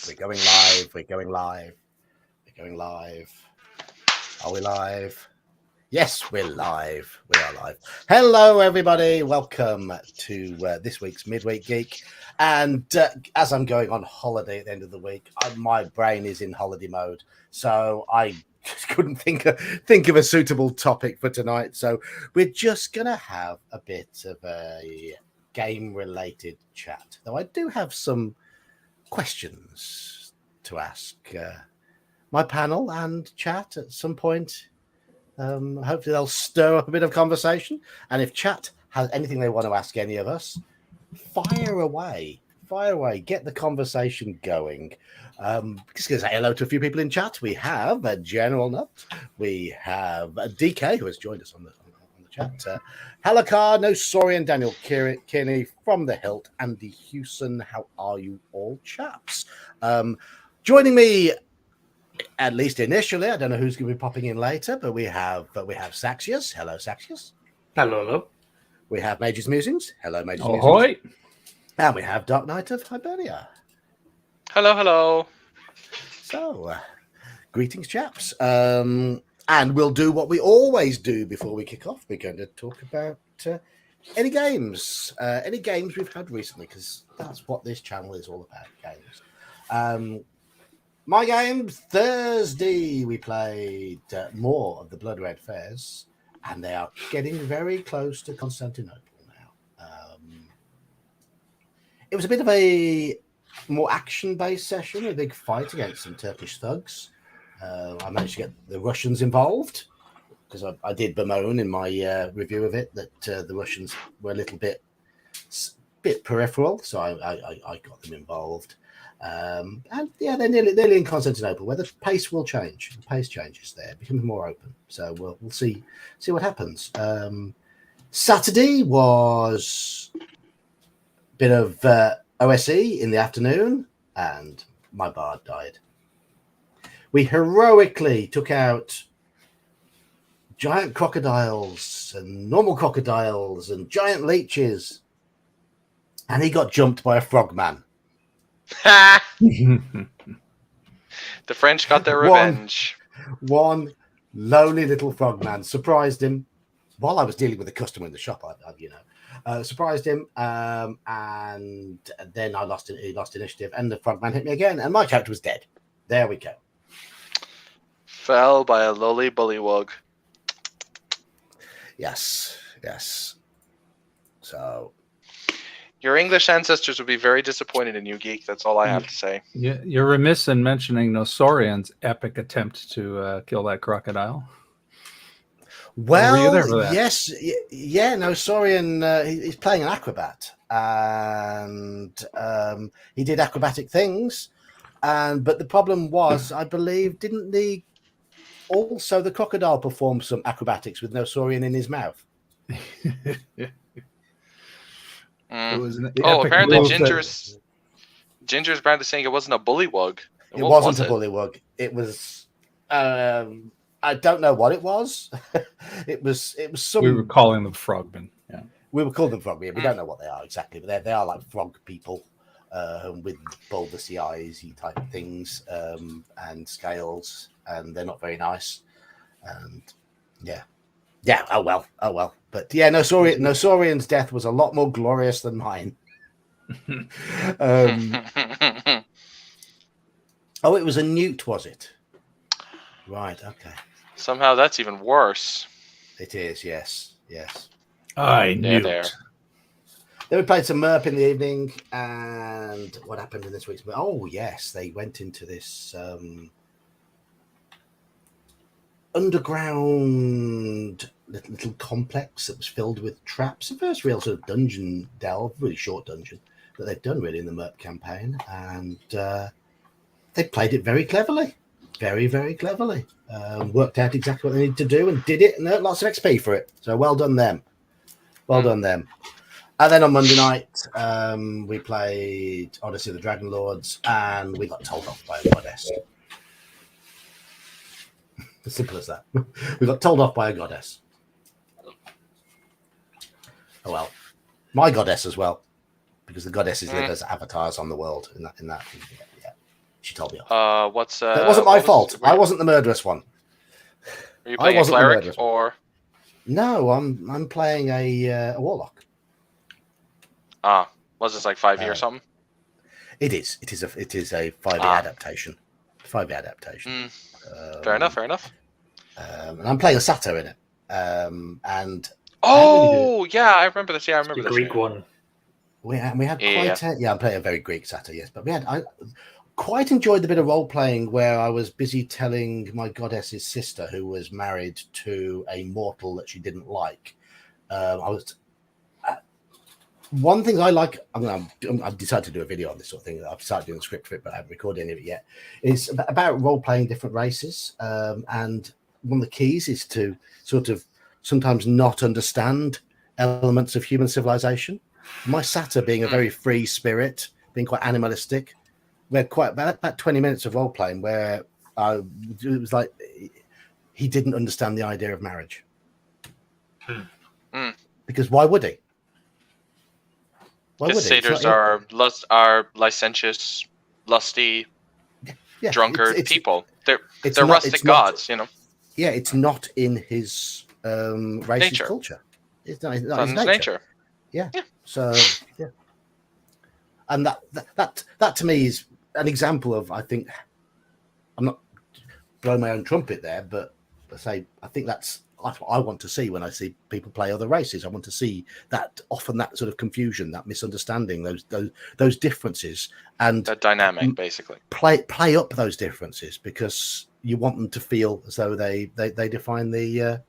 We're going live. We're going live. We're going live. Are we live? Yes, we're live. We are live. Hello, everybody. Welcome to this week's Midweek Geek. And as I'm going on holiday at the end of the week, my brain is in holiday mode. So I just couldn't think of a suitable topic for tonight. So we're just going to have a bit of a game-related chat. Though I do have some questions to ask my panel and chat at some point. Hopefully they'll stir up a bit of conversation. And if chat has anything they want to ask any of us, fire away. Get the conversation going. Just going to say hello to a few people in chat. We have General Nut. We have DK, who has joined us on the chat. Halakar, No Sorian, Daniel Kearney from the Hilt, Andy Hewson. How are you all, chaps? Joining me, at least initially, I don't know who's going to be popping in later, but we have Saxius. Hello, Saxius. Hello. We have Mage's Musings. Hello, Mage's Ahoy. Musings. And we have Dark Knight of Hibernia. Hello. So, greetings, chaps. And we'll do what we always do before we kick off. We're going to talk about any games we've had recently, because that's what this channel is all about, games. My games, Thursday, we played more of the Blood Red Fairs, and they are getting very close to Constantinople now. It was a bit of a more action-based session, a big fight against some Turkish thugs. I managed to get the Russians involved, because I did bemoan in my review of it that the Russians were a little bit peripheral, so I got them involved. And yeah, they're nearly in Constantinople, where the pace will change. The pace changes there, it becomes more open. So we'll see what happens. Saturday was a bit of OSE in the afternoon, and my bard died. We heroically took out giant crocodiles and normal crocodiles and giant leeches, and he got jumped by a frogman. The French got their revenge. One lonely little frogman surprised him while I was dealing with a customer in the shop. Surprised him, and then he lost initiative, and the frogman hit me again, and my character was dead. There we go. Fell by a lowly bullywug. Yes. So. Your English ancestors would be very disappointed in you, Geek. That's all I have to say. You're remiss in mentioning Nosorian's epic attempt to kill that crocodile. Well, yes. Yeah, Nosorian, he's playing an acrobat. And he did acrobatic things. But the problem was, I believe, didn't the crocodile perform some acrobatics with Nosorian in his mouth? Apparently Ginger's apparently saying it wasn't a bullywug. It wasn't a bullywug. It was I don't know what it was. it was some. We were calling them frogmen. Yeah, we were calling them frogmen. We don't know what they are exactly, but they are like frog people with bulbousy eyes type things and scales, and they're not very nice. And yeah. Oh well. But yeah, Nosorian's death was a lot more glorious than mine. It was a newt, was it? Right. Okay. Somehow that's even worse. It is. Yes. I knew there. Then we played some MERP in the evening, and what happened in this week's? Oh yes, they went into this underground little complex that was filled with traps. The first real sort of dungeon delve, really short dungeon that they've done really in the MERP campaign, and they played it very cleverly, very, very cleverly. Worked out exactly what they needed to do and did it, and earned lots of XP for it. So well done them. And then on Monday night, we played Odyssey of the Dragon Lords, and we got told off by a goddess. As simple as that. We got told off by a goddess. Oh well, my goddess as well, because the goddesses live as avatars on the world. In that, yeah. She told me off. That wasn't my what fault. were I wasn't the murderous one. you I playing a wasn't the cleric murderous one. or? No, I'm playing a warlock. Was this like 5e or something? It is. It is a 5e adaptation. 5e adaptation. Fair enough. Fair enough. And I'm playing a satyr in it. And yeah, I remember this. Yeah, I remember The this. Greek one. we had quite I'm playing a very Greek satyr, yes, but I quite enjoyed the bit of role playing where I was busy telling my goddess's sister, who was married to a mortal that she didn't like. One thing I like, I've decided to do a video on this sort of thing. I've started doing the script for it, but I haven't recorded any of it yet. It's about role playing different races, and one of the keys is to sort of sometimes not understand elements of human civilization. My satyr being a very free spirit, being quite animalistic, we had quite about 20 minutes of role playing where it was like he didn't understand the idea of marriage. Because why would he? Because satyrs are licentious, lusty, drunkard people. They're rustic gods, you know. Yeah, it's not in his race's culture. It's not in his nature. Yeah. So yeah, and that to me is an example of, I think, I'm not blowing my own trumpet there, but I think that's what I want to see when I see people play other races. I want to see that sort of confusion, that misunderstanding, those differences, and that dynamic, basically. Play up those differences, because you want them to feel as though they define the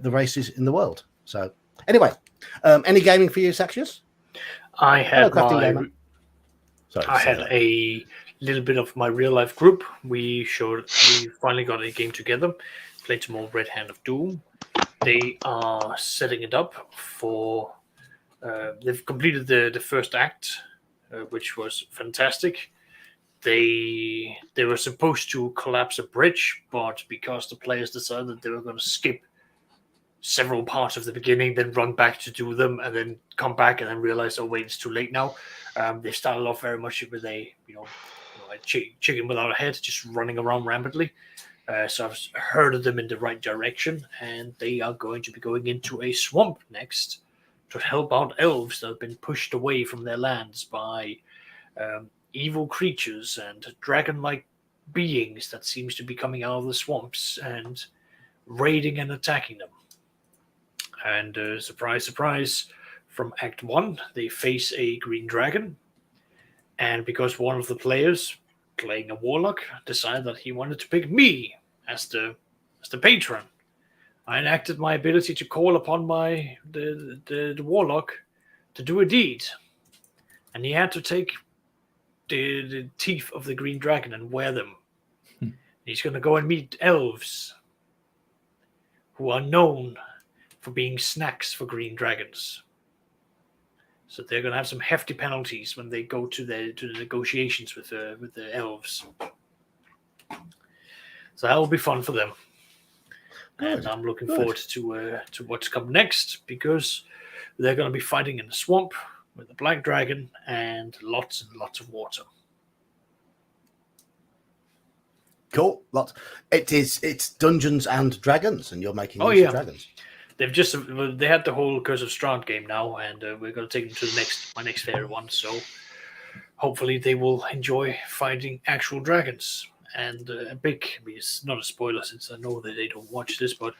races in the world. So anyway, any gaming for you, Saxius? I had Sorry, a little bit of my real life group. We finally got a game together, played some more Red Hand of Doom. They are setting it up for they've completed the first act, which was fantastic. They were supposed to collapse a bridge, but because the players decided they were going to skip several parts of the beginning, then run back to do them, and then come back and then realize, oh wait, it's too late now. They started off very much with a chicken without a head, just running around rampantly. So I've herded them in the right direction, and they are going to be going into a swamp next to help out elves that have been pushed away from their lands by evil creatures and dragon-like beings that seems to be coming out of the swamps and raiding and attacking them. And surprise, surprise, from Act 1, they face a green dragon. And because one of the players, playing a warlock, decided that he wanted to pick me as the patron, I enacted my ability to call upon the warlock to do a deed. And he had to take the teeth of the green dragon and wear them. He's going to go and meet elves who are known for being snacks for green dragons. So they're going to have some hefty penalties when they go to the negotiations with the elves. So that will be fun for them. Good. And I'm looking forward to what's come next, because they're going to be fighting in the swamp with a black dragon and lots of water. Cool. It's Dungeons and Dragons, and you're making use of dragons. They had the whole Curse of Strahd game now, and we're going to take them to my next favorite one. So hopefully they will enjoy fighting actual dragons. And it's not a spoiler since I know that they don't watch this, but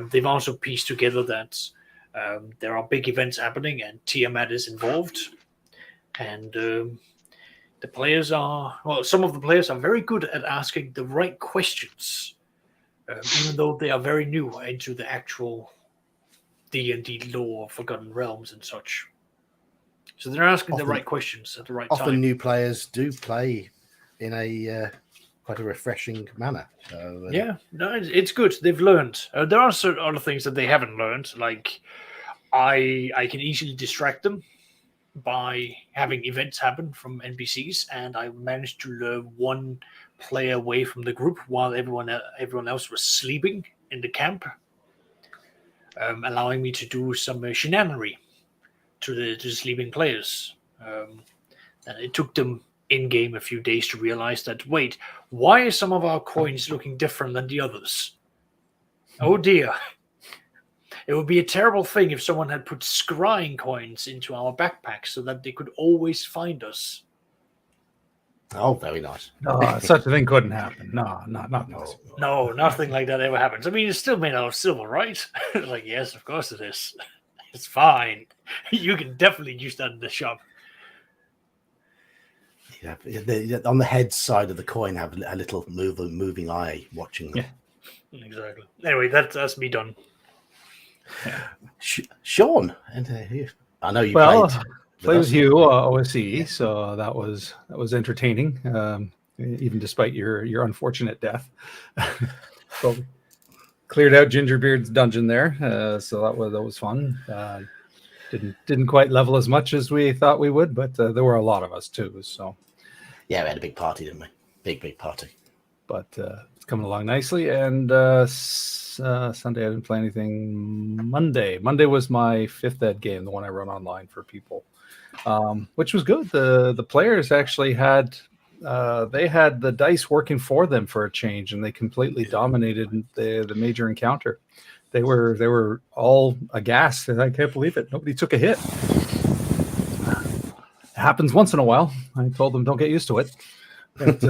they've also pieced together that there are big events happening and Tiamat is involved. And the players some of the players are very good at asking the right questions, even though they are very new into the actual D&D lore of Forgotten Realms and such. So they're asking the right questions at the right time. Often new players do play in a quite a refreshing manner. So, it's good. They've learned. There are certain other things that they haven't learned. Like I can easily distract them by having events happen from NPCs, and I managed to lure one player away from the group while everyone else was sleeping in the camp, allowing me to do some shenanigery to the sleeping players. And it took them in game a few days to realize that, wait, why are some of our coins looking different than the others? Oh dear. It would be a terrible thing if someone had put scrying coins into our backpacks so that they could always find us. Oh, very nice. No, such a thing couldn't happen. No, not possible. No, nothing like that ever happens. I mean, it's still made out of silver, right? Like, yes, of course it is. It's fine. You can definitely use that in the shop. Yeah, on the head side of the coin, have a little moving eye watching them. Yeah, exactly. Anyway, that's me done. Yeah. Sean, and I know you played with you OSE, so that was entertaining, even despite your unfortunate death. So cleared out Gingerbeard's dungeon there, so that was fun. Didn't quite level as much as we thought we would, but there were a lot of us too. So yeah, we had a big party, didn't we? Big party. But it's coming along nicely. And Sunday I didn't play anything. Monday was my 5th ed game, the one I run online for people, which was good. The players actually had the dice working for them for a change, and they completely dominated the major encounter. They were all aghast, and I can't believe it. Nobody took a hit. It happens once in a while. I told them don't get used to it. But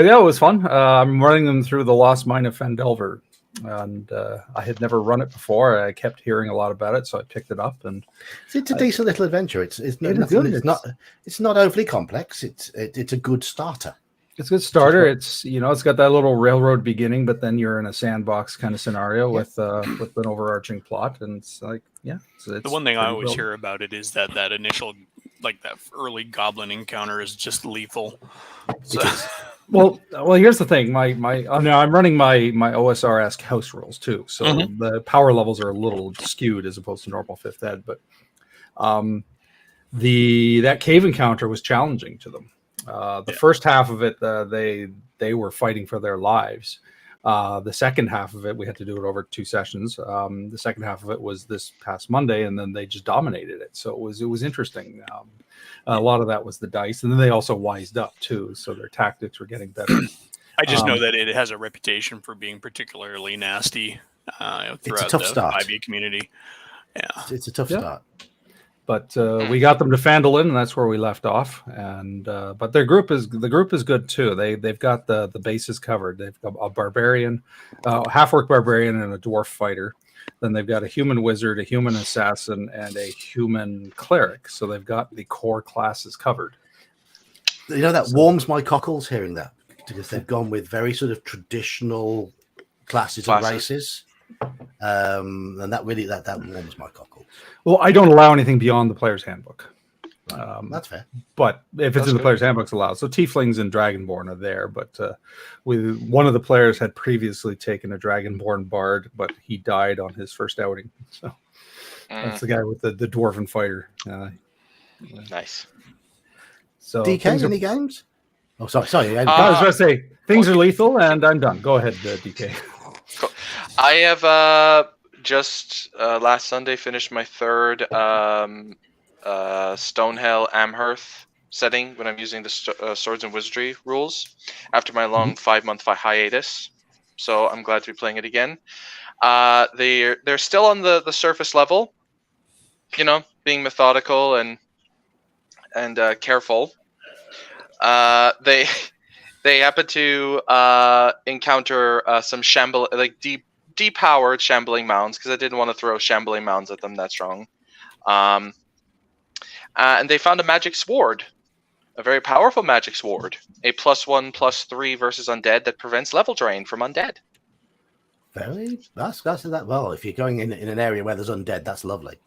yeah, it was fun. I'm running them through the Lost Mine of Phandelver, and I had never run it before. I kept hearing a lot about it, so I picked it up. And it's a decent little adventure. It's not overly complex. It's a good starter. It's a good starter. It's got that little railroad beginning, but then you're in a sandbox kind of scenario with an overarching plot, and it's like it's the one thing I always hear about it is that initial, like that early goblin encounter is just lethal. So. Well, here's the thing. I'm running my OSR-esque house rules too, so the power levels are a little skewed as opposed to normal 5th ed. But that cave encounter was challenging to them. The first half of it, they were fighting for their lives. The second half of it, we had to do it over 2 sessions. The second half of it was this past Monday, and then they just dominated it. So it was interesting. A lot of that was the dice, and then they also wised up too, so their tactics were getting better. I just know that it has a reputation for being particularly nasty throughout the 5e community. Yeah, it's a tough start. But we got them to Phandalin, and that's where we left off. And but the group is good too. They've got the bases covered. They've got a barbarian, half-orc barbarian, and a dwarf fighter. Then they've got a human wizard, a human assassin, and a human cleric. So they've got the core classes covered. That warms my cockles hearing that, because they've gone with very sort of traditional classes. And races. And that really that warms my cockles. Well, I don't allow anything beyond the player's handbook. That's fair. But if it's in the player's handbook, it's allowed. So Tieflings and Dragonborn are there, but one of the players had previously taken a Dragonborn bard, but he died on his first outing. So that's the guy with the dwarven fighter. Nice. So DK, any games? Oh, sorry. I was going to say things are lethal, and I'm done. Go ahead, DK. Cool. I have just last Sunday finished my 3rd Stonehell Amherst setting when I'm using the Swords and Wizardry rules after my long 5-month hiatus. So I'm glad to be playing it again. They're still on the surface level, being methodical and careful. They happen to encounter some depowered shambling mounds, because I didn't want to throw shambling mounds at them that strong. And they found a magic sword, a very powerful magic sword, a +1/+3 versus undead that prevents level drain from undead. That's that. Well, if you're going in an area where there's undead, that's lovely.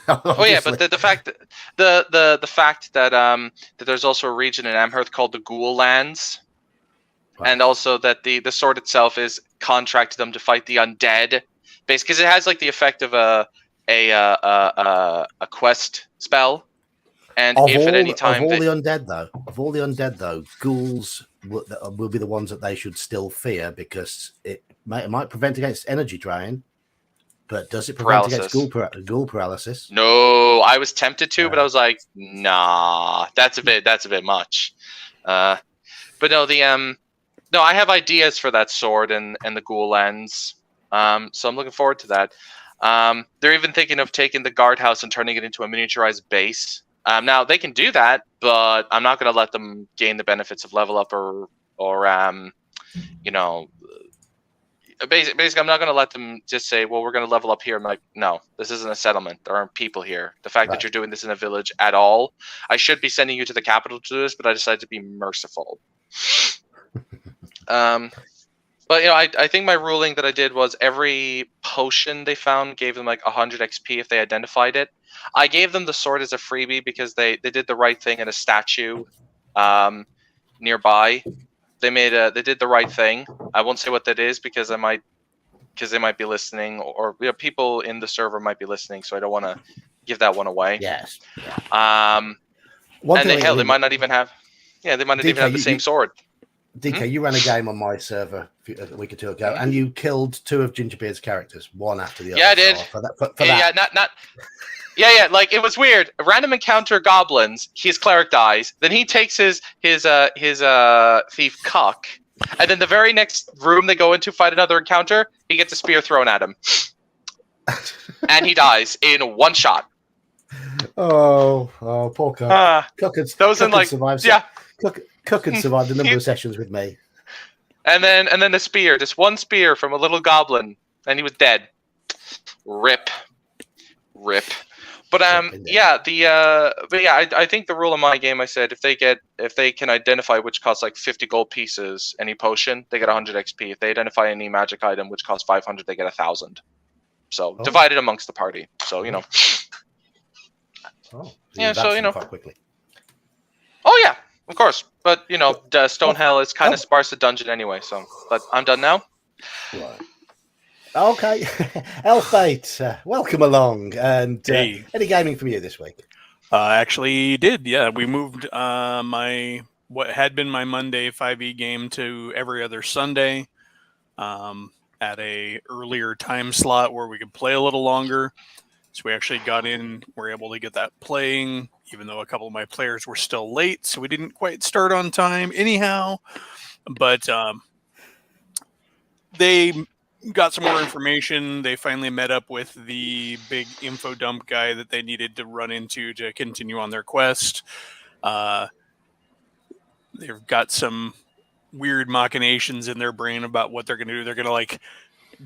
Oh yeah, but the fact that there's also a region in Amherst called the Ghoul Lands, right. And also that the sword itself is contracted them to fight the undead, basically, because it has like the effect of a quest spell. And if at any time of all the undead though, ghouls will be the ones that they should still fear, because it might prevent against energy drain. But does it prevent against ghoul paralysis? No, I was tempted to, but I was like, nah, that's a bit much. But no, no, I have ideas for that sword and the ghoul lens. So I'm looking forward to that. They're even thinking of taking the guardhouse and turning it into a miniaturized base. Now they can do that, but I'm not going to let them gain the benefits of level up or you know. Basically, I'm not going to let them just say, well, we're going to level up here. I'm like, no, this isn't a settlement. There aren't people here. The fact that you're doing this in a village at all, I should be sending you to the capital to do this, but I decided to be merciful. But, I think my ruling that I did was every potion they found gave them like 100 XP if they identified it. I gave them the sword as a freebie because they did the right thing at a statue nearby. They did the right thing. I won't say what that is because they might be listening, or people in the server might be listening. So I don't want to give that one away. Yes. And they might not even have. Yeah, they might not even have the same sword. DK, you ran a game on my server a week or two ago, and you killed 2 of Gingerbeard's characters, one after the other. Yeah, I did. Yeah, like it was weird. A random encounter goblins, his cleric dies, then he takes his thief cuck, and then the very next room they go into fight another encounter, he gets a spear thrown at him. And he dies in one shot. Oh, poor Cuck. Cuck had survived a number of sessions with me. And then a spear, just one spear from a little goblin, and he was dead. Rip. But I think the rule in my game, I said if they can identify which costs like 50 gold pieces any potion, they get 100 XP. If they identify any magic item which costs 500, they get 1,000. So divided amongst the party. So quite quickly. Oh yeah, of course. But Stonehell is kind of sparse a dungeon anyway. So, but I'm done now. Right. Okay, Elfbait, welcome along. And hey. Any gaming from you this week? Actually did, yeah. We moved what had been my Monday 5e game to every other Sunday at a earlier time slot where we could play a little longer. So we actually got in, were able to get that playing, even though a couple of my players were still late, so we didn't quite start on time anyhow. But they got some more information. They finally met up with the big info dump guy that they needed to run into to continue on their quest. They've got some weird machinations in their brain about what they're going to do. They're going to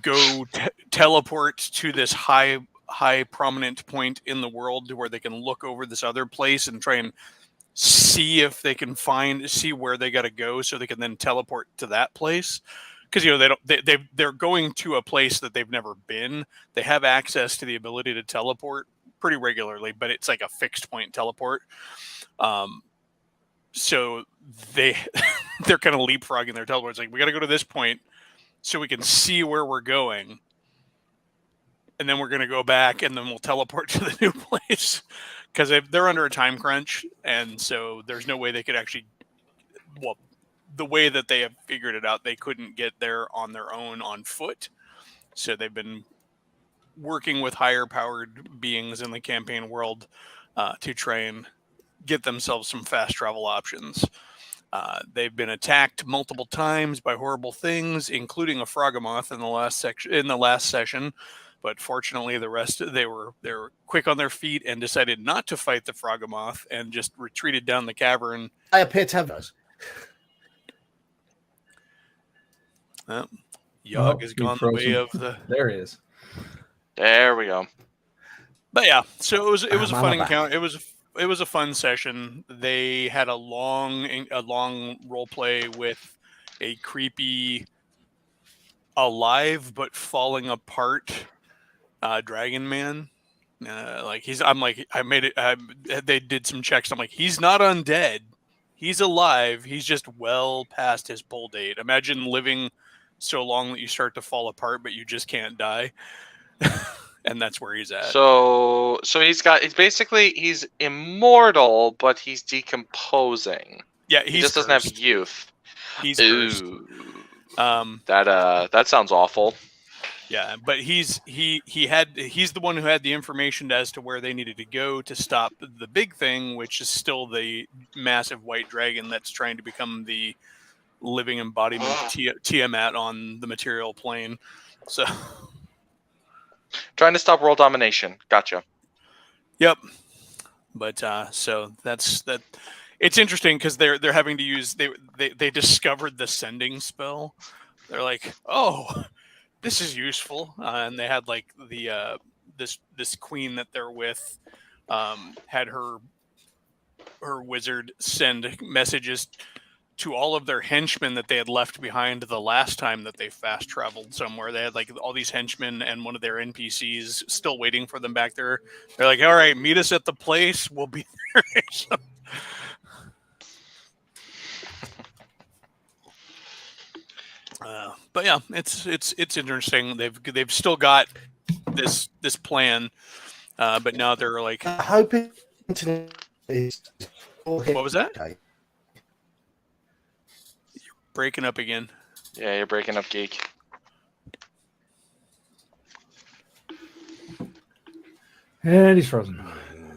go teleport to this high prominent point in the world to where they can look over this other place and try and see if they can see where they got to go so they can then teleport to that place. Because they're going to a place that they've never been. They have access to the ability to teleport pretty regularly, but it's like a fixed point teleport. So they're kind of leapfrogging their teleports. Like, we got to go to this point so we can see where we're going, and then we're going to go back, and then we'll teleport to the new place because they're under a time crunch, and so there's no way they could actually. Well, the way that they have figured it out, they couldn't get there on their own on foot. So they've been working with higher powered beings in the campaign world to try and get themselves some fast travel options. They've been attacked multiple times by horrible things, including a Frogamoth in the last session. But fortunately, they were quick on their feet and decided not to fight the Frogamoth and just retreated down the cavern. I appear to have those. Yogg has gone the way of the. There he is. There we go. But yeah, so it was a fun encounter. It was a fun session. They had a long role play with a creepy, alive but falling apart dragon man. They did some checks. I'm like, he's not undead. He's alive. He's just well past his pull date. Imagine living so long that you start to fall apart, but you just can't die. And that's where he's at. So he's immortal, but he's decomposing. Yeah, he just doesn't have youth. He's cursed. That sounds awful. Yeah, but he's the one who had the information as to where they needed to go to stop the big thing, which is still the massive white dragon that's trying to become the living embodiment of Tiamat on the material plane. So, Trying to stop world domination. Gotcha. yep. But so that's that. It's interesting because they're having to use they discovered the sending spell. They're like, oh, this is useful, and they had like the this queen that they're with had her wizard send messages to all of their henchmen that they had left behind the last time that they fast traveled somewhere. They had like all these henchmen and one of their NPCs still waiting for them back there. They're like, all right, meet us at the place. We'll be there. So, but yeah, it's interesting. They've still got this plan, but now they're like, I hope internet is. what was that? Okay. Breaking up again. Yeah, you're breaking up, Geek. And he's frozen.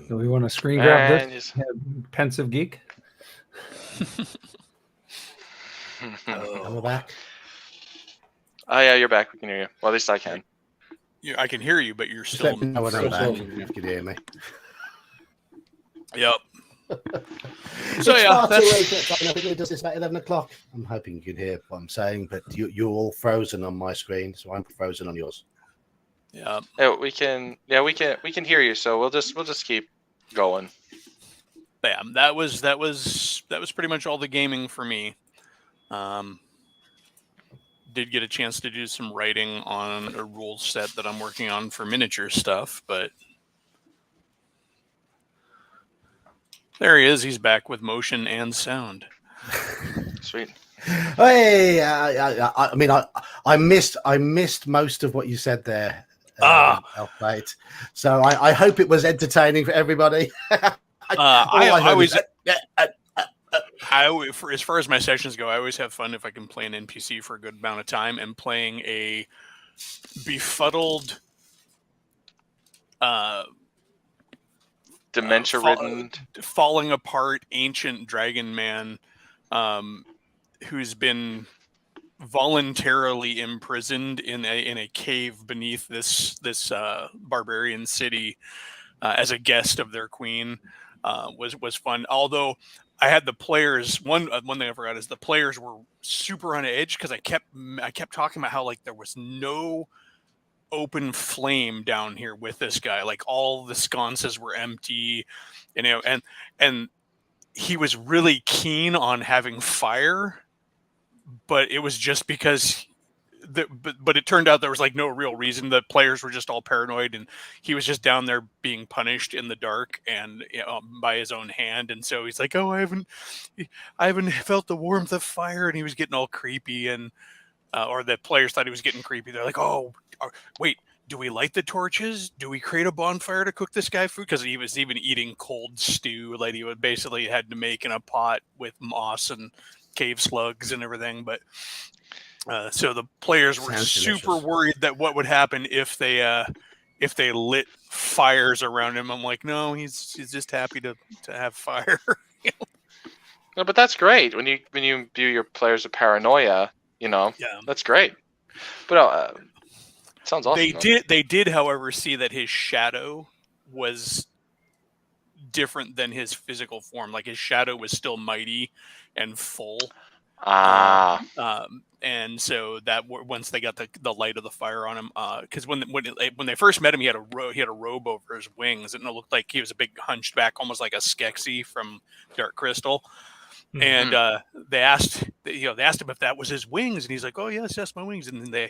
Do we want to screen grab And this? Pensive Geek. Am I back? Oh yeah, you're back. We can hear you. Well, at least I can. Yeah, I can hear you, but you're Just still. let me know when I'm back. frozen. If you can hear me. Yep. It's So yeah, far too that's, late. I think it does this about 11 o'clock. I'm hoping you can hear what I'm saying, but you're all frozen on my screen, so I'm frozen on yours. yeah. Yeah, we can hear you. So we'll just keep going. Yeah, that was pretty much all the gaming for me. Did get a chance to do some writing on a rule set that I'm working on for miniature stuff, but there he is. He's back with motion and sound. Sweet. Hey, I mean, I missed most of what you said there. Elfmate. So I hope it was entertaining for everybody. As far as my sessions go, I always have fun if I can play an NPC for a good amount of time, and playing a befuddled, Dementia-ridden. falling apart ancient dragon man, who's been voluntarily imprisoned in a cave beneath this barbarian city as a guest of their queen. Was fun. Although I had the players, one thing I forgot is the players were super on edge because I kept talking about how like there was no open flame down here with this guy. Like all the sconces were empty, and he was really keen on having fire, but it was just because. But it turned out there was like no real reason. The players were just all paranoid, and he was just down there being punished in the dark and by his own hand. And so he's like, "Oh, I haven't felt the warmth of fire," and he was getting all creepy. And or the players thought he was getting creepy. They're like, "Oh, wait, do we light the torches? Do we create a bonfire to cook this guy food?" Because he was even eating cold stew, like he would basically had to make in a pot with moss and cave slugs and everything, but. So the players were super worried that what would happen if they lit fires around him. I'm like, no, he's just happy to have fire. No, but that's great when you view your players with paranoia. Yeah, that's great. But sounds awesome. They did, however, see that his shadow was different than his physical form. Like his shadow was still mighty and full. And so that once they got the light of the fire on him, because when they first met him, he had a robe over his wings, and it looked like he was a big hunched back, almost like a Skeksis from Dark Crystal. Mm-hmm. And they asked him if that was his wings, and he's like, "Oh yes, that's my wings." And then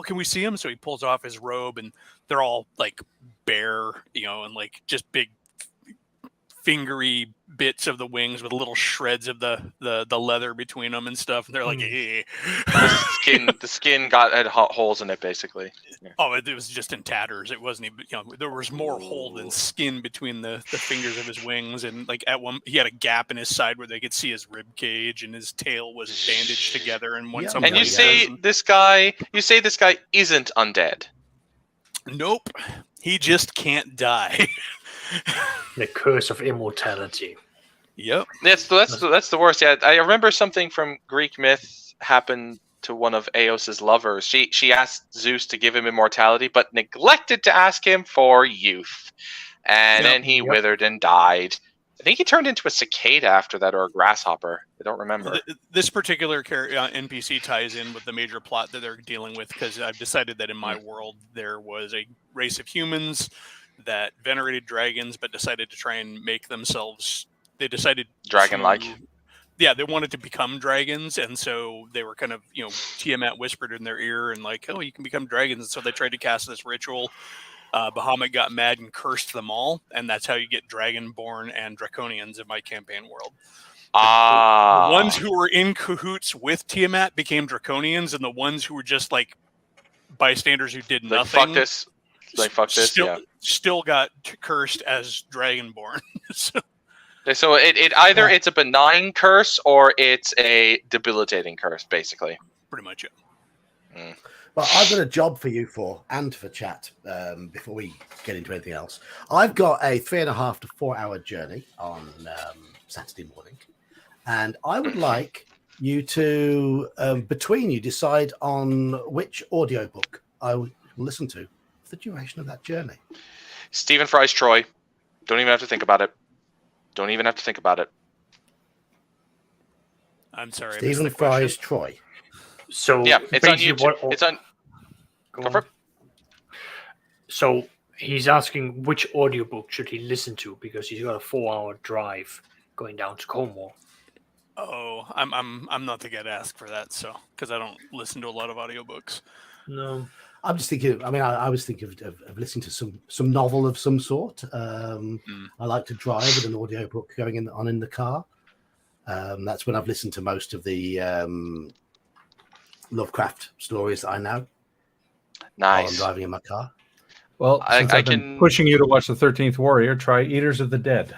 can we see him? So he pulls off his robe, and they're all like bare, and like just big fingery bits of the wings with little shreds of the leather between them and stuff. And they're like, eh. The skin had holes in it, basically. Yeah. Oh, it was just in tatters. It wasn't even, there was more hole than skin between the fingers of his wings. And like at one, he had a gap in his side where they could see his rib cage, and his tail was bandaged together. And when Yeah. And you say this guy isn't undead. Nope, he just can't die. The curse of immortality. Yep. That's the worst. Yeah, I remember something from Greek myth happened to one of Eos's lovers. She asked Zeus to give him immortality, but neglected to ask him for youth, and then he withered and died. I think he turned into a cicada after that, or a grasshopper. I don't remember. This particular NPC ties in with the major plot that they're dealing with, because I've decided that in my world there was a race of humans that venerated dragons, but decided to try and make themselves. They decided dragon-like. Yeah, they wanted to become dragons, and so they were kind of, Tiamat whispered in their ear and like, oh, you can become dragons. And so they tried to cast this ritual. Bahamut got mad and cursed them all, and that's how you get Dragonborn and Draconians in my campaign world. The ones who were in cahoots with Tiamat became Draconians, and the ones who were just like bystanders who did nothing, fuck this, still got cursed as Dragonborn. So it either it's a benign curse or it's a debilitating curse, basically. Pretty much it. Well, I've got a job for you and for chat before we get into anything else. I've got a 3.5 to 4 hour journey on Saturday morning, and I would like you to, between you, decide on which audiobook I would listen to for the duration of that journey. Stephen Fry's Troy. Don't even have to think about it. I'm sorry. Stephen Fry's Troy. So yeah, it's on YouTube. It's on. Go for it. So he's asking which audiobook should he listen to, because he's got a 4 hour drive going down to Cornwall. Oh, I'm not the guy to ask for that, so because I don't listen to a lot of audiobooks. No, I'm just thinking. I mean, I was thinking of listening to some novel of some sort. I like to drive with an audiobook going in the car. That's when I've listened to most of the Lovecraft stories that I know. Nice. While I'm driving in my car. Well, since I've been pushing you to watch The 13th Warrior, try Eaters of the Dead.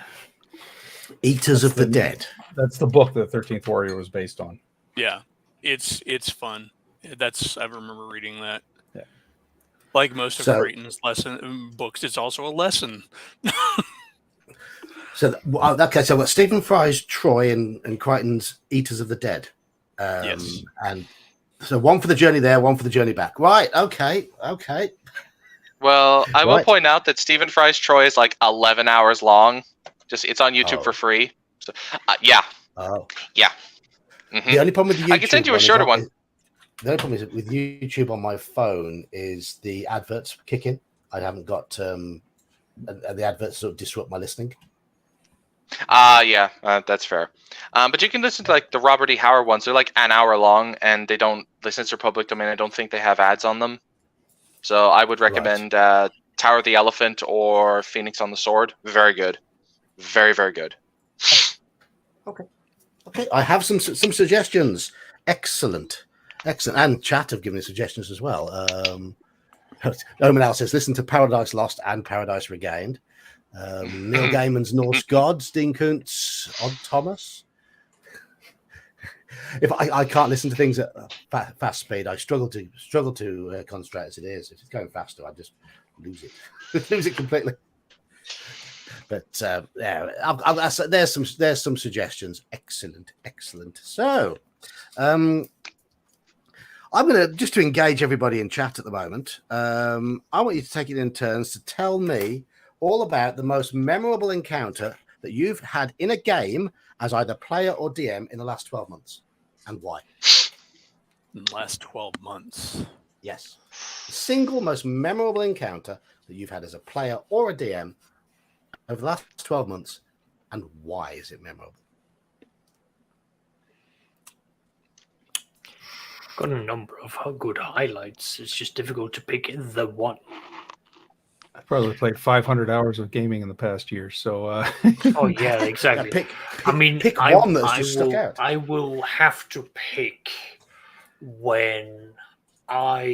Eaters of the Dead. That's the book that 13th Warrior was based on. Yeah, it's fun. I remember reading that. Yeah. Like most of Crichton's books, it's also a lesson. So I've got Stephen Fry's Troy and Crichton's Eaters of the Dead. Yes. And so one for the journey there, one for the journey back. Right. Okay. Well, I will point out that Stephen Fry's Troy is like 11 hours long. It's on YouTube for free. So, yeah. Oh. Yeah. Mm-hmm. The only problem with YouTube, I can send you a shorter one. The only problem is with YouTube on my phone is the adverts kick in. I haven't got the adverts sort of disrupt my listening. Yeah, that's fair. But you can listen to like the Robert E. Howard ones. They're like an hour long, and they don't, since they're public domain, I don't think they have ads on them. So I would recommend Tower of the Elephant or Phoenix on the Sword. Very good. Very, very good. Okay. I have some suggestions. Excellent. And chat have given me suggestions as well. Omen Al says, listen to Paradise Lost and Paradise Regained. Neil Gaiman's Norse Gods, Dean Koontz, Odd Thomas. If I can't listen to things at fast speed, I struggle to concentrate as it is. If it's going faster, I just lose it, lose it completely. But there's some suggestions. Excellent. So, I'm going to just to engage everybody in chat at the moment. I want you to take it in turns to tell me all about the most memorable encounter that you've had in a game as either player or DM in the last 12 months, and why. In the last 12 months. Yes. The single most memorable encounter that you've had as a player or a DM over the last 12 months, and why is it memorable? Got a number of good highlights. It's just difficult to pick the one. I've probably played 500 hours of gaming in the past year. So, Oh yeah, exactly. Pick pick one that's just stuck out. I will have to pick when at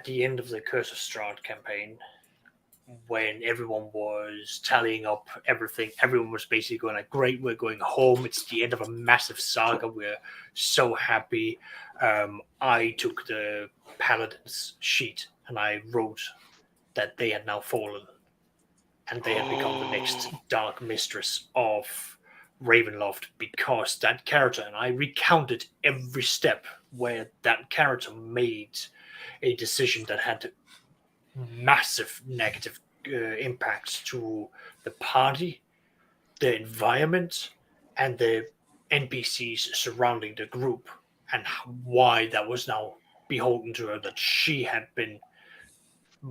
the end of the Curse of Strahd campaign, when everyone was tallying up everything, everyone was basically going like, "Great, we're going home. It's the end of a massive saga. We're so happy." I took the Paladin's sheet and I wrote that they had now fallen, and they had become the next Dark Mistress of Ravenloft, because that character, and I recounted every step where that character made a decision that had massive negative impacts to the party, the environment, and the NPCs surrounding the group, and why that was now beholden to her, that she had been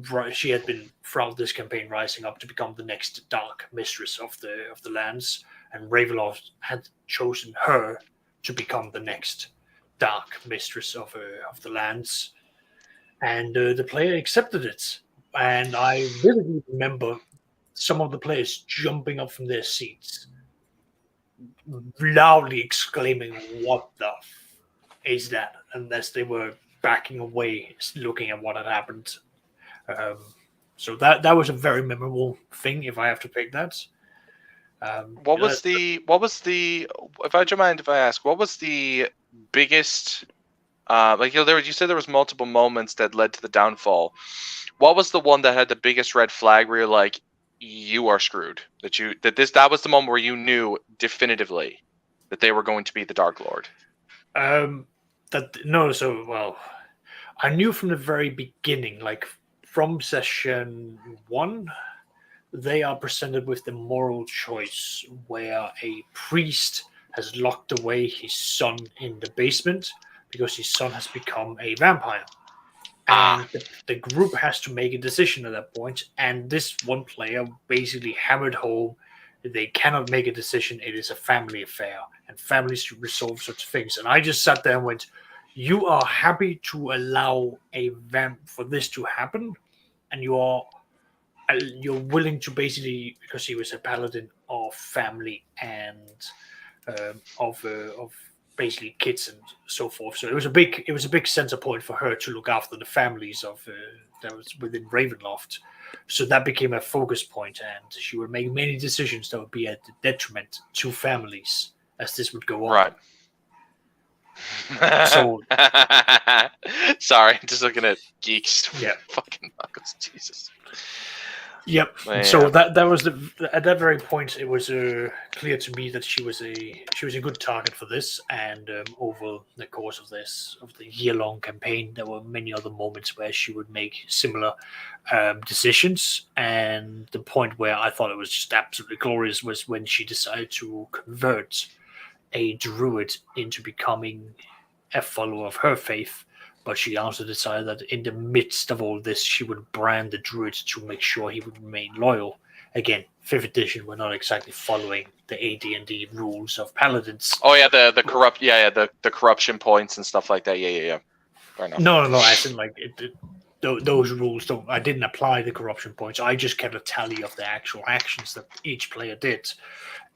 throughout this campaign rising up to become the next Dark Mistress of the lands, and Ravenloft had chosen her to become the next Dark Mistress of the lands, and the player accepted it. And I vividly remember some of the players jumping up from their seats, loudly exclaiming, "What the is that?" And as they were backing away, looking at what had happened. So that was a very memorable thing, if I have to pick that. What was the? If I don't mind if I ask, what was the biggest? Like you said, there was multiple moments that led to the downfall. What was the one that had the biggest red flag where you're like, you are screwed? That was the moment where you knew definitively that they were going to be the Dark Lord. I knew from the very beginning, like from session 1, they are presented with the moral choice where a priest has locked away his son in the basement because his son has become a vampire. And the group has to make a decision at that point, and this one player basically hammered home they cannot make a decision. It is a family affair, and families should resolve such things. And I just sat there and went, "You are happy to allow a vamp for this to happen, and you're willing to basically, because he was a paladin of family and of basically kids and so forth. So it was a big center point for her to look after the families of that was within Ravenloft. So that became a focus point, and she would make many decisions that would be at the detriment to families as this would go on." Right. So sorry, just looking at Geeks. Yeah. Fucking knuckles, Jesus. Yep. Man. So that was at that very point, it was clear to me that she was a good target for this. And over the course of the year-long campaign, there were many other moments where she would make similar decisions. And the point where I thought it was just absolutely glorious was when she decided to convert a druid into becoming a follower of her faith. But she also decided that in the midst of all this, she would brand the druid to make sure he would remain loyal. Again, 5th edition, we're not exactly following the AD&D rules of paladins. Oh yeah, the corrupt, the corruption points and stuff like that. Yeah. Fair enough. No. As in, like those rules don't. I didn't apply the corruption points. I just kept a tally of the actual actions that each player did,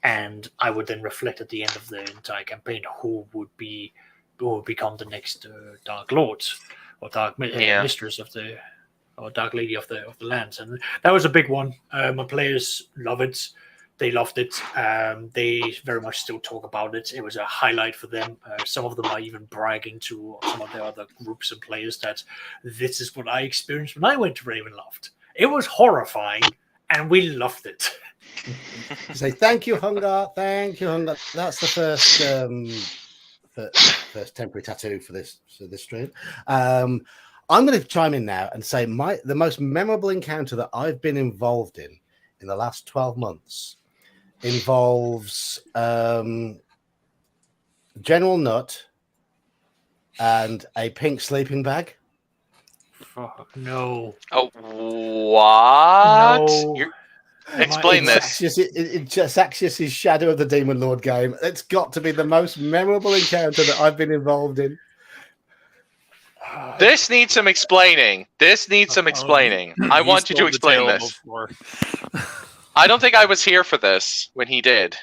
and I would then reflect at the end of the entire campaign who would become the next Dark Lords or Dark Mistress of the, or Dark Lady of the lands. And that was a big one. My players love it. They loved it. They very much still talk about it. It was a highlight for them. Some of them are even bragging to some of their other groups and players that this is what I experienced when I went to Ravenloft. It was horrifying, and we loved it. Say thank you, Hunger. Thank you, Hunger. That's the first temporary tattoo for this stream. I'm going to chime in now and say the most memorable encounter that I've been involved in the last 12 months involves General Nut and a pink sleeping bag. Oh, no. Oh, what? No. Explain this. Saxius' Shadow of the Demon Lord game. It's got to be the most memorable encounter that I've been involved in. This needs some explaining. I He's want you to told the explain tale this. before. I don't think I was here for this when he did.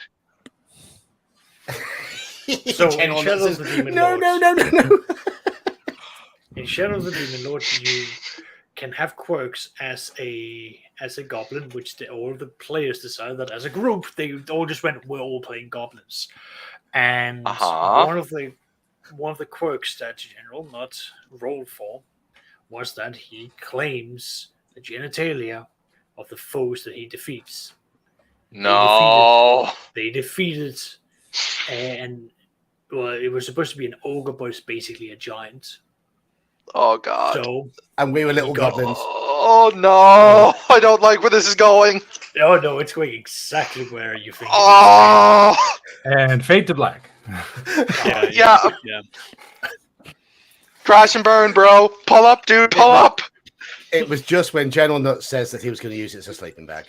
So General in Shadow says, of the Demon no, Lord, no. in Shadow of the Demon Lord, you can have quirks as a goblin, which all the players decided that as a group they all just went, we're all playing goblins, and Uh-huh. one of the quirks that General not rolled for was that he claims the genitalia of the foes that he defeats. No. They defeated, and well, it was supposed to be an ogre, but it's basically a giant. Oh God. So, And we were little got- goblins. Oh no! I don't like where this is going. oh no, it's going exactly where you think. Oh. And fade to black. Yeah. Crash and burn, bro. Pull up, dude. Pull up. It was just when General Nut says that he was going to use it as a sleeping bag.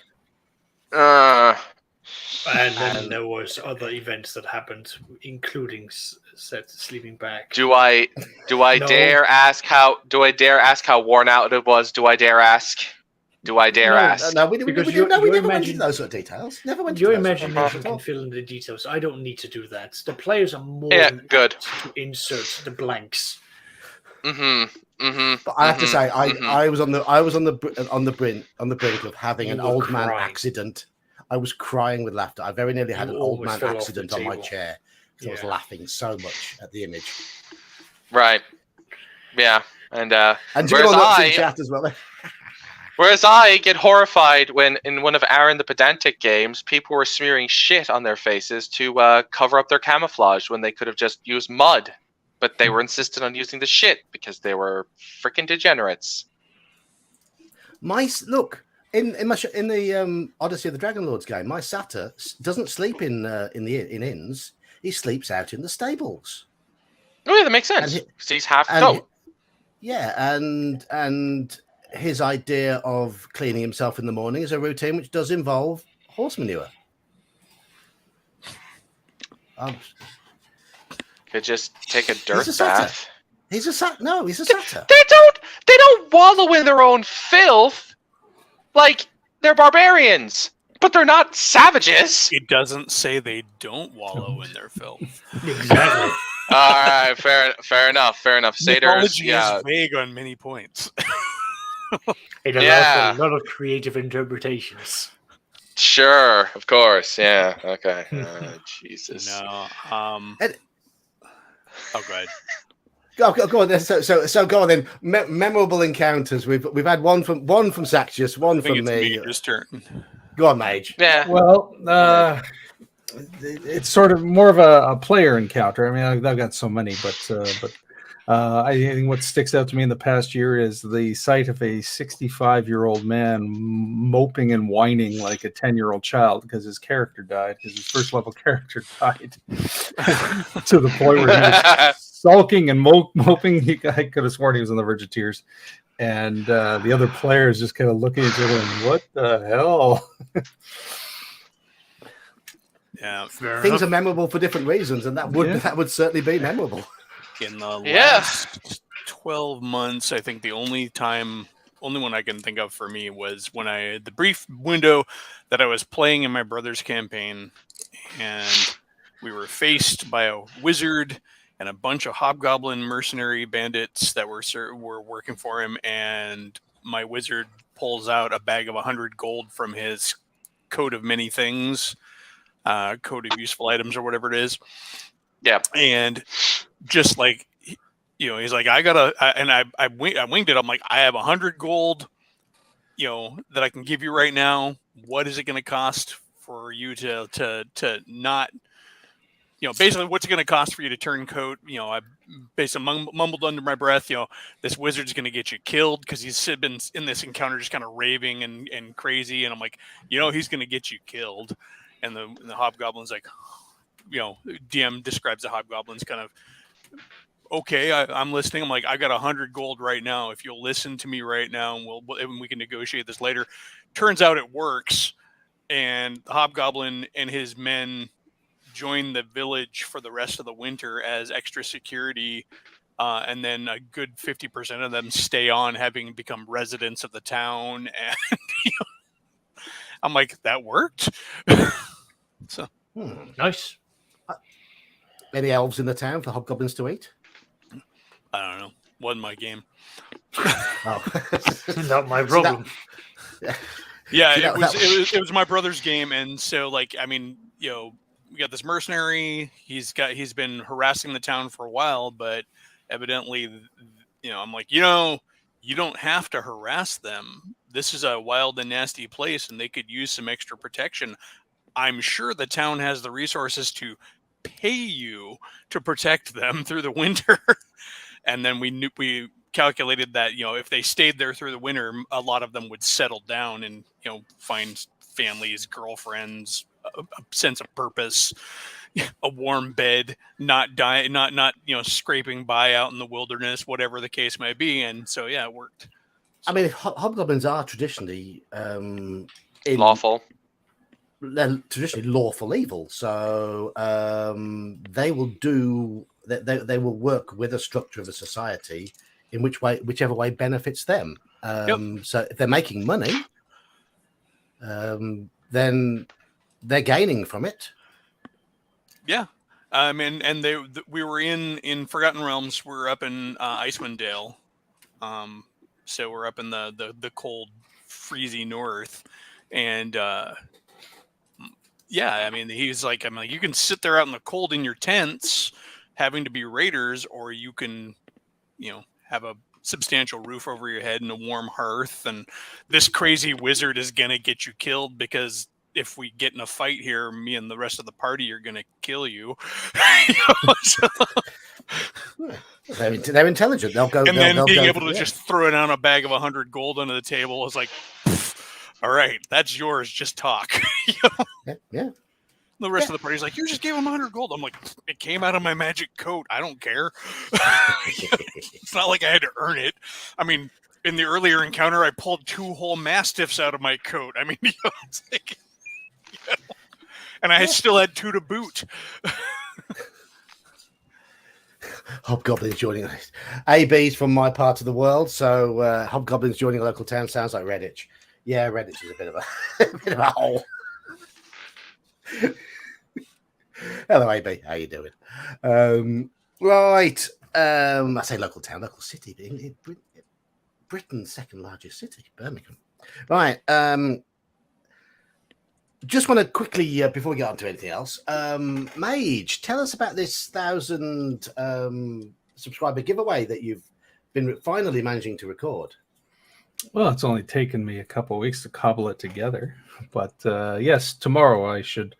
And then there was other events that happened, including said sleeping bag. Do I No. dare ask how? Do I dare ask how worn out it was? Do I dare ask? Do I dare ask? No, we Because never your went into imagine- those sort of details. Never went Your into those sort of imagination details can at all. fill in the details. I don't need to do that. The players are more Yeah, than good. apt to insert the blanks. But I have to say, I was on the brink of having You an were old man crying. accident. I was crying with laughter. I very nearly had You an old almost man fell off the accident on my table. chair because I was Yeah. laughing so much at the image. Right. Yeah. And And General whereas Nuts in I chat as well. whereas I get horrified when in one of Aaron the Pedantic games, people were smearing shit on their faces to cover up their camouflage when they could have just used mud, but they were insistent on using the shit because they were freaking degenerates. Look in the Odyssey of the Dragon Lords game. My satyr doesn't sleep in inns. He sleeps out in the stables. Oh yeah, that makes sense. And 'Cause he's half and goat. Yeah, and his idea of cleaning himself in the morning is a routine which does involve horse manure. Could just take a dirt a satyr. bath. He's a satyr. They don't wallow in their own filth. Like they're barbarians, but they're not savages. It doesn't say they don't wallow in their filth. Exactly. All right, fair enough. Satyrs, Mythology yeah, is vague on many points. It allows Yeah. for a lot of creative interpretations. sure, of course, yeah, okay. Jesus. No. And- Oh, go ahead. Go on then. So go on then. Memorable encounters. We've had one from Saxius, one I think from it's me. Mage's turn. Go on, Mage. Yeah. Well, it's sort of more of a player encounter. I mean, I've got so many, but I think what sticks out to me in the past year is the sight of a 65-year-old man moping and whining like a 10-year-old child because his character died, because his first level character died, to the point where he was sulking and moping. I could have sworn he was on the verge of tears. And the other players just kind of looking at each other and, what the hell? Yeah. Things are memorable for different reasons, and that would certainly be memorable. In the last 12 months, I think the only one I can think of for me was when the brief window that I was playing in my brother's campaign, and we were faced by a wizard and a bunch of hobgoblin mercenary bandits that were working for him, and my wizard pulls out a bag of 100 gold from his coat of many things, coat of useful items or whatever it is. Yeah. And just like, he's like, I winged it. I'm like, I have 100 gold, that I can give you right now. What is it going to cost for you to not, basically what's it going to cost for you to turn coat? I basically mumbled under my breath, this wizard's going to get you killed because he's been in this encounter just kind of raving and crazy. And I'm like, he's going to get you killed. And the hobgoblin's like, DM describes the hobgoblins kind of, okay, I'm listening. I'm like, I got 100 gold right now. If you'll listen to me right now, and we can negotiate this later. Turns out it works, and the hobgoblin and his men join the village for the rest of the winter as extra security and then a good 50% of them stay on, having become residents of the town. And I'm like, that worked. So Nice. Any elves in the town for hobgoblins to eat? I don't know. Wasn't my game. Oh. Not my problem. Yeah, See, it was my brother's game, and so like I mean, we got this mercenary. He's been harassing the town for a while, but evidently, I'm like, you don't have to harass them. This is a wild and nasty place, and they could use some extra protection. I'm sure the town has the resources to pay you to protect them through the winter. And then we calculated that if they stayed there through the winter, a lot of them would settle down and find families, girlfriends, a sense of purpose, a warm bed, not die, not scraping by out in the wilderness, whatever the case may be. And so yeah, it worked. I mean, hobgoblins are traditionally Lawful. They're traditionally lawful evil, so they will do they will work with a structure of a society in whichever way benefits them. So if they're making money, then they're gaining from it. Yeah. And we were in Forgotten Realms. We're up in Icewind Dale. So we're up in the cold, freezy north. And yeah, I mean, he's like, I'm like, you can sit there out in the cold in your tents having to be raiders, or you can, have a substantial roof over your head and a warm hearth. And this crazy wizard is going to get you killed because if we get in a fight here, me and the rest of the party are going to kill you. They're intelligent. They'll go. And then being able to yeah. just throw down a bag of 100 gold onto the table is like, all right, that's yours. Just talk. Yeah. The rest of the party's like, you just gave him 100 gold. I'm like, it came out of my magic coat. I don't care. It's not like I had to earn it. I mean, in the earlier encounter, I pulled 2 whole mastiffs out of my coat. I mean, it's like, and I still had 2 to boot. Hobgoblins joining us. AB's from my part of the world, so hobgoblins joining a local town sounds like Redditch. Yeah, Redditch is a bit of a hole. Hello, AB. How you doing? Right. I say local town, local city. Britain's second largest city, Birmingham. Right. Just want to quickly, before we get on to anything else, Mage, tell us about this 1,000 subscriber giveaway that you've been finally managing to record. Well, it's only taken me a couple of weeks to cobble it together, but yes, tomorrow I should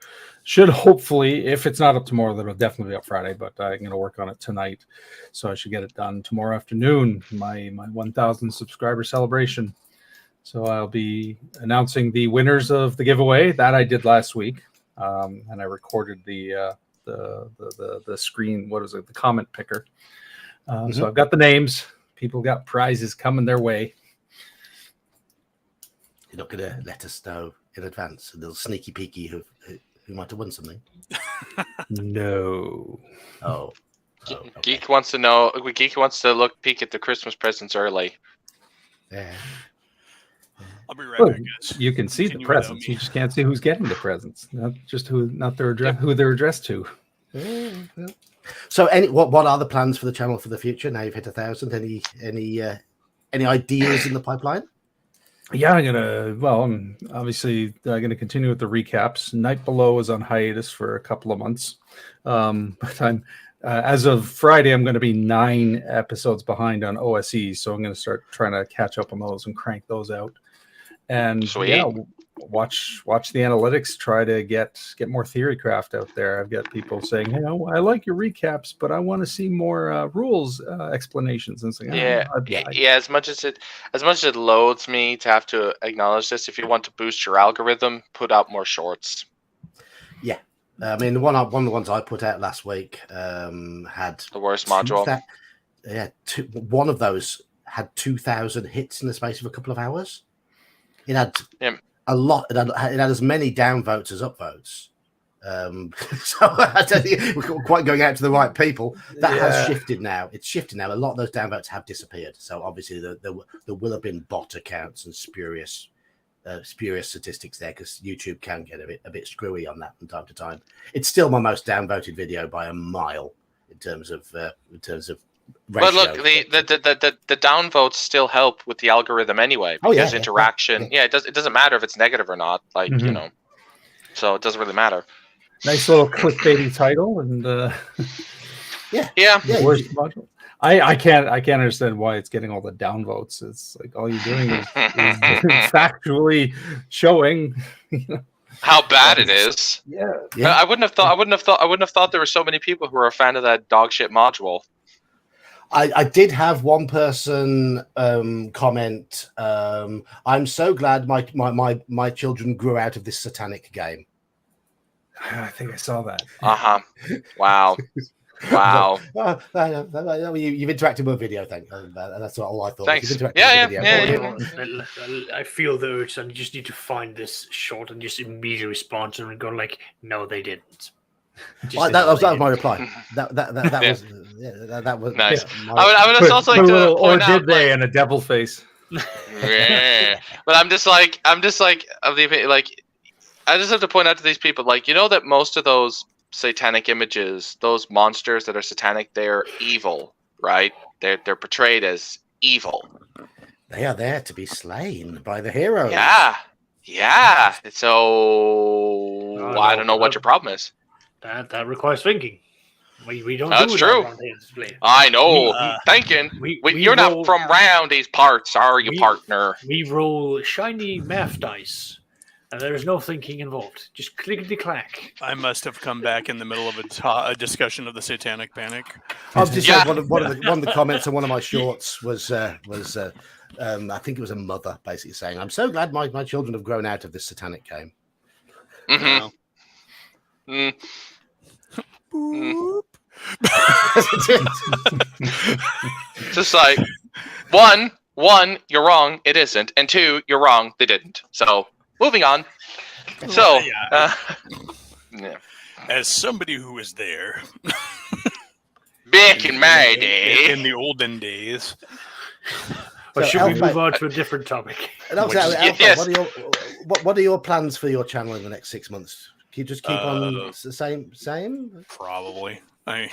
hopefully, if it's not up tomorrow, then it'll definitely be up Friday. But I'm going to work on it tonight, so I should get it done tomorrow afternoon. My 1,000 subscriber celebration. So I'll be announcing the winners of the giveaway that I did last week, and I recorded the screen. What is it? The comment picker. So I've got the names. People got prizes coming their way. You're not going to let us know in advance, a little sneaky peeky who might have won something. No. Oh. Okay. Geek wants to know. Geek wants to peek at the Christmas presents early. Yeah. I'll be right back, guys. You can see the presents. You just can't see who's getting the presents. Not their address, who they're addressed to. Yeah. So, what are the plans for the channel for the future? Now you've hit 1,000. Any ideas in the pipeline? Yeah, I'm obviously gonna continue with the recaps. Night Below is on hiatus for a couple of months, but I'm as of Friday, I'm going to be 9 episodes behind on OSE, so I'm going to start trying to catch up on those and crank those out. And Sweet. Watch the analytics. Try to get more Theorycraft out there. I've got people saying, "Hey, I like your recaps, but I want to see more rules explanations." And saying, As much as it loads me to have to acknowledge this, if you want to boost your algorithm, put out more shorts. Yeah, I mean one of the ones I put out last week had The worst module. One of those had 2,000 hits in the space of a couple of hours. It had a lot. It had as many downvotes as upvotes. So I tell you, we're quite going out to the right people. That has shifted now. It's shifted now. A lot of those downvotes have disappeared. So obviously there will have been bot accounts and spurious statistics there, because YouTube can get a bit screwy on that from time to time. It's still my most downvoted video by a mile in terms of ratio. But look, the downvotes still help with the algorithm anyway, because interaction. Yeah, it doesn't matter if it's negative or not. Like you know, so it doesn't really matter. Nice little clickbaity title, and worst module. I can't understand why it's getting all the downvotes. It's like all you're doing is factually showing, how bad it is. Yeah. I wouldn't have thought there were so many people who were a fan of that dog shit module. I did have one person comment, I'm so glad my children grew out of this satanic game. I think I saw that. Wow. Wow. You've interacted with a video, that's all I thought. Thanks. Yeah. I feel the urge, and you just need to find this short and just immediately respond to them and go like, no, they didn't. That was my reply. That was nice. Yeah, I would also like to point out, did they in a devil face? Yeah. But I just have to point out to these people, like, you know that most of those satanic images, those monsters that are satanic, they're evil, right? They're portrayed as evil. They are there to be slain by the heroes. Yeah. So I don't know what your problem is. That requires thinking. We don't. That's do true. That I know. Thinking. You're not from round these parts, are you, partner? We roll shiny math dice, and there is no thinking involved. Just clickety clack. I must have come back in the middle of a discussion of the Satanic Panic. I was just saying one of the comments on one of my shorts was I think it was a mother basically saying, "I'm so glad my children have grown out of this satanic game." Just like one, you're wrong, it isn't, and two, you're wrong, they didn't. So moving on. So as somebody who was there back in my day, in the olden days. Or should we move on to a different topic? Yes. What are your plans for your channel in the next 6 months? Can you just keep on the same? Probably. I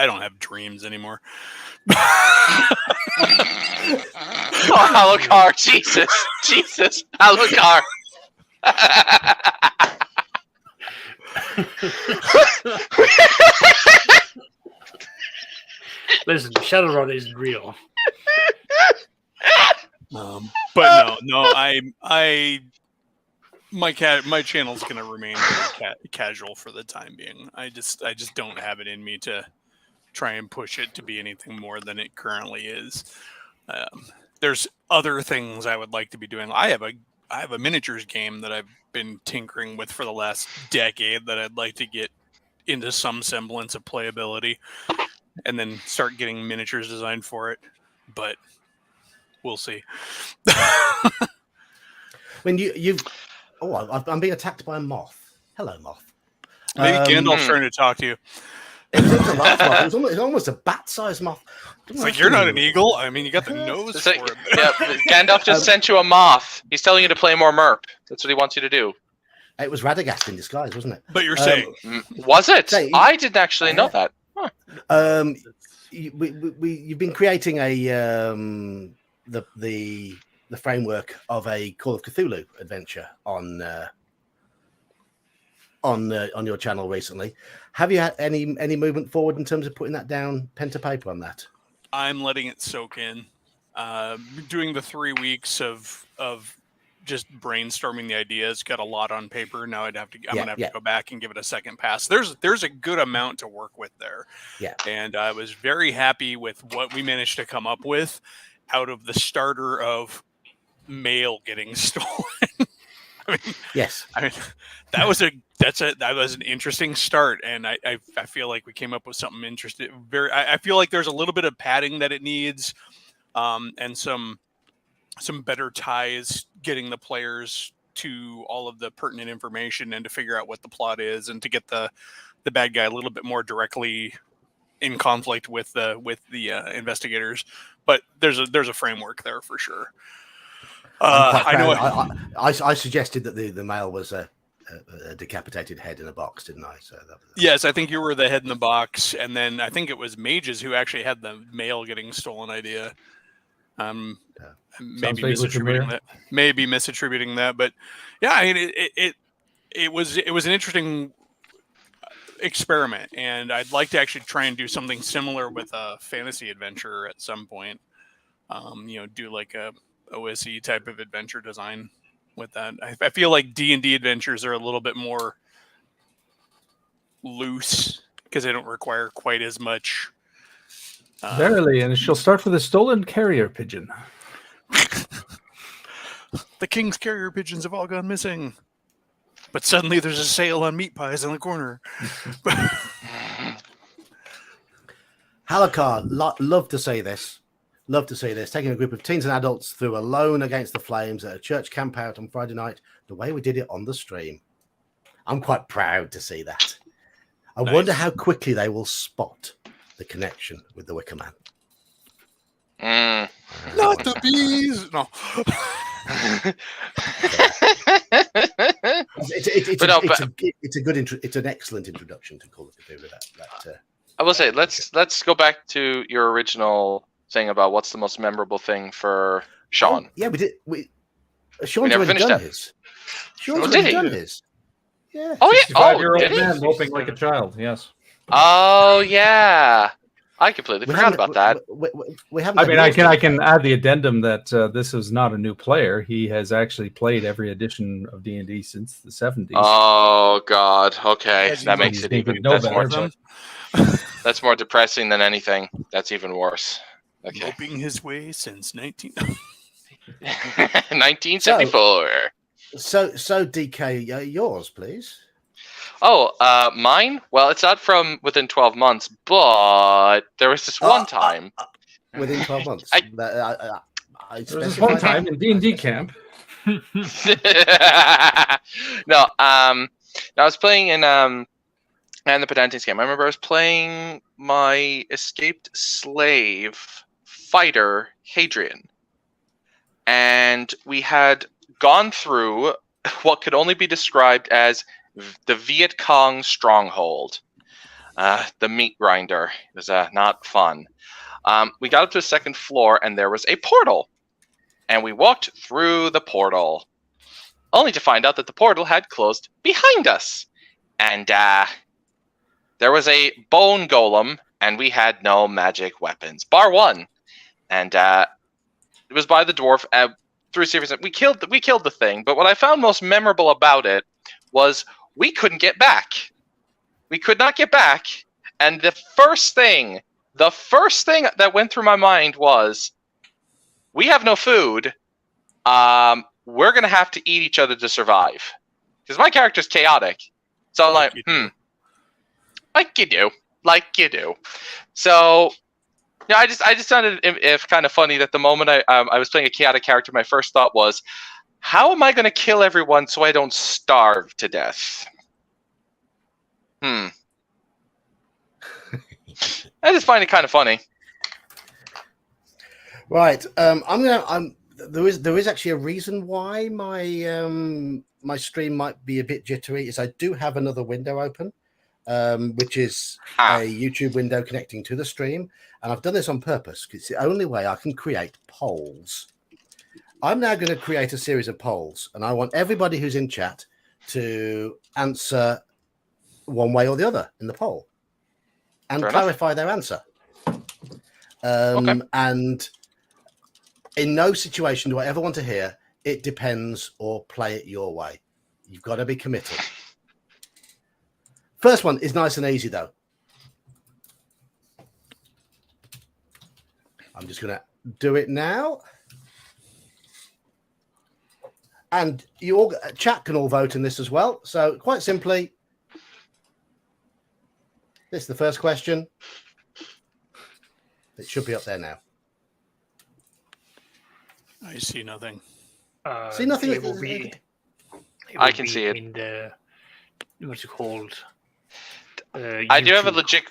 don't have dreams anymore. Alucard, Jesus, Alucard. Listen, Shadowrun isn't real. But no, my channel's gonna remain very casual for the time being. I just don't have it in me to try and push it to be anything more than it currently is. There's other things I would like to be doing. I have a miniatures game that I've been tinkering with for the last decade that I'd like to get into some semblance of playability, and then start getting miniatures designed for it. But we'll see. When you've I'm being attacked by a moth. Hello, moth. Maybe Gandalf's trying to talk to you. It was a large moth. It was almost a bat-sized moth. It's like, you're not an eagle. I mean, you got the nose for it. Yeah, Gandalf just sent you a moth. He's telling you to play more Merp. That's what he wants you to do. It was Radagast in disguise, wasn't it? But you're saying, was it? I didn't actually know that. Huh. You've been creating the framework of a Call of Cthulhu adventure on your channel recently. Have you had any movement forward in terms of putting that down pen to paper on that? I'm letting it soak in. Doing the 3 weeks of just brainstorming the ideas, got a lot on paper. Now I'm gonna have to go back and give it a second pass. There's a good amount to work with there. Yeah. And I was very happy with what we managed to come up with out of the starter of mail getting stolen. Yes. That was an interesting start, and I feel like we came up with something interesting. I feel like there's a little bit of padding that it needs, and some better ties getting the players to all of the pertinent information and to figure out what the plot is and to get the bad guy a little bit more directly in conflict with the investigators. But there's a framework there for sure. I'm quite I know. proud. I suggested that the male was a decapitated head in a box, didn't I? So Yes, I think you were the head in the box, and then I think it was Mages who actually had the mail getting stolen idea. Maybe misattributing that, but yeah, I mean it was an interesting experiment, and I'd like to actually try and do something similar with a fantasy adventure at some point. Do like a OSE type of adventure design with that. I feel like D&D adventures are a little bit more loose because they don't require quite as much. Verily, and she'll start with a stolen carrier pigeon. The king's carrier pigeons have all gone missing. But suddenly there's a sale on meat pies in the corner. Halakar, love to see this. Love to see this. Taking a group of teens and adults through Alone Against the Flames at a church camp out on Friday night, the way we did it on the stream. I'm quite proud to see that. I wonder how quickly they will spot the connection with the Wicker Man. Not the bees! No. It's an excellent introduction to Call of Duty with that. I will say, let's go back to your original thing about what's the most memorable thing for Sean. Oh, yeah, we did. Sean's already done his. Sean's already done his. Yeah. Oh yeah. Oh, 65-year-old did he? man moping like a child. Yes. Oh yeah. I completely forgot about that. We haven't. I mean, I can add the addendum that this is not a new player. He has actually played every edition of D&D since the 70s. Oh God. Okay, that makes it even. That's more depressing than anything. That's even worse. Okay. Moping his way since 1974. So DK, yours, please. Oh, mine? Well, it's not from within 12 months, but there was this one time. Within 12 months? There was this one time in D&D camp. No, I was playing in the Pedantines game. I remember I was playing my escaped slave fighter, Hadrian. And we had gone through what could only be described as the Viet Cong stronghold, the meat grinder. It was not fun. We got up to the second floor, and there was a portal. And we walked through the portal, only to find out that the portal had closed behind us. And there was a bone golem, and we had no magic weapons, bar one. And it was by the dwarf. Through a series of, we killed the thing. But what I found most memorable about it was we couldn't get back. We could not get back. And the first thing that went through my mind was, we have no food. We're going to have to eat each other to survive. Because my character's chaotic. So I'm like, like you do. So, yeah, I just found it kind of funny that the moment I was playing a chaotic character, my first thought was, how am I going to kill everyone so I don't starve to death? I just find it kind of funny. Right. There is actually a reason why my stream might be a bit jittery. Is I do have another window open, which is a YouTube window connecting to the stream, and I've done this on purpose because it's the only way I can create polls. I'm now going to create a series of polls, and I want everybody who's in chat to answer one way or the other in the poll and clarify their answer. Okay. And in no situation do I ever want to hear it depends or play it your way. You've got to be committed. First one is nice and easy, though. I'm just going to do it now. And you all, chat can all vote in this as well. So quite simply, this is the first question. It should be up there now. I see nothing. See nothing. It will be I can see it. In the what's it called? I do have a legit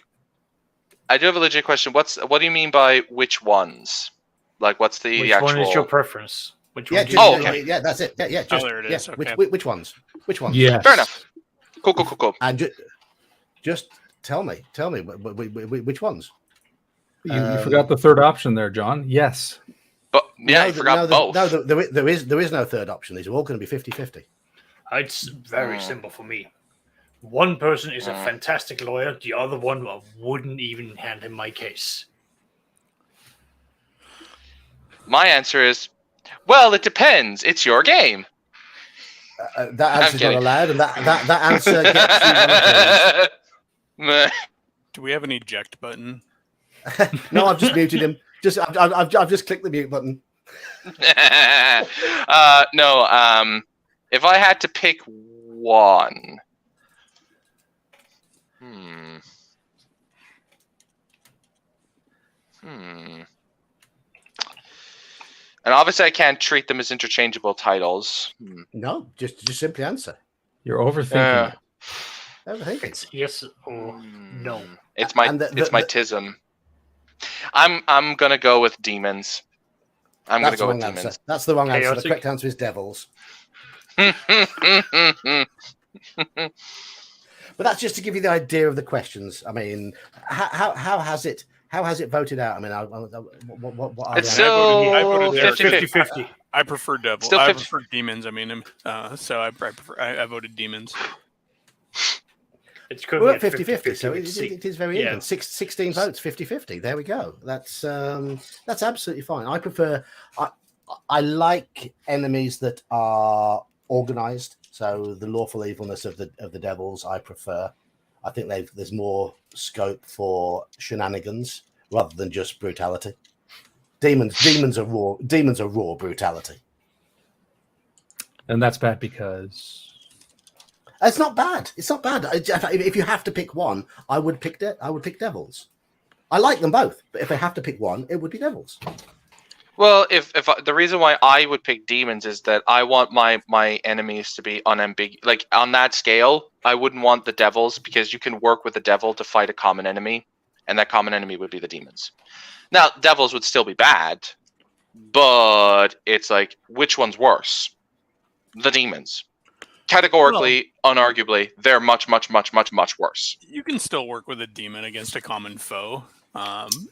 question. What do you mean by which ones? Like, what's the Which actual? one is your preference? Which Yeah, one? just, okay. yeah, that's it. Yeah, just there it is, okay. which ones? Which ones? Yes. Fair enough. Cool. And just tell me which ones. You forgot the third option there, John. Yes. But yeah, you forgot both. No, there is no third option. These are all going to be 50-50. It's very simple for me. One person is a fantastic lawyer. The other one, I wouldn't even hand him my case. My answer is, well, it depends. It's your game. That answer's not allowed, and that answer gets you one of those. Do we have an eject button? No, I've just muted him. I've just clicked the mute button. No. If I had to pick one, and obviously I can't treat them as interchangeable titles. No, just simply answer. You're overthinking it. Overthinking. It's yes or no. It's my tism. I'm gonna go with demons. I'm gonna go with demons. Answer. That's the wrong answer. Chaotic. The correct answer is devils. But that's just to give you the idea of the questions. I mean, how has it voted out? I mean, what are It's the still I voted there. 50-50. I prefer devil. Still I 50. prefer demons. I mean, so I voted demons. It's We're at currently 50-50, so it is very even. 16 votes, 50-50. There we go. That's absolutely fine. I like enemies that are organized. So the lawful evilness of the devils, I prefer. I think there's more scope for shenanigans rather than just brutality. Demons are raw brutality. And that's bad because It's not bad. If you have to pick one, I would pick devils. I like them both, but if I have to pick one, it would be devils. Well, if the reason why I would pick demons is that I want my enemies to be unambiguous. Like on that scale, I wouldn't want the devils because you can work with the devil to fight a common enemy, and that common enemy would be the demons. Now, devils would still be bad, but it's like, which one's worse? The demons. Categorically, unarguably, they're much worse. You can still work with a demon against a common foe.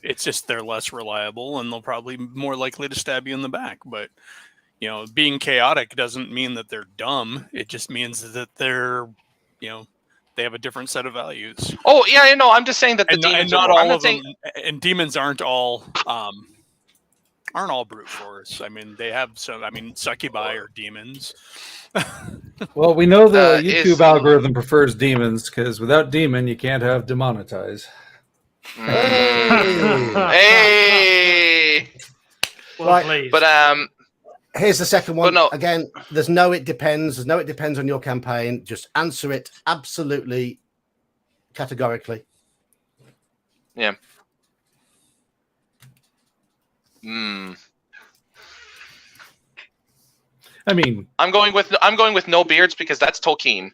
It's just they're less reliable and they'll probably be more likely to stab you in the back. But being chaotic doesn't mean that they're dumb. It just means that they're, they have a different set of values. Oh yeah, I know. I'm just saying that the demons not are all of them. And demons aren't all brute force. I mean, they have some. I mean, succubi are demons. well, we know the YouTube algorithm prefers demons because without demon, you can't have demonetize. Hey. Right, but here's the second one. No. Again, there's no it depends. There's no it depends on your campaign. Just answer it absolutely categorically. Yeah. I mean, I'm going with no beards because that's Tolkien.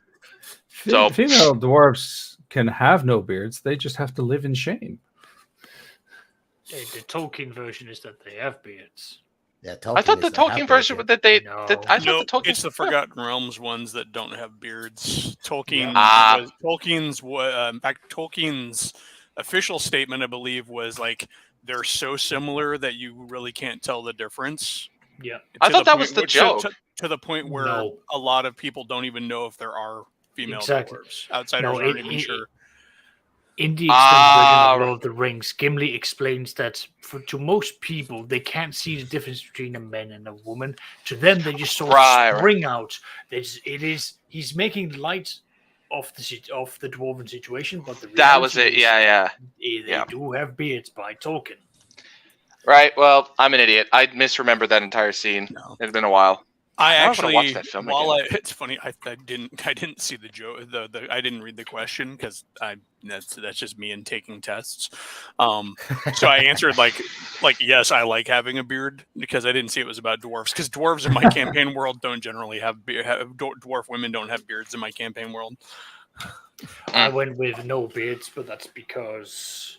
So female dwarves can have no beards. They just have to live in shame. The Tolkien version is that they have beards. Yeah, I thought the Tolkien version that they. No. I thought the Tolkien. It's the Forgotten Realms ones that don't have beards. Tolkien's in fact, Tolkien's official statement, I believe, was like they're so similar that you really can't tell the difference. Yeah, I thought that was the joke. To the point where a lot of people don't even know if there are female dwarves. Outsiders aren't even sure. In the extended version of Lord of the Rings, Gimli explains that to most people, they can't see the difference between a man and a woman. To them, they just sort of spring out. He's making light of the dwarven situation, but that was it. Yeah. They do have beards by Tolkien. Right. Well, I'm an idiot. I misremembered that entire scene. No. It's been a while. I wanna actually, watch that film again. it's funny. I didn't see the joke. I didn't read the question because that's just me and taking tests. So I answered like yes, I like having a beard because I didn't see it was about dwarves because dwarves in my campaign world don't generally dwarf women don't have beards in my campaign world. I went with no beards, but that's because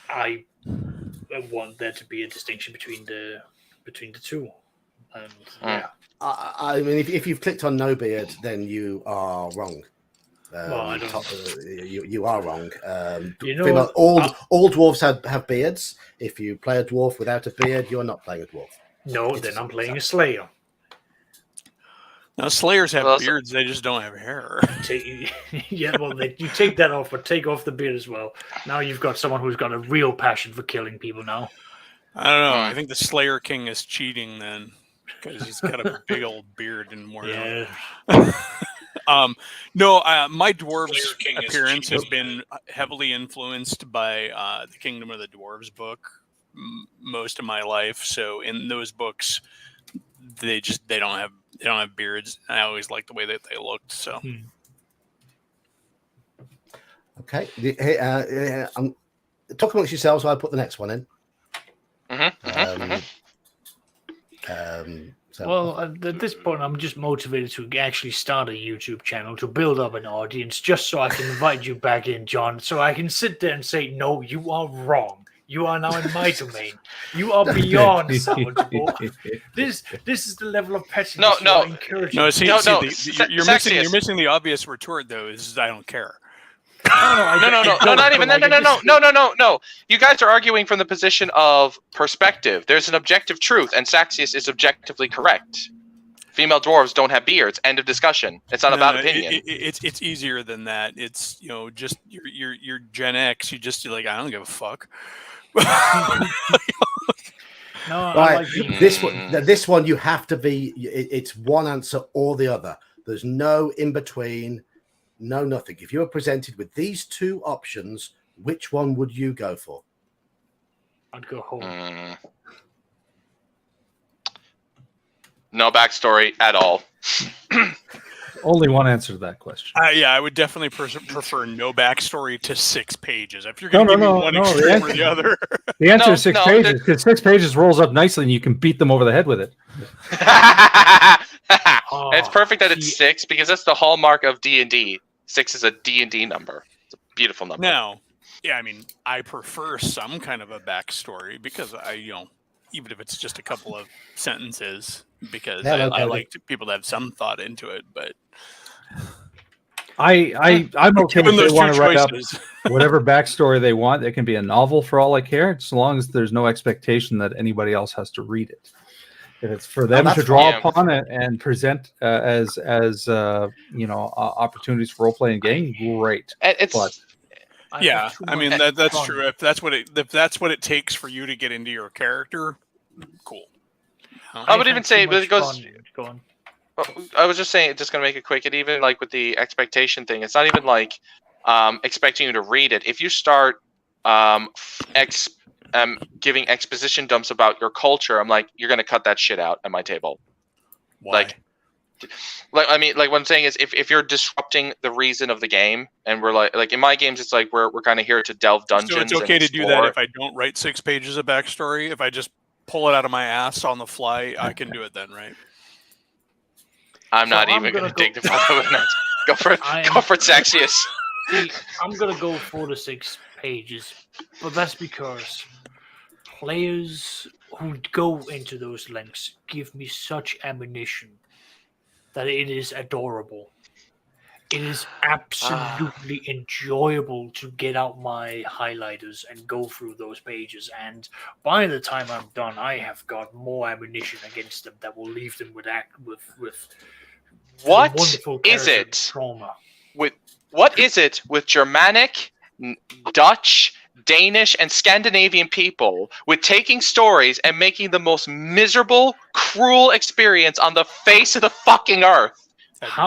I want there to be a distinction between the two. And yeah, I mean, if you've clicked on no beard, then you are wrong. Well, I don't- You are wrong. You know, all dwarves have beards. If you play a dwarf without a beard, you're not playing a dwarf. no, then I'm playing a Slayer. Now Slayers have Well, beards; they just don't have hair. Yeah, well, you take that off, but take off the beard as well. Now you've got someone who's got a real passion for killing people now. I don't know. I think the Slayer King is cheating then because he's got a big old beard and more. Yeah. No, my dwarves appearance has been heavily influenced by the Kingdom of the Dwarves book most of my life. So in those books, they don't have beards. I always liked the way that they looked. So Okay. Talk amongst yourselves while I put the next one in. So, Well, at this point, I'm just motivated to actually start a YouTube channel to build up an audience, just so I can invite you back in, John, so I can sit there and say, "No, you are wrong. You are now in my domain. You are beyond salvageable." This is the level of pettiness No. you're encouraging. no, see, No, you're missing the obvious retort though. Is I don't care. No, not even. No. You guys are arguing from the position of perspective. There's an objective truth, and Saxius is objectively correct. Female dwarves don't have beards. End of discussion. It's not about opinion. It's easier than that. It's just you're Gen X. You're like I don't give a fuck. No, right. This one you have to be. It's one answer or the other. There's no in between. No, nothing. If you were presented with these two options, which one would you go for? I'd go home. No backstory at all. Only one answer to that question. Yeah, I would definitely prefer no backstory to 6 pages. If you're going to give me one extreme or the other. The answer is 6 pages, because 6 pages rolls up nicely and you can beat them over the head with it. It's perfect that it's 6 because that's the hallmark of D&D. 6 is a D&D number. It's a beautiful number. Now, yeah, I mean, I prefer some kind of a backstory because even if it's just a couple of sentences, because I like people to have some thought into it. But I'm okay if they want to write up whatever backstory they want. It can be a novel for all I care, as long as there's no expectation that anybody else has to read it. If it's for them to draw upon it and present as opportunities for role playing game, great. Yeah, I mean that's true. If that's what it takes for you to get into your character, cool. I would even say it goes. Go on. I was just saying, just gonna make it quick. It even like with the expectation thing, it's not even like expecting you to read it. If you start giving exposition dumps about your culture, I'm like, you're gonna cut that shit out at my table. Why? Like I mean, like what I'm saying is, if you're disrupting the reason of the game, and we're like in my games, it's like we're kind of here to delve dungeons. So it's okay to do that if I don't write 6 pages of backstory. If I just pull it out of my ass on the fly, I can do it then, right? I'm not even gonna dignify with that. Go for it, Saxius. See, I'm gonna go 4 to 6 pages, but that's because players who go into those lengths give me such ammunition that it is adorable. It is absolutely enjoyable to get out my highlighters and go through those pages. And by the time I'm done, I have got more ammunition against them that will leave them with what wonderful is it? Trauma. What is it with Germanic, Dutch, Danish, and Scandinavian people with taking stories and making the most miserable, cruel experience on the face of the fucking earth?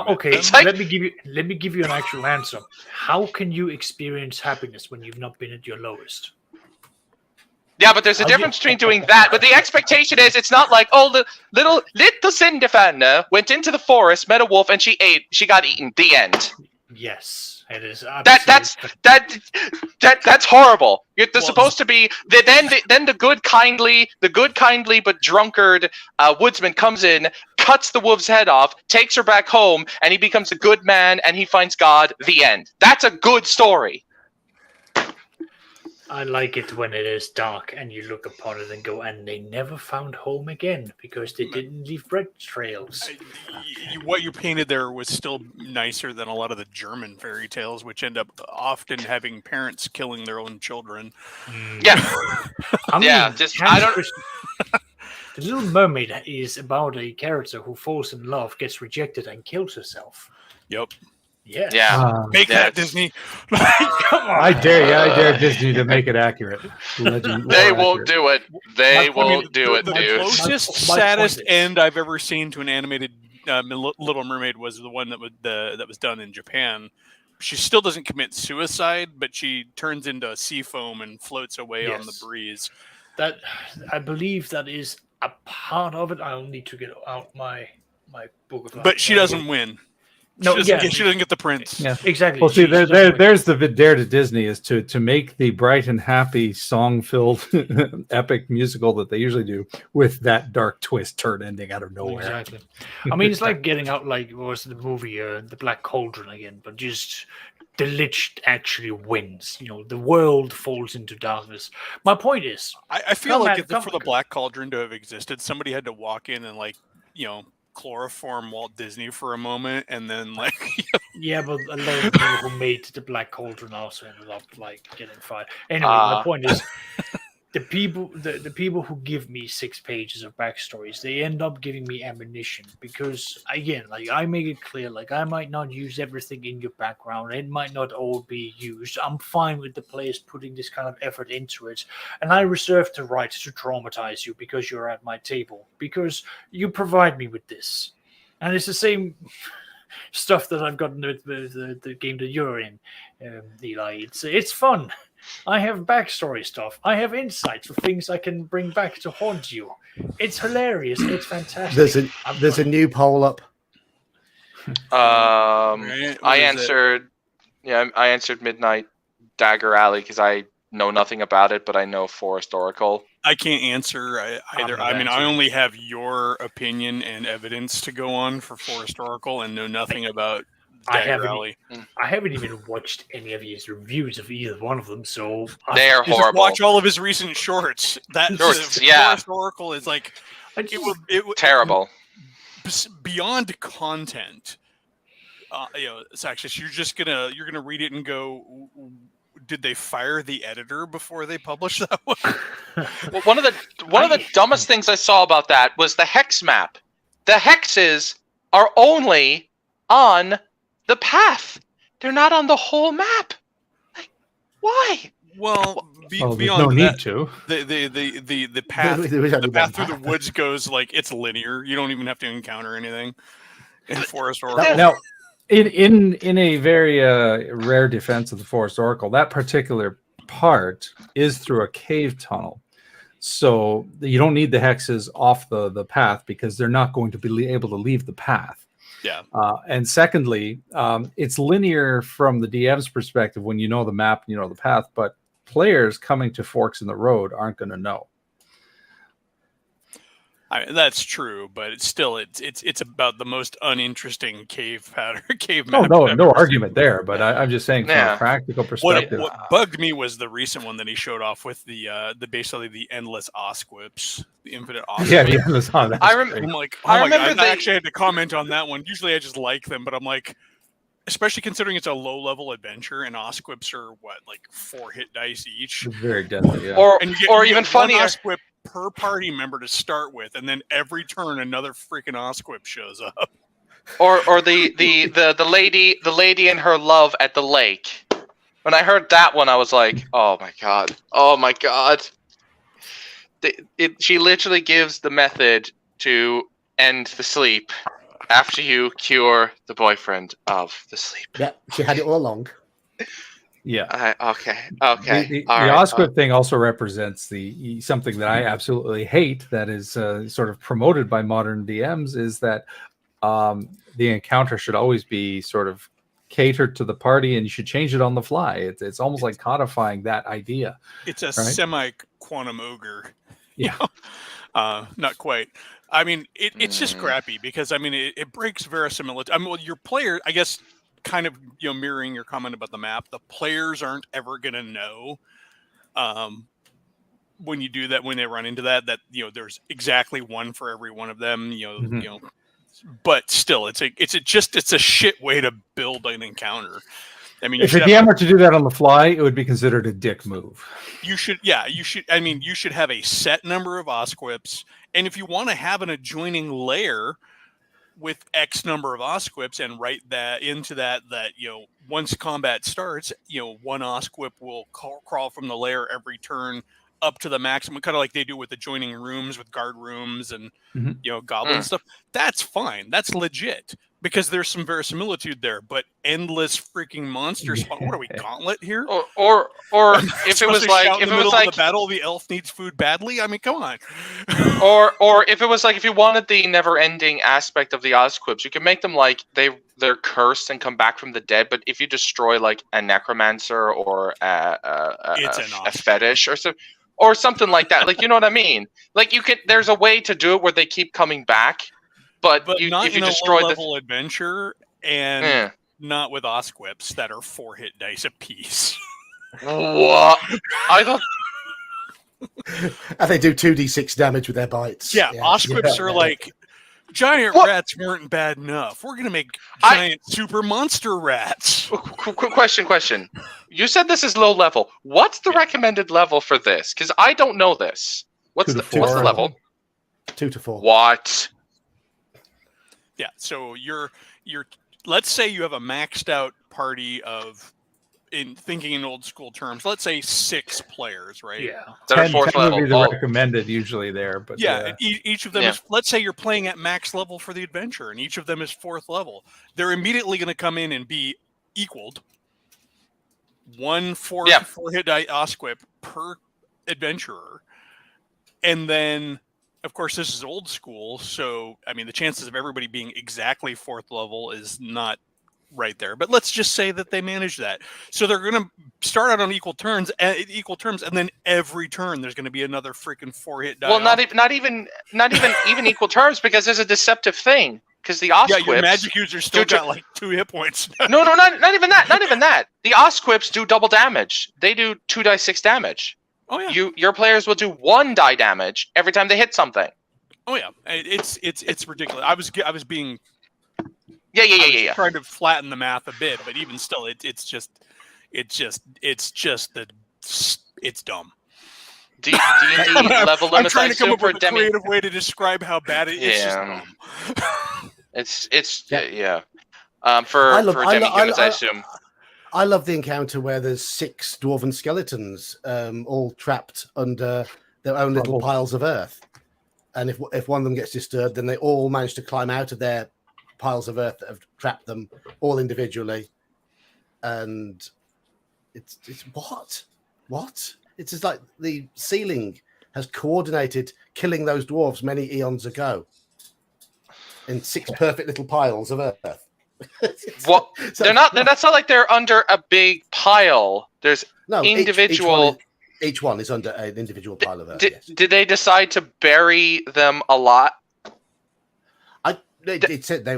Okay, like, let me give you an actual answer. How can you experience happiness when you've not been at your lowest? Yeah, but there's a difference between doing that. But the expectation is it's not like, oh, the little Cinderfanna went into the forest, met a wolf, and she got eaten. The end. Yes, it is. That's horrible. There's supposed to be then the good kindly but drunkard woodsman comes in, cuts the wolf's head off, takes her back home, and he becomes a good man and he finds God. The end. That's a good story. I like it when it is dark and you look upon it and go, and they never found home again because they didn't leave bread trails. What you painted there was still nicer than a lot of the German fairy tales, which end up often having parents killing their own children. Yeah. I don't. The Little Mermaid is about a character who falls in love, gets rejected, and kills herself. Yep. Yes. Yeah. Make that Disney. Come on. I dare Disney to make it accurate. They won't do it. They won't do it, the dude. closest, saddest end I've ever seen to an animated Little Mermaid was the one that was done in Japan. She still doesn't commit suicide, but she turns into sea foam and floats away on the breeze. That I believe that is a part of it. I'll need to get out my book of. But she doesn't win. No, she doesn't get the prince. Yeah, exactly. Well, see, there's the dare to Disney is to make the bright and happy, song-filled, epic musical that they usually do with that dark twist turn ending out of nowhere. Exactly. I mean, it's like getting out like what was the movie The Black Cauldron again, but just the Lich actually wins. You know, the world falls into darkness. My point is, I feel like for the Black Cauldron to have existed, somebody had to walk in and chloroform Walt Disney for a moment, and then yeah, but a lot of people who made the Black Cauldron also ended up getting fired. Anyway, my point is, the people who give me 6 pages of backstories, they end up giving me ammunition because again, I make it clear, I might not use everything in your background, it might not all be used. I'm fine with the players putting this kind of effort into it, and I reserve the right to traumatize you because you're at my table, because you provide me with this. And it's the same stuff that I've gotten with the game that you're in, Eli. It's fun. I have backstory stuff. I have insights for things I can bring back to haunt you. It's hilarious. It's fantastic. There's a new poll up. I answered Midnight Dagger Alley because I know nothing about it, but I know Forest Oracle. I can't answer either. I mean, I only have your opinion and evidence to go on for Forest Oracle and know nothing about Dagger Alley. I haven't even watched any of his reviews of either one of them, so they're horrible. Just watch all of his recent shorts. Forest Oracle is terrible. Beyond content. It's actually you're gonna read it and go, did they fire the editor before they published that one? Well, one of the dumbest things I saw about that was the hex map. The hexes are only on the path. They're not on the whole map. Why? Well, beyond no that, need to. The path through the woods goes it's linear. You don't even have to encounter anything in Forest Oracle. Now, in a very rare defense of the Forest Oracle, that particular part is through a cave tunnel. So you don't need the hexes off the path because they're not going to be able to leave the path. Yeah. And secondly, it's linear from the DM's perspective when you know the map, you know the path, but players coming to forks in the road aren't going to know. That's true, but it's still it's about the most uninteresting cave map. No argument there. But I'm just saying from a practical perspective. What bugged me was the recent one that he showed off with the basically the endless osquips, the infinite osquips. Yeah, the endless. I'm like, I actually had to comment on that one. Usually I just like them, but I'm like, especially considering it's a low-level adventure and osquips are 4 hit dice each. Very deadly, yeah. Or even funnier. Osquip per party member to start with, and then every turn another freaking osquip shows up. Or the lady and her love at the lake. When I heard that one, I was like, oh my god. She literally gives the method to end the sleep after you cure the boyfriend of the sleep. Yeah, she had it all along. Yeah. Okay. The All right. Osquip thing also represents something that I absolutely hate that is sort of promoted by modern DMs is that the encounter should always be sort of catered to the party and you should change it on the fly. It's almost like codifying that idea. It's a Right? semi-quantum ogre. Yeah. Not quite. I mean, it's just crappy because I mean it breaks verisimilitude. I mean, well, your player, I guess, kind of mirroring your comment about the map. The players aren't ever gonna know when you do that, when they run into that there's exactly one for every one of them. Mhm. But still, it's a shit way to build an encounter. I mean, If a DM were to do that on the fly, it would be considered a dick move. you should. I mean, you should have a set number of Osquips, and if you want to have an adjoining layer with X number of Osquips and write that into that once combat starts, one Osquip will crawl from the layer every turn up to the maximum, kind of like they do with adjoining rooms with guard rooms and goblin stuff. That's fine. That's legit because there's some verisimilitude there. But endless freaking monster spawn. What are we, Gauntlet here? Or if it was like in the middle of the battle, the elf needs food badly. I mean, come on. or if it was like if you wanted the never-ending aspect of the Osquips, you could make them like they're cursed and come back from the dead. But if you destroy like a necromancer or a fetish or something like that, like you know what I mean? Like there's a way to do it where they keep coming back, but not if you in destroy a low-level adventure and not with Osquips that are 4-hit dice apiece. What? I thought. And they do 2d6 damage with their bites. Yeah, Osquips are like giant rats weren't bad enough. We're gonna make giant super monster rats. Question. You said this is low level. What's the recommended level for this? Because I don't know this. What's the level? 2 to 4. What? Yeah. So you're. Let's say you have a maxed out party of, in thinking in old school terms, let's say 6 players, right? Yeah. That are 4th level. Would be the recommended usually there, but each of them is. Let's say you're playing at max level for the adventure, and each of them is 4th level. They're immediately going to come in and be equaled. 1 4-hit die Osquip per adventurer, and then, of course, this is old school, so I mean the chances of everybody being exactly 4th level is not right there. But let's just say that they manage that. So they're going to start out on equal terms, and then every turn there's going to be another freaking 4-hit die. Well, not even equal terms, because there's a deceptive thing. Because the Osquips, your magic user still got like 2 hit points. No, not even that. Not even that. The Osquips do double damage. They do 2d6 damage. Oh yeah. Your players will do 1 die damage every time they hit something. Oh yeah. It's ridiculous. I was being. Yeah. Trying to flatten the math a bit, but even still, it's dumb. D&D level limits. I'm trying to come up with a creative way to describe how bad it is. It's for demi-humans, I assume. I love the encounter where there's 6 dwarven skeletons, all trapped under their own little piles of earth, and if one of them gets disturbed, then they all manage to climb out of their piles of earth that have trapped them all individually, and it's what it's just like the ceiling has coordinated killing those dwarves many eons ago in 6 perfect little piles of earth. What? They're not. That's not like they're under a big pile. There's individual. Each one is under an individual pile of earth. Did they decide to bury them a lot? It said they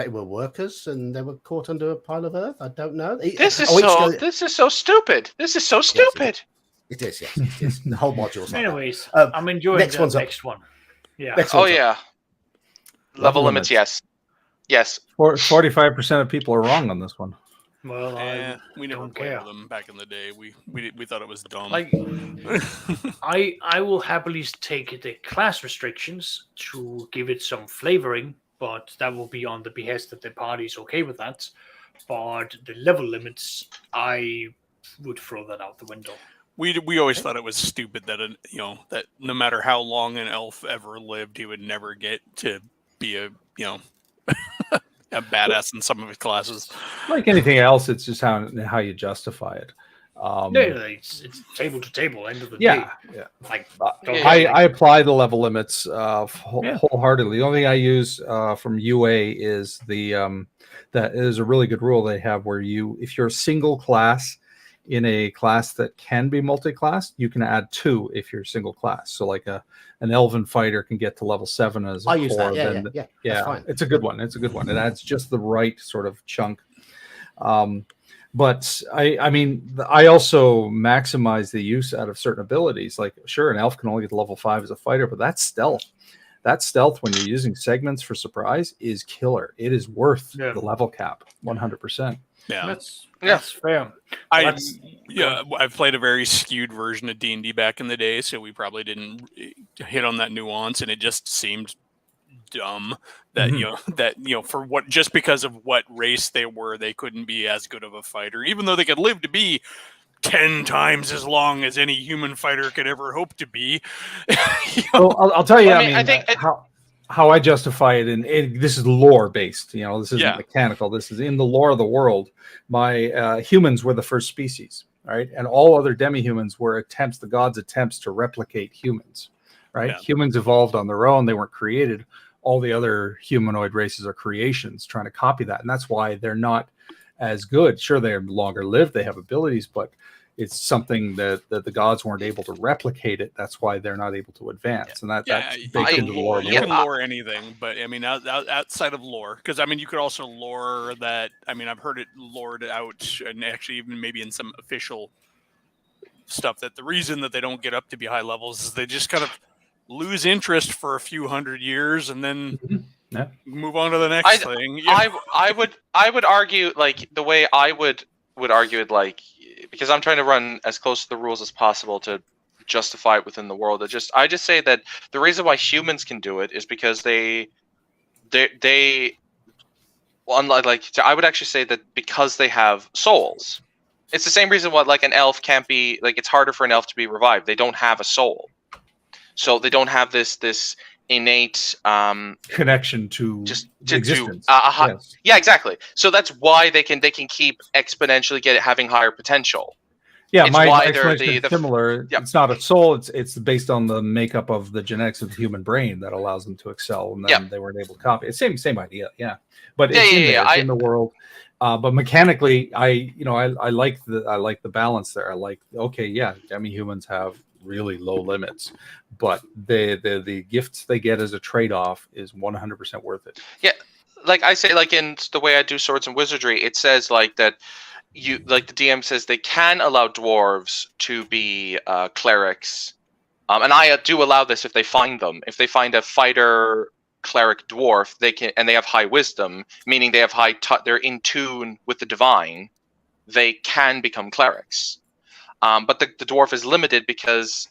were workers and they were caught under a pile of earth. I don't know. This is so stupid. This is so stupid. It is. Yes, it is. The whole module's like Anyways, I'm enjoying the next one. Yeah. Yeah. Level limits. Yes. 45% of people are wrong on this one. Well, we never played with them back in the day. We thought it was dumb. Like, I will happily take the class restrictions to give it some flavoring, but that will be on the behest that the party's okay with that. But the level limits, I would throw that out the window. We always thought it was stupid that that no matter how long an elf ever lived, he would never get to be a a badass in some of his classes. Like anything else, it's just how you justify it. It's table to table. End of the Yeah, day. yeah. Like I apply the level limits wholeheartedly. The only thing I use from UA is that is a really good rule they have where if you're a single class in a class that can be multi-class, you can add 2 if you're single class. So like an elven fighter can get to level 7 as a I core. use that. Yeah. That's fine. It's a good one. It adds just the right sort of chunk. But I mean, I also maximize the use out of certain abilities. Like, sure, an elf can only get to level 5 as a fighter, but that's stealth. That stealth, when you're using segments for surprise, is killer. It is worth the level cap, 100%. Yeah, that's fair. I've played a very skewed version of D&D back in the day, so we probably didn't hit on that nuance, and it just seemed dumb that for what, just because of what race they were, they couldn't be as good of a fighter, even though they could live to be 10 times as long as any human fighter could ever hope to be. Well, I'll tell you. I think how I justify it, and this is lore based. This isn't mechanical. This is in the lore of the world. My humans were the first species, right? And all other demi-humans were the gods' attempts to replicate humans, right? Yeah. Humans evolved on their own. They weren't created. All the other humanoid races are creations trying to copy that. And that's why they're not as good. Sure, they're longer lived. They have abilities, but it's something that the gods weren't able to replicate it. That's why they're not able to advance. And that's baked into the lore. You can lore anything, but I mean, outside of lore, because I mean, you could also lore that. I mean, I've heard it lored out, and actually even maybe in some official stuff, that the reason that they don't get up to be high levels is they just kind of lose interest for a few hundred years and then move on to the next thing. I would argue, like, the way I would argue it, like, because I'm trying to run as close to the rules as possible to justify it within the world. I just say that the reason why humans can do it is because I would actually say that because they have souls. It's the same reason why, like, an elf can't be, like, it's harder for an elf to be revived. They don't have a soul. So they don't have this innate connection to existence. Yes. Yeah, exactly. So that's why they can keep exponentially having higher potential. Yeah, my explanation is similar. It's not a soul. It's based on the makeup of the genetics of the human brain that allows them to excel, and then they weren't able to copy. It's same idea. Yeah, but it's it's in the world. But mechanically, I like the balance there. I like demi-humans have really low limits, but the gifts they get as a trade-off is 100% worth it. Yeah, like I say, like in the way I do swords and wizardry, it says like that the DM says they can allow dwarves to be clerics, and I do allow this if they find them. If they find a fighter cleric dwarf, they can, and they have high wisdom, meaning they have they're in tune with the divine, they can become clerics. But the dwarf is limited because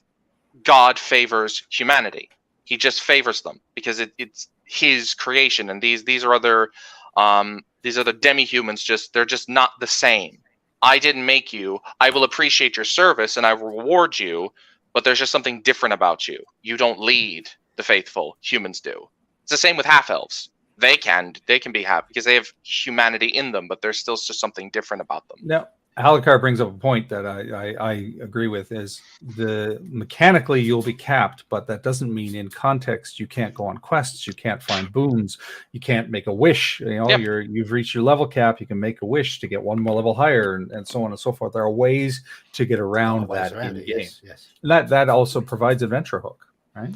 God favors humanity. He just favors them because it's his creation, and these are other demi-humans. They're just not the same. I didn't make you. I will appreciate your service and I will reward you, but there's just something different about you. You don't lead the faithful. Humans do. It's the same with half-elves. They can be half because they have humanity in them, but there's still just something different about them. Now, Halakar brings up a point that I agree with, is mechanically you'll be capped, but that doesn't mean in context you can't go on quests, you can't find boons, you can't make a wish. You've reached your level cap, you can make a wish to get one more level higher, and so on and so forth. There are ways to get around that in the game. Yes. And that also provides adventure hook, right?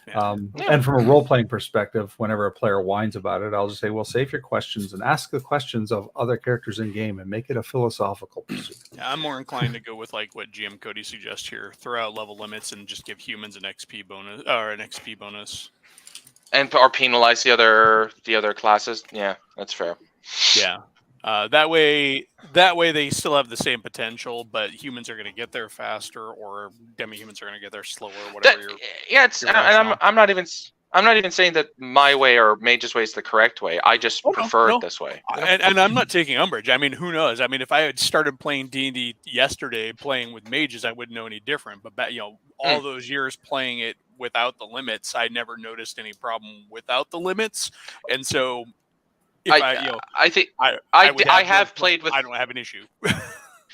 And from a role-playing perspective, whenever a player whines about it, I'll just say, well, save your questions and ask the questions of other characters in game and make it a philosophical pursuit. Yeah, I'm more inclined to go with like what GM Cody suggests here: throw out level limits and just give humans an XP bonus, or penalize the other classes. Yeah, that's fair. Yeah. That way they still have the same potential, but humans are going to get there faster, or demi-humans are going to get there slower. Whatever. I'm not even saying that my way or Mage's way is the correct way. I just prefer it this way. And I'm not taking umbrage. I mean, who knows? I mean, if I had started playing D&D yesterday, playing with mages, I wouldn't know any different. But all those years playing it without the limits, I never noticed any problem without the limits, and so. I think would I have played with. I don't have an issue.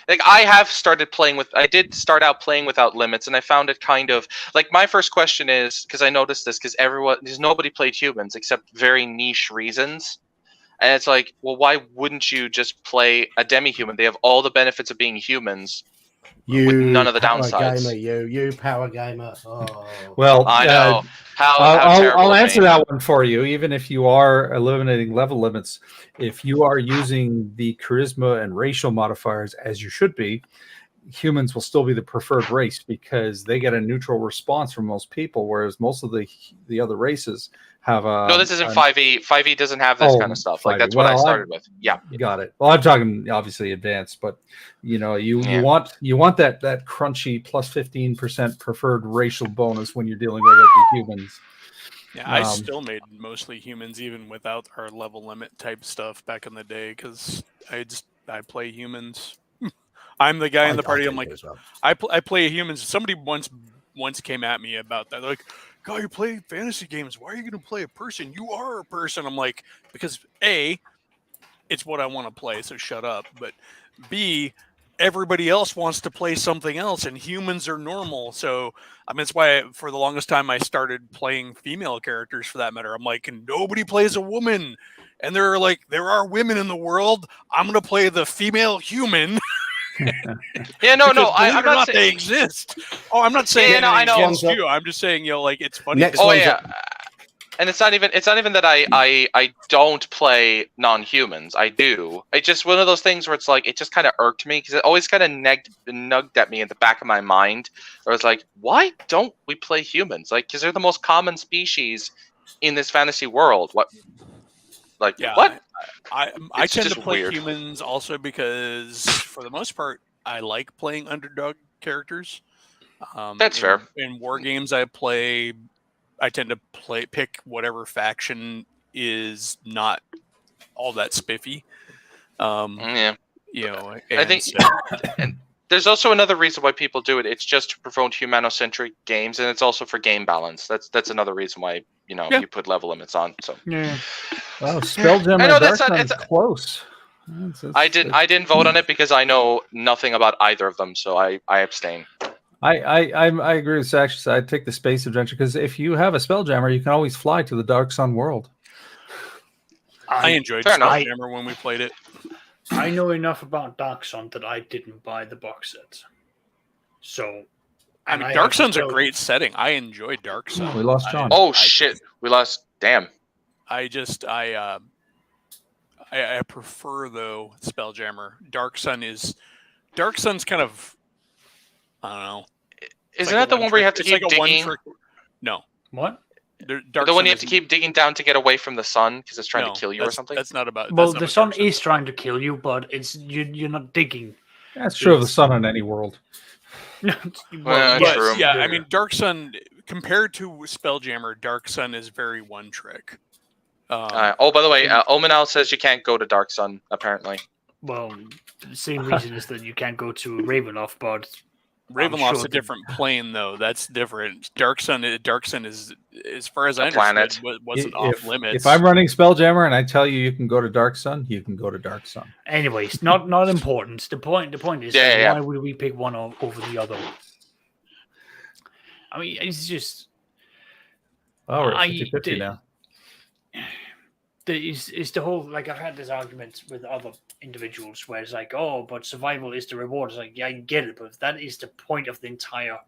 Like I have started playing with. I did start out playing without limits, and I found it kind of like my first question is because I noticed this because nobody played humans except very niche reasons, and it's like, well, why wouldn't you just play a demi-human? They have all the benefits of being humans with none of the power downsides. gamer, you power gamer. Oh. Well, I know how I'll terrible. of answer me. that one for you. Even if you are eliminating level limits, if you are using the charisma and racial modifiers as you should be, humans will still be the preferred race because they get a neutral response from most people, whereas most of the other races have a. No, this isn't 5e. 5e doesn't have this kind of stuff. Like 5e. that's what I Well, started with. Yeah. Got it. Well, I'm talking obviously advanced, but you want that crunchy plus 15% preferred racial bonus when you're dealing with the humans. Yeah, I still made mostly humans even without our level limit type stuff back in the day because I play humans. I'm the guy in the party. I'm like, well. I play humans. Somebody once came at me about that. They're like, "God, you play fantasy games. Why are you going to play a person? You are a person." I'm like, because A, it's what I want to play, so shut up. But B, everybody else wants to play something else, and humans are normal. So I mean, that's why for the longest time I started playing female characters. For that matter, I'm like, nobody plays a woman, and there are women in the world. I'm going to play the female human. Yeah, no, I'm not saying they exist. Oh, I'm not saying I know. against you. I'm just saying, like it's funny. Next Oh one's yeah, and it's not even that I don't play non-humans. I do. It's just one of those things where it's like it just kind of irked me because it always kind of nugged at me in the back of my mind. I was like, why don't we play humans? Like, because they're the most common species in this fantasy world. What? Like Yeah, what? I It's tend to just play weird. humans also because for the most part I like playing underdog characters. That's fair. In war games I tend to pick whatever faction is not all that spiffy. Yeah. I think and there's also another reason why people do it. It's just to promote humanocentric games, and it's also for game balance. That's another reason why you put level limits on. So Yeah. Well, Spelljammer I know and that's Dark not. Sun's close. I didn't vote on it because I know nothing about either of them, so I abstain. I agree with Sash. I'd take the space adventure because if you have a Spelljammer, you can always fly to the Dark Sun world. I enjoyed Fair enough. Spelljammer when we played it. I know enough about Dark Sun that I didn't buy the box set. So, I mean, Dark Sun's a great setting. I enjoy Dark Sun. We lost John. Oh shit, we lost. Damn. I prefer though Spelljammer. Dark Sun's kind of, I don't know. Isn't that the one where you have to keep digging? No. What? The one you have to keep digging down to get away from the sun because it's trying to kill you or something? That's not about. Well, the sun is trying to kill you, but you're not digging. That's true of the sun on any world. True. Yeah, I mean, Dark Sun compared to Spelljammer, Dark Sun is very one trick. By the way, Omenal says you can't go to Dark Sun apparently. Well, the same reason is that you can't go to Ravenloft, but Ravenloft's a different plane, though. That's different. Dark Sun is, as far as I understood, wasn't off limits. If I'm running Spelljammer and I tell you can go to Dark Sun, you can go to Dark Sun. Anyways, not important. The point is, why would we pick one over the other? I mean, it's just. Oh, we're at 50-50 now. It's the whole, like, I've had this argument with other individuals where it's like, oh, but survival is the reward. It's like, yeah, I get it, but if that is the point of the entire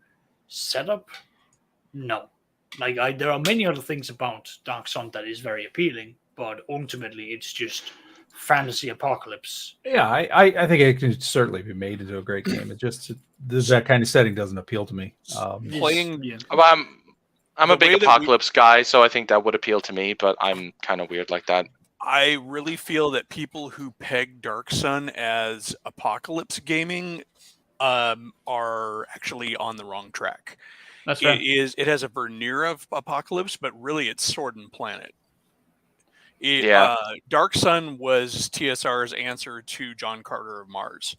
setup, no. Like, there are many other things about Dark Sun that is very appealing, but ultimately it's just fantasy apocalypse. Yeah, I think it can certainly be made into a great game. It just that kind of setting doesn't appeal to me. I'm a big apocalypse guy, so I think that would appeal to me, but I'm kind of weird like that. I really feel that people who peg Dark Sun as apocalypse gaming are actually on the wrong track. That's right. It has a veneer of apocalypse, but really it's Sword and Planet. Dark Sun was TSR's answer to John Carter of Mars,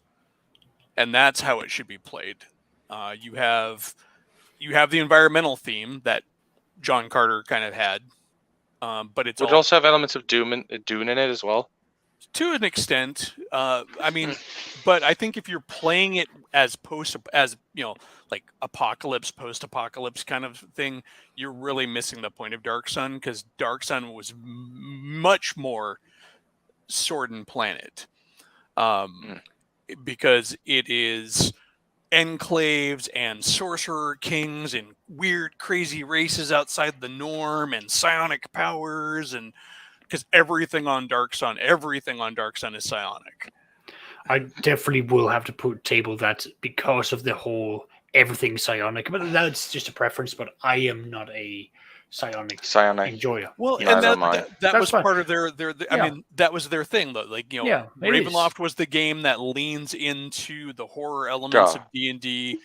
and that's how it should be played. You have the environmental theme that John Carter kind of had, but it's Would it also have elements of Dune in it as well? to an extent. I mean, but I think if you're playing it as like apocalypse, post-apocalypse kind of thing, you're really missing the point of Dark Sun, because Dark Sun was much more Sword and Planet, because it is enclaves and sorcerer kings and weird, crazy races outside the norm and psionic powers, and because everything on Dark Sun is psionic. I definitely will have to table that because of the whole everything psionic. But that's just a preference. But I am not a psionic enjoyer. Well, Neither and am I. that was fine. part of their I Yeah. mean, that was their thing, though. Like, Yeah, it Ravenloft was the game that leans into the horror elements of D&D.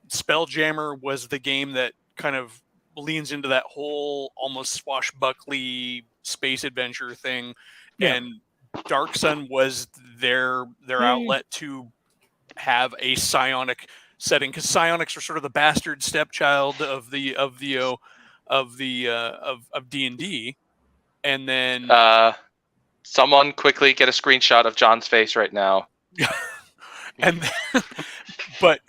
Spelljammer was the game that kind of leans into that whole almost swashbuckly space adventure thing. Yeah. And Dark Sun was their outlet to have a psionic setting, because psionics are sort of the bastard stepchild of D&D. And then someone quickly get a screenshot of John's face right now. and then, but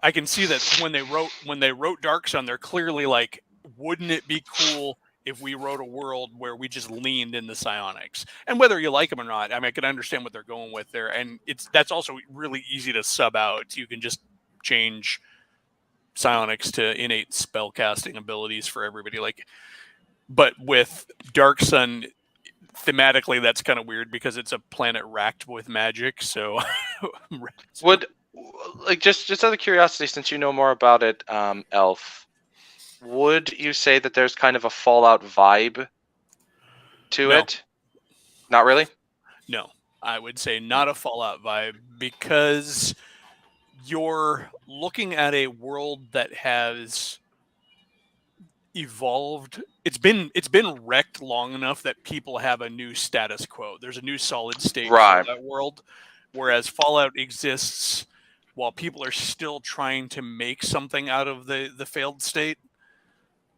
I can see that when they wrote Dark Sun, they're clearly like, wouldn't it be cool if we wrote a world where we just leaned into psionics? And whether you like them or not, I mean, I can understand what they're going with there, and that's also really easy to sub out. You can just change psionics to innate spellcasting abilities for everybody. But with Dark Sun, thematically, that's kind of weird because it's a planet racked with magic. So, just out of curiosity, since you know more about it, Elf, would you say that there's kind of a Fallout vibe to it? Not really? No, I would say not a Fallout vibe, because you're looking at a world that has evolved. It's been wrecked long enough that people have a new status quo. There's a new solid state for that world, whereas Fallout exists while people are still trying to make something out of the failed state.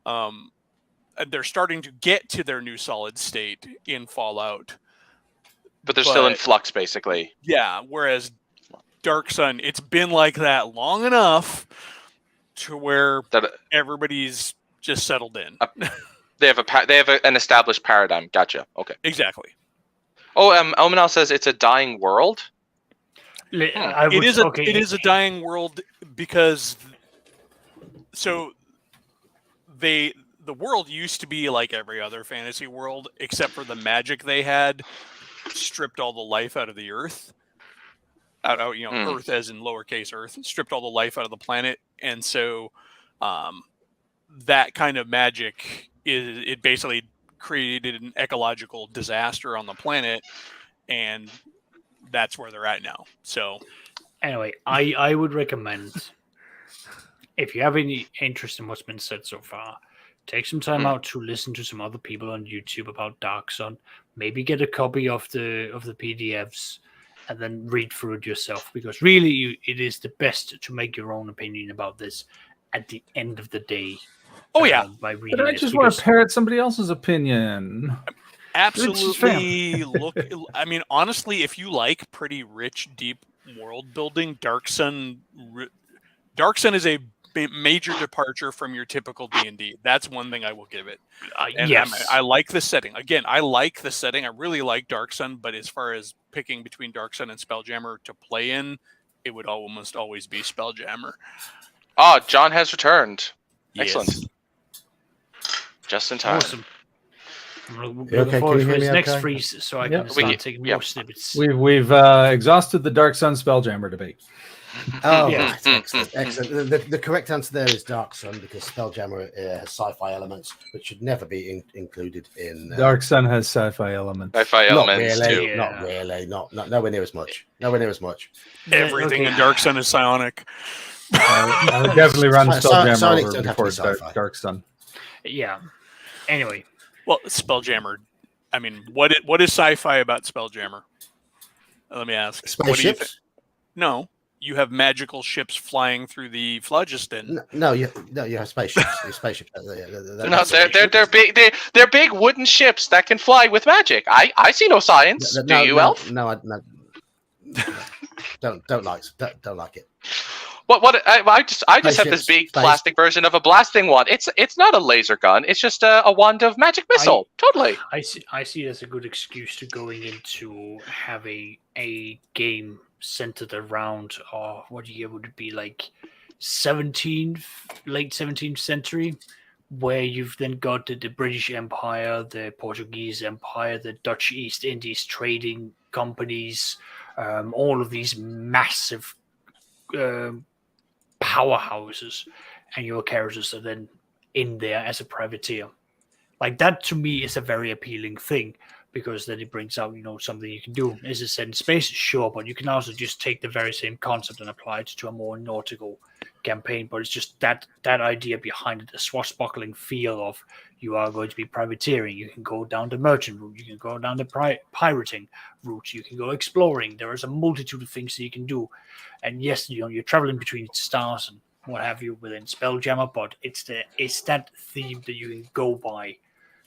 They're starting to get to their new solid state in Fallout, but they're still in flux, basically. Yeah, whereas Dark Sun, it's been like that long enough to where everybody's just settled in. They have an established paradigm. Gotcha. Okay. Exactly. Oh, Elmanal says it's a dying world. It is a dying world because the world used to be like every other fantasy world, except for the magic they had stripped all the life out of the earth. Earth as in lowercase earth, stripped all the life out of the planet. And so that kind of magic, it basically created an ecological disaster on the planet, and that's where they're at now. So anyway, I would recommend, if you have any interest in what's been said so far, take some time out to listen to some other people on YouTube about Dark Sun. Maybe get a copy of the PDFs and then read through it yourself, because really it is the best to make your own opinion about this at the end of the day. Oh yeah, by reading. But I just want to parrot somebody else's opinion. Absolutely. Look, I mean, honestly, if you like pretty rich, deep world building, Dark Sun is a major departure from your typical D&D. That's one thing I will give it. Yes, I like the setting. Again, I like the setting. I really like Dark Sun, but as far as picking between Dark Sun and Spelljammer to play in, it would almost always be Spelljammer. Oh, John has returned. Yes. Excellent. Just in time. Awesome. I'm looking forward for his next freeze, so I can start taking more snippets. We've exhausted the Dark Sun Spelljammer debate. Oh, yeah. Excellent. The correct answer there is Dark Sun, because Spelljammer has sci-fi elements which should never be included in. Dark Sun has sci-fi elements. Sci-fi elements really, too. Not really. Not nowhere near as much. Nowhere near as much. Everything in Dark Sun is psionic. I would definitely run Spelljammer over before Dark Sun. Yeah. Anyway. Well, Spelljammer. I mean, what is sci-fi about Spelljammer? Let me ask. Spaceships? No. you have magical ships flying through the phlogiston. No, you have spaceships. Your spaceships. No, they're big. They're big wooden ships that can fly with magic. I see no science. Do you, Elf? No, don't like it. I just have this big plastic version of a blasting wand. It's not a laser gun. It's just a wand of magic missile. Totally. I see it as a good excuse to going into have a game centered around what year would it be, like late 17th century, where you've then got the British Empire, the Portuguese Empire, the Dutch East Indies trading companies, all of these massive powerhouses, and your characters are then in there as a privateer. Like, that to me is a very appealing thing, because then it brings out, something you can do. Is it set in space? Sure, but you can also just take the very same concept and apply it to a more nautical campaign. But it's just that idea behind it, the swashbuckling feel of you are going to be privateering. You can go down the merchant route. You can go down the pirating route. You can go exploring. There is a multitude of things that you can do. And yes, you're traveling between stars and what have you within Spelljammer, but it's that theme that you can go by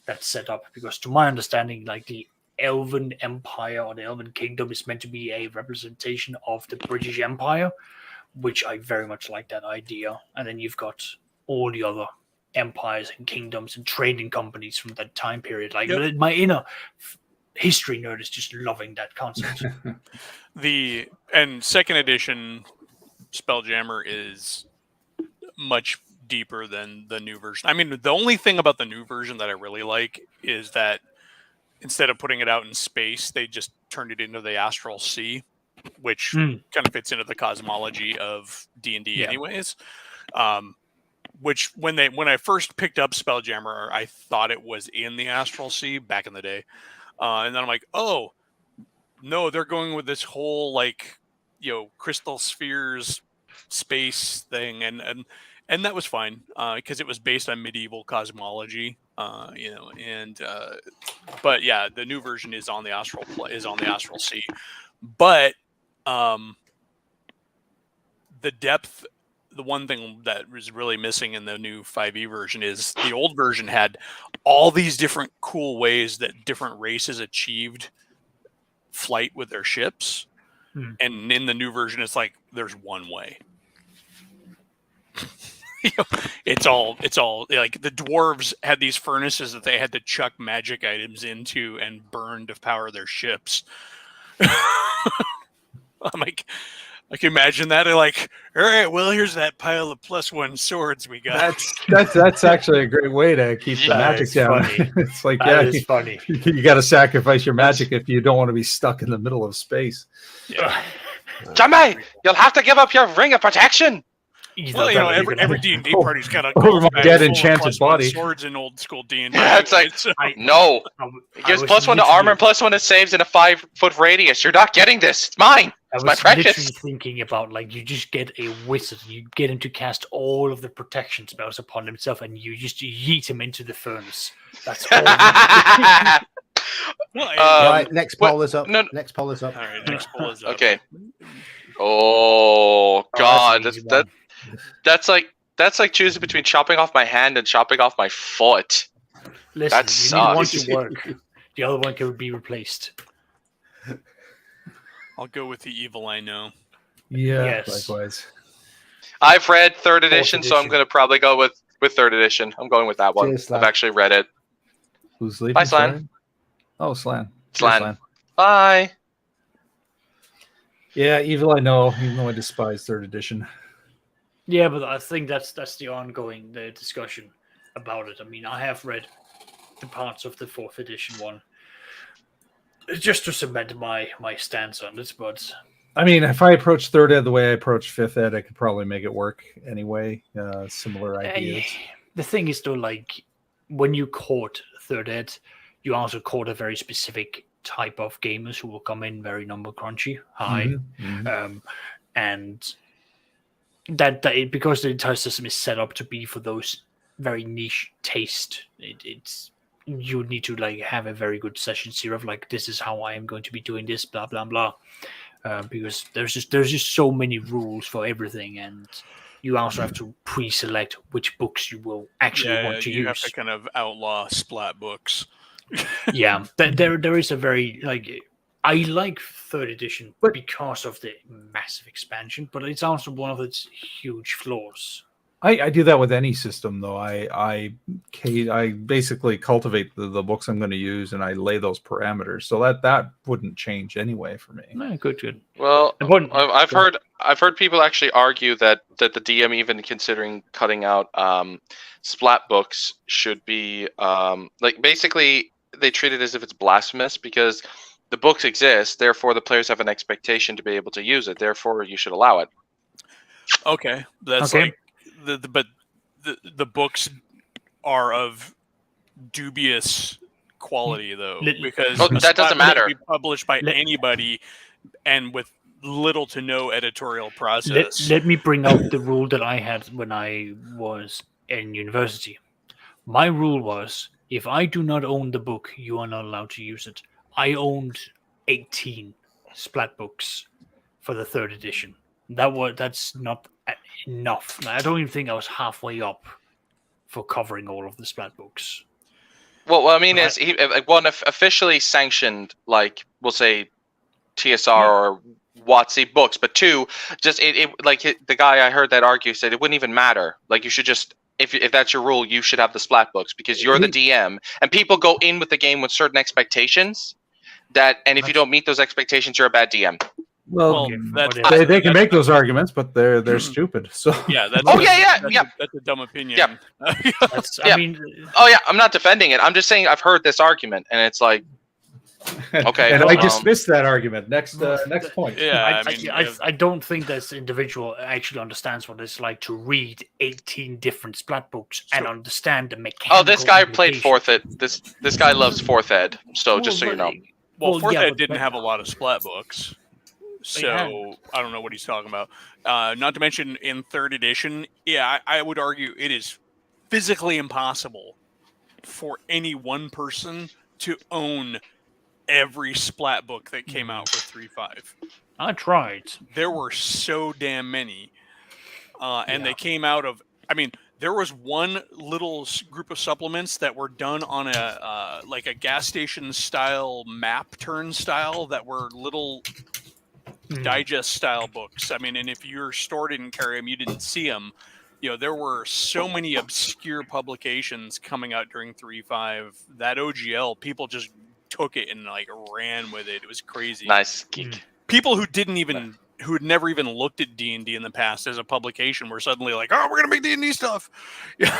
that's set up. Because to my understanding, like, the Elven Empire or the Elven Kingdom is meant to be a representation of the British Empire, which I very much like that idea. And then you've got all the other empires and kingdoms and trading companies from that time period. Like, my inner history nerd is just loving that concept. And second edition Spelljammer is much deeper than the new version. I mean, the only thing about the new version that I really like is that instead of putting it out in space, they just turned it into the astral sea, which kind of fits into the cosmology of D&D anyways. Which when I first picked up Spelljammer, I thought it was in the astral sea back in the day. And then I'm like, oh, no, they're going with this whole, like, crystal spheres space thing. And that was fine because it was based on medieval cosmology, but yeah, the new version is on the astral sea, but the depth. The one thing that was really missing in the new 5e version is the old version had all these different cool ways that different races achieved flight with their ships, and in the new version, it's like there's one way. It's all like the dwarves had these furnaces that they had to chuck magic items into and burn to power their ships. I'm like, I can imagine that. They're like, all right, well, here's that pile of +1 swords we got. That's actually a great way to keep the magic down. It's like, it's funny. You got to sacrifice your magic if you don't want to be stuck in the middle of space. Yeah. Jamie, you'll have to give up your ring of protection. Well, every D&D party's got a dead enchanted body swords in old school D&D. Yeah, it's like no. It gives +1 to armor and +1 to saves in a 5-foot radius. You're not getting this. It's mine. It's my precious. Literally thinking about, like, you just get a wizard, you get him to cast all of the protection spells upon himself, and you just yeet him into the furnace. That's all. Right, next poll is up. Next poll is up. All right, next poll is up. Okay. Oh God, that's like choosing between chopping off my hand and chopping off my foot. Listen, that sucks. You need one to work. The other one can be replaced. I'll go with the evil I know. Yeah, yes. Likewise. I've read 3rd edition, so I'm going to probably go with 3rd edition. I'm going with that one. Cheers, I've actually read it. Who's leaving? Bye, Slan. Oh, Slan. Slan. Bye. Yeah, evil I know, even though I despise 3rd edition. Yeah, but I think that's the ongoing discussion about it. I mean, I have read the parts of the 4th edition one just to cement my stance on it, but I mean, if I approach 3rd ed the way I approach 5th ed, I could probably make it work anyway. Similar ideas. The thing is, though, like, when you court 3rd ed, you also court a very specific type of gamers who will come in very number crunchy, high, and that because the entire system is set up to be for those very niche taste. It's you need to, like, have a very good session here of, like, this is how I am going to be doing this, blah blah blah. because there's just so many rules for everything, and you also have to pre-select which books you will actually want to you use. have to kind of outlaw splat books. Yeah, there is a very I like third edition because of the massive expansion, but it's also one of its huge flaws. I do that with any system, though. I basically cultivate the books I'm going to use, and I lay those parameters, so that wouldn't change anyway for me. No, good. Well, I've heard people actually argue that the DM, even considering cutting out splat books, should be basically they treat it as if it's blasphemous because the books exist, therefore the players have an expectation to be able to use it. Therefore, you should allow it. Okay, that's Okay. but the books are of dubious quality though, because that doesn't matter. Be published by anybody and with little to no editorial process. Let me bring up the rule that I had when I was in university. My rule was, if I do not own the book, you are not allowed to use it. I owned 18 splat books for the third edition. That's not enough. I don't even think I was halfway up for covering all of the splat books. Well, I mean, is one officially sanctioned, like we'll say TSR or WotC books, but two, just the guy I heard that argue said it wouldn't even matter. Like you should just, if that's your rule, you should have the splat books because you're the DM, and people go in with the game with certain expectations. And if you don't meet those expectations, you're a bad DM. Well, okay, they can make those arguments, but they're stupid. So that's a dumb opinion. Yeah. I mean, I'm not defending it. I'm just saying I've heard this argument, and it's like, okay. And I dismiss that argument. Next point. Yeah, I don't think this individual actually understands what it's like to read 18 different splat books and understand the mechanics. Oh, this guy played fourth ed. This guy loves fourth ed. So just so you know. Well, fourth ed didn't have a lot of splat books. So I don't know what he's talking about. Not to mention in third edition, I would argue it is physically impossible for any one person to own every splat book that came out for 3.5. I tried. There were so damn many, and they came out of. I mean, there was one little group of supplements that were done on a like a gas station style map turnstile that were little digest style books. I mean, and if your store didn't carry them, you didn't see them. You know, there were so many obscure publications coming out during 3.5. That OGL, people just took it and like ran with it. It was crazy. Nice, Geek. People who had never even looked at D&D in the past as a publication were suddenly like, oh, we're gonna make D&D stuff. Yeah.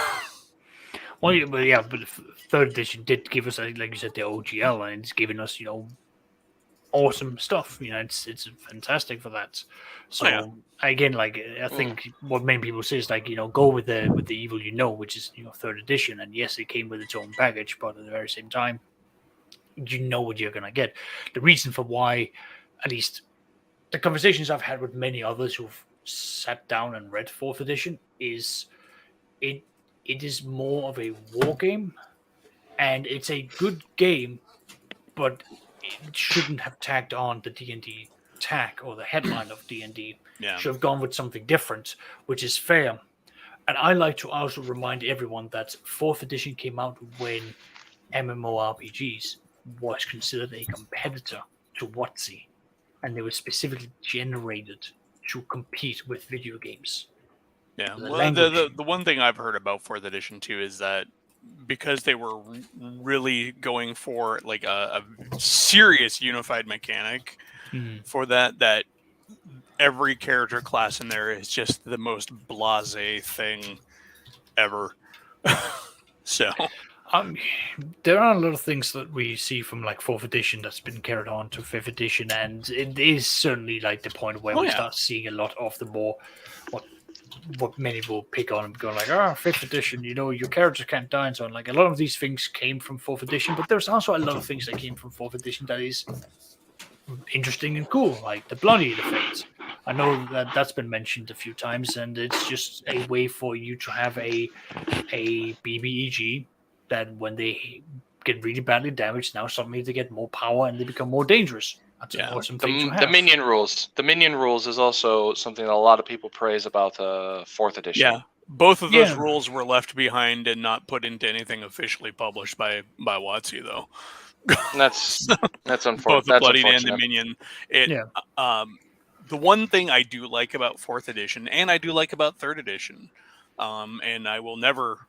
Well, but third edition did give us, like you said, the OGL, and it's given us, awesome stuff. It's fantastic for that. So again, I think what many people say is go with the evil, which is third edition, and yes, it came with its own baggage, but at the very same time, you know what you're gonna get. The reason for why, at least the conversations I've had with many others who've sat down and read fourth edition, is it is more of a war game, and it's a good game, but it shouldn't have tagged on the D&D tag or the headline of D&D. Should have gone with something different, which is fair. And I like to also remind everyone that fourth edition came out when MMORPGs was considered a competitor to WotC, and they were specifically generated to compete with video games. Yeah, the one thing I've heard about fourth edition too is that because they were really going for like a serious unified mechanic for that every character class in there is just the most blasé thing ever. So there are a lot of things that we see from like fourth edition that's been carried on to fifth edition, and it is certainly like the point where we start seeing a lot of the more what many will pick on and go like, fifth edition, your characters can't die and so on. Like a lot of these things came from fourth edition, but there's also a lot of things that came from fourth edition that is interesting and cool, like the bloody effect. I know that's been mentioned a few times, and it's just a way for you to have a BBEG that when they get really badly damaged, now suddenly they get more power and they become more dangerous. That's an Yeah. awesome thing to The have. minion rules. The minion rules is also something that a lot of people praise about 4th edition. Yeah. Both of those Yeah. rules were left behind and not put into anything officially published by WotC, though. And that's Both unfortunate. the That's Bloodied and the unfortunate. Minion. It, Yeah. The one thing I do like about 4th edition, and I do like about 3rd edition, and I will never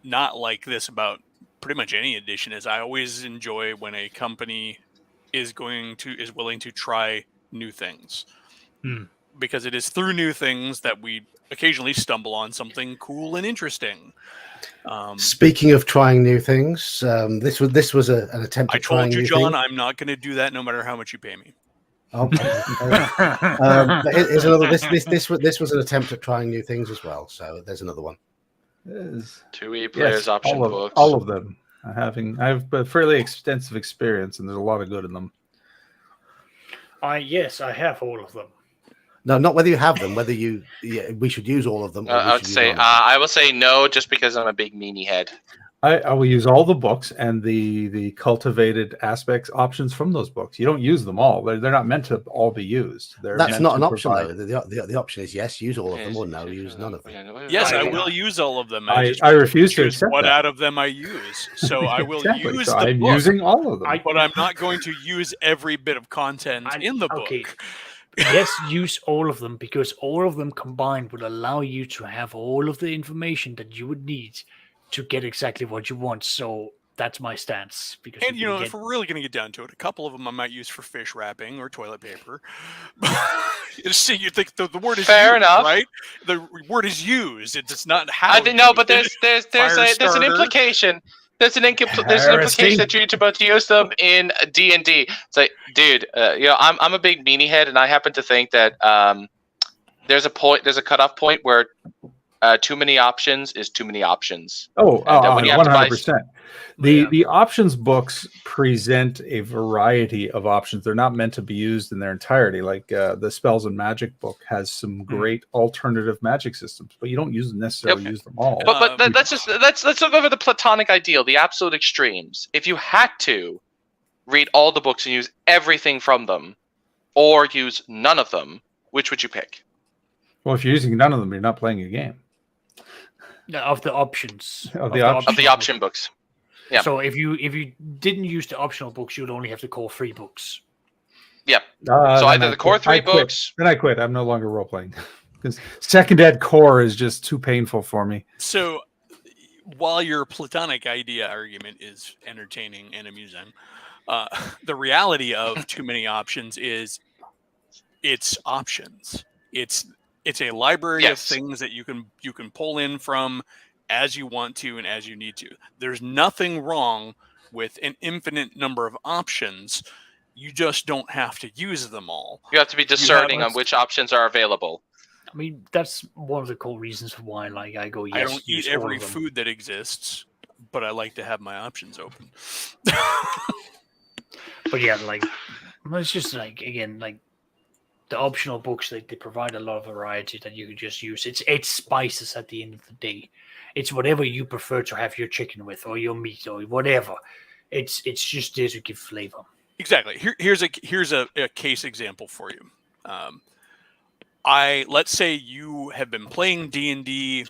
not like this about pretty much any edition, is I always enjoy when a company is willing to try new things. Because it is through new things that we occasionally stumble on something cool and interesting. Speaking of trying new things, this was an attempt I at trying told you, new John, things. I'm not going to do that no matter how much you pay me. Oh, but here's another. This was an attempt at trying new things as well. So there's another one. 2E players option books. All of them. I have a fairly extensive experience, and there's a lot of good in them. Yes, I have all of them. No, not whether you have them. Whether we should use all of them. Or I would say I will say no, just because I'm a big meanie head. I will use all the books and the cultivated aspects options from those books. You don't use them all. They're not meant to all be used. That's not an option though. The option is yes, use all of them, or no, use none of them. Yes, I I- will use all of them. I just refuse to choose accept what that. out of them I use. So I will Exactly. use So the I'm book, using all of them. but I'm not going to use every bit of content in the book. Okay. Yes, use all of them, because all of them combined will allow you to have all of the information that you would need to get exactly what you want. So that's my stance. Because And you know, if we're really going to get down to it, a couple of them I might use for fish wrapping or toilet paper. See, you think the word is Fair used, enough. right? The word is used. It's not how. I think no, but there's Fire an starter. implication. There's an implication that you're about to use them in D&D. It's like, dude, I'm a big meanie head, and I happen to think that there's a cutoff point where too many options is too many options. When you have to buy- 100%. The options books present a variety of options. They're not meant to be used in their entirety. Like the Spells and Magic book has some great alternative magic systems, but you don't necessarily use them all. But let's look over the platonic ideal, the absolute extremes. If you had to read all the books and use everything from them, or use none of them, which would you pick? Well, if you're using none of them, you're not playing a game. of the options Of the options. Of the option books. Yeah. So if you didn't use the optional books, you'd only have the core 3 books. Yep. So Then either I the core quit. 3 I quit. books. Then I quit. I'm no longer role playing because second ed core is just too painful for me. So, while your platonic idea argument is entertaining and amusing, the reality of too many options is it's options. It's a library of things that you can pull in from as you want to and as you need to. There's nothing wrong with an infinite number of options. You just don't have to use them all. You have to be discerning on which options are available. I mean, that's one of the core reasons why, like, I go. Yes, I don't use eat all every of them. food that exists, but I like to have my options open. But yeah, like, it's just like, again, like the optional books, they provide a lot of variety that you can just use. It's spices at the end of the day. It's whatever you prefer to have your chicken with, or your meat, or whatever. It's just there to give flavor. Exactly. Here's a case example for you. Let's say you have been playing D&D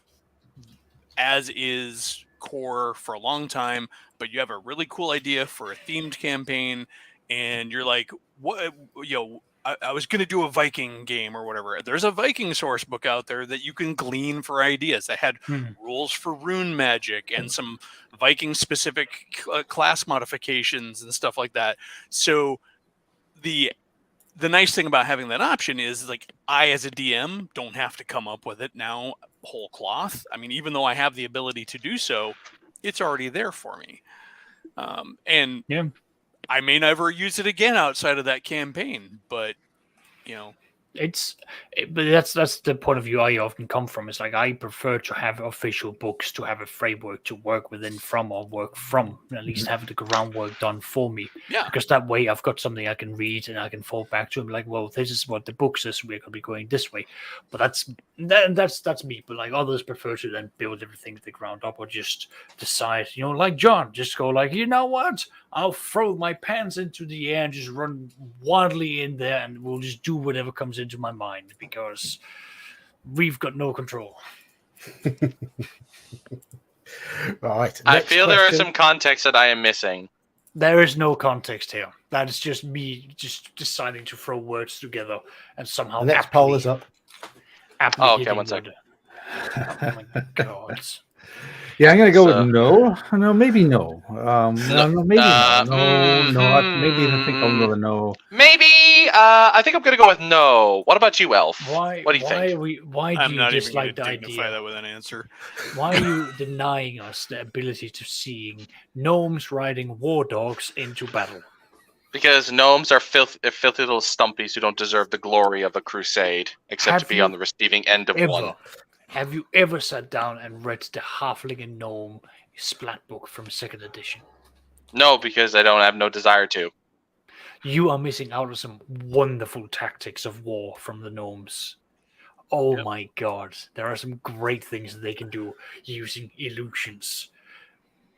as is core for a long time, but you have a really cool idea for a themed campaign, and you're like, what, I was going to do a Viking game or whatever. There's a Viking source book out there that you can glean for ideas that had rules for rune magic and some Viking specific class modifications and stuff like that. So the nice thing about having that option is, like, I as a DM don't have to come up with it now whole cloth. I mean, even though I have the ability to do so, it's already there for me. And I may never use it again outside of that campaign, but But that's the point of view I often come from. It's like I prefer to have official books, to have a framework to work within from, or work from, at least have the groundwork done for me. Yeah. Because that way I've got something I can read and I can fall back to and be like, well, this is what the book says, we're going to be going this way. But that's me. But like others prefer to then build everything to the ground up, or just decide, like John, just go like, you know what? I'll throw my pants into the air and just run wildly in there, and we'll just do whatever comes into my mind, because we've got no control. Right. I next feel there are question. some context that I am missing. There is no context here. That is just me just deciding to throw words together and somehow. The next poll is up. Oh, okay, one sec. Oh my god. Yeah, I'm gonna go So- with no. No, maybe no. No, maybe no. Maybe I think I'll go with no. Maybe. I think I'm gonna go with no. What about you, Elf? Why? What do you think? Why do I'm you not even going dislike to the dignify idea? that with an answer. Why are you denying us the ability to seeing gnomes riding war dogs into battle? Because gnomes are filthy little stumpies who don't deserve the glory of a crusade, except to Have be you on the receiving end of one. Have you ever sat down and read the Halfling and Gnome Splat book from 2nd edition? No, because I don't have no desire to. You are missing out on some wonderful tactics of war from the gnomes. Oh Yep. my god, there are some great things that they can do using illusions.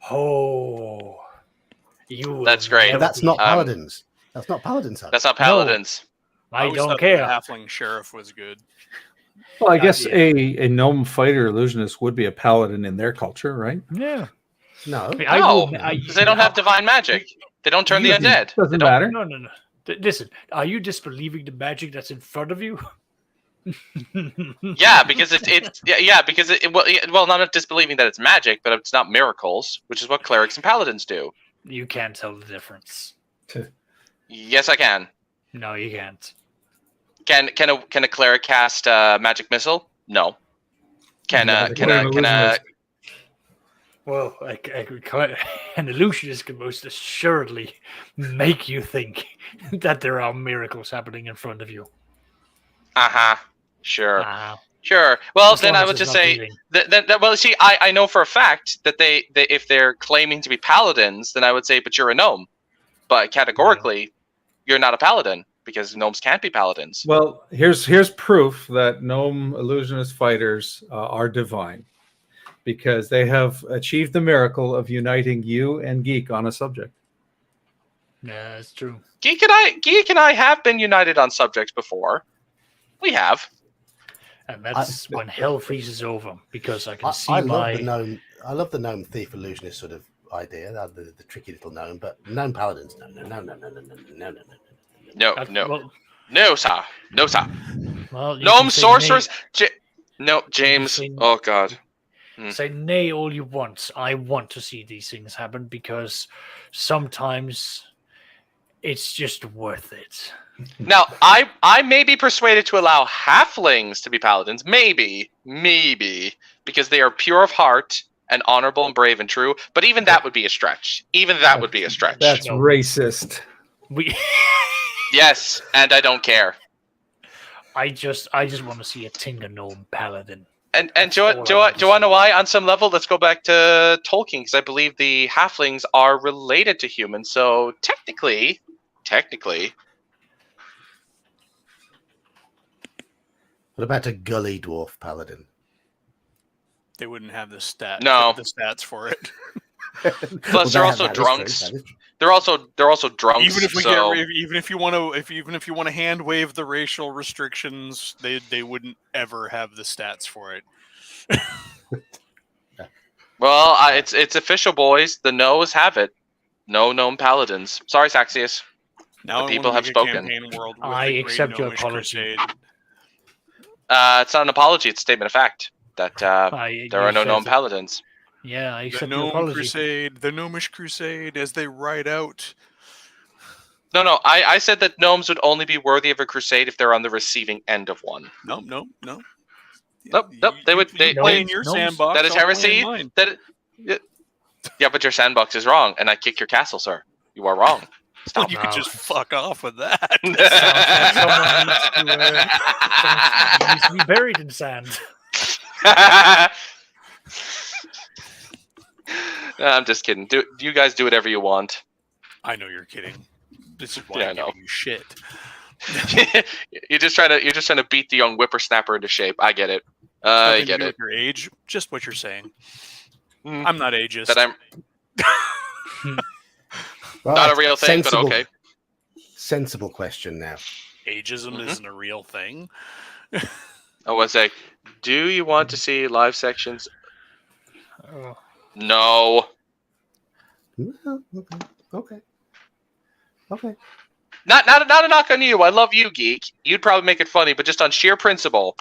Oh, That's great. But that's not Um, paladins. That's not paladins. Hunt. That's not paladins. I always don't thought care. The halfling sheriff was good. Well, I guess Yeah. a gnome fighter illusionist would be a paladin in their culture, right? Yeah. No. No, because they don't have divine magic. They don't turn the You- undead. They Doesn't don't- matter. No. Listen, are you disbelieving the magic that's in front of you? Yeah, because because well, not disbelieving that it's magic, but it's not miracles, which is what clerics and paladins do. You can't tell the difference. Yes, I can. No, you can't. Can a cleric cast magic missile? No. Can a Well, an illusionist can most assuredly make you think that there are miracles happening in front of you. Sure. Ah, Sure. Well, as then long I as would it's just not say healing. that. Well, see, I know for a fact that they if they're claiming to be paladins, then I would say, but you're a gnome. But categorically, you're not a paladin because gnomes can't be paladins. Well, here's proof that gnome illusionist fighters are divine, because they have achieved the miracle of uniting you and Geek on a subject. Yeah, that's true. Geek and I have been united on subjects before. We have. And that's when hell freezes over, because I can see I my. love the gnome. I love the gnome thief illusionist sort of idea. The tricky little gnome, but gnome paladins. No. No, sir. No, sir. Well, you Gnome can say sorcerers. No, James. say- Oh God. Say nay all you want. I want to see these things happen, because sometimes it's just worth it. Now, I may be persuaded to allow halflings to be paladins. Maybe, because they are pure of heart and honorable and brave and true. But even that would be a stretch. That's No. racist. We. Yes, and I don't care. I just want to see a Tinga Gnome paladin. And That's do all I you want to want to see. know why? On some level, let's go back to Tolkien, because I believe the halflings are related to humans. So technically, What about a gully dwarf paladin? They wouldn't have the No. the stats for it. plus they're also drunks. They're also drunks. Even if we so even if you want to hand wave the racial restrictions, they wouldn't ever have the stats for it. well, it's official, boys. The no's have it. No gnome paladins. Sorry, Saxius. Now The I people wanna have make a spoken. campaign world with I the Great accept your Gnomish apology. Crusade. It's not an apology. It's a statement of fact that there are no gnome paladins. Yeah, I The accept your Gnome apology. Crusade, the Gnomish Crusade, as they ride out. No. I said that gnomes would only be worthy of a crusade if they're on the receiving end of one. No. Nope. They would. They play in Gnomes- your gnomes- sandbox. That is I'll play in heresy. mine. Yeah, but your sandbox is wrong, and I kick your castle, sir. You are wrong. Stop. You could just fuck off with that. Sounds like someone needs to be buried in sand. No, I'm just kidding. You guys do whatever you want. I know you're kidding. This is why Yeah, I I'm know. giving you shit. You're just trying to beat the young whippersnapper into shape. I get it. I Nothing to get do it. with your age, just what you're saying. Mm. I'm not ageist. That I'm Right, not a real thing, but sensible- okay. Sensible question now. Ageism isn't a real thing. I want to say, do you want to see live sections? No. Okay. Not a knock on you. I love you, Geek. You'd probably make it funny, but just on sheer principle.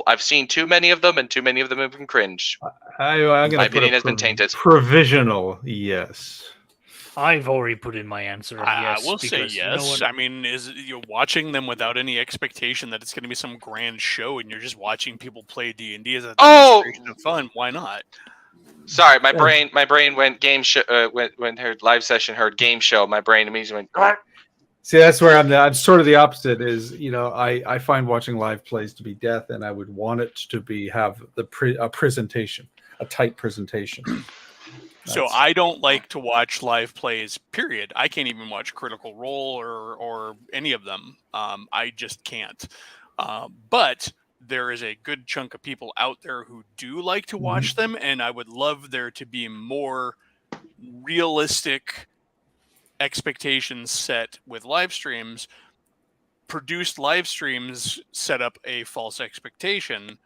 I've seen too many of them, and too many of them have been cringe. I'm going My to put opinion a has been tainted. provisional yes. I've already put in my answer of I yes. will say because you know yes. what? I mean, you're watching them without any expectation that it's going to be some grand show, and you're just watching people play D&D as a demonstration of fun. Why not? Sorry, my brain went game show. When heard live session, heard game show. My brain immediately went. What? See, that's where I'm sort of the opposite. Is I find watching live plays to be death, and I would want it to have a presentation, a tight presentation. So I don't like to watch live plays. Period. I can't even watch Critical Role or any of them. I just can't. But there is a good chunk of people out there who do like to watch them, and I would love there to be more realistic expectations set with live streams. Produced live streams set up a false expectation.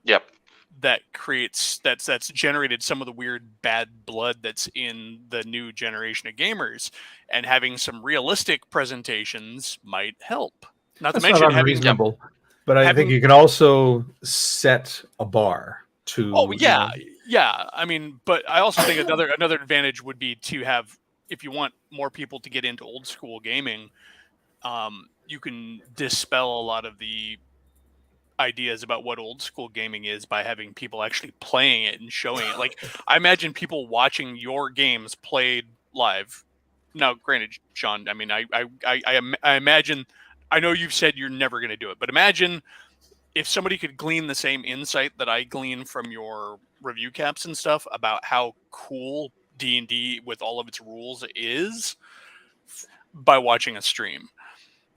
Yep. That's generated some of the weird bad blood that's in the new generation of gamers, and having some realistic presentations might help. Not That's to mention not having unreasonable, but I think you can also set a bar to. Oh yeah, yeah. I mean, but I also think another advantage would be to have, if you want more people to get into old school gaming, you can dispel a lot of the ideas about what old school gaming is by having people actually playing it and showing it. Like, I imagine people watching your games played live. Now, granted, Sean, I mean, I imagine, I know you've said you're never going to do it, but imagine if somebody could glean the same insight that I glean from your review caps and stuff about how cool D&D with all of its rules is by watching a stream.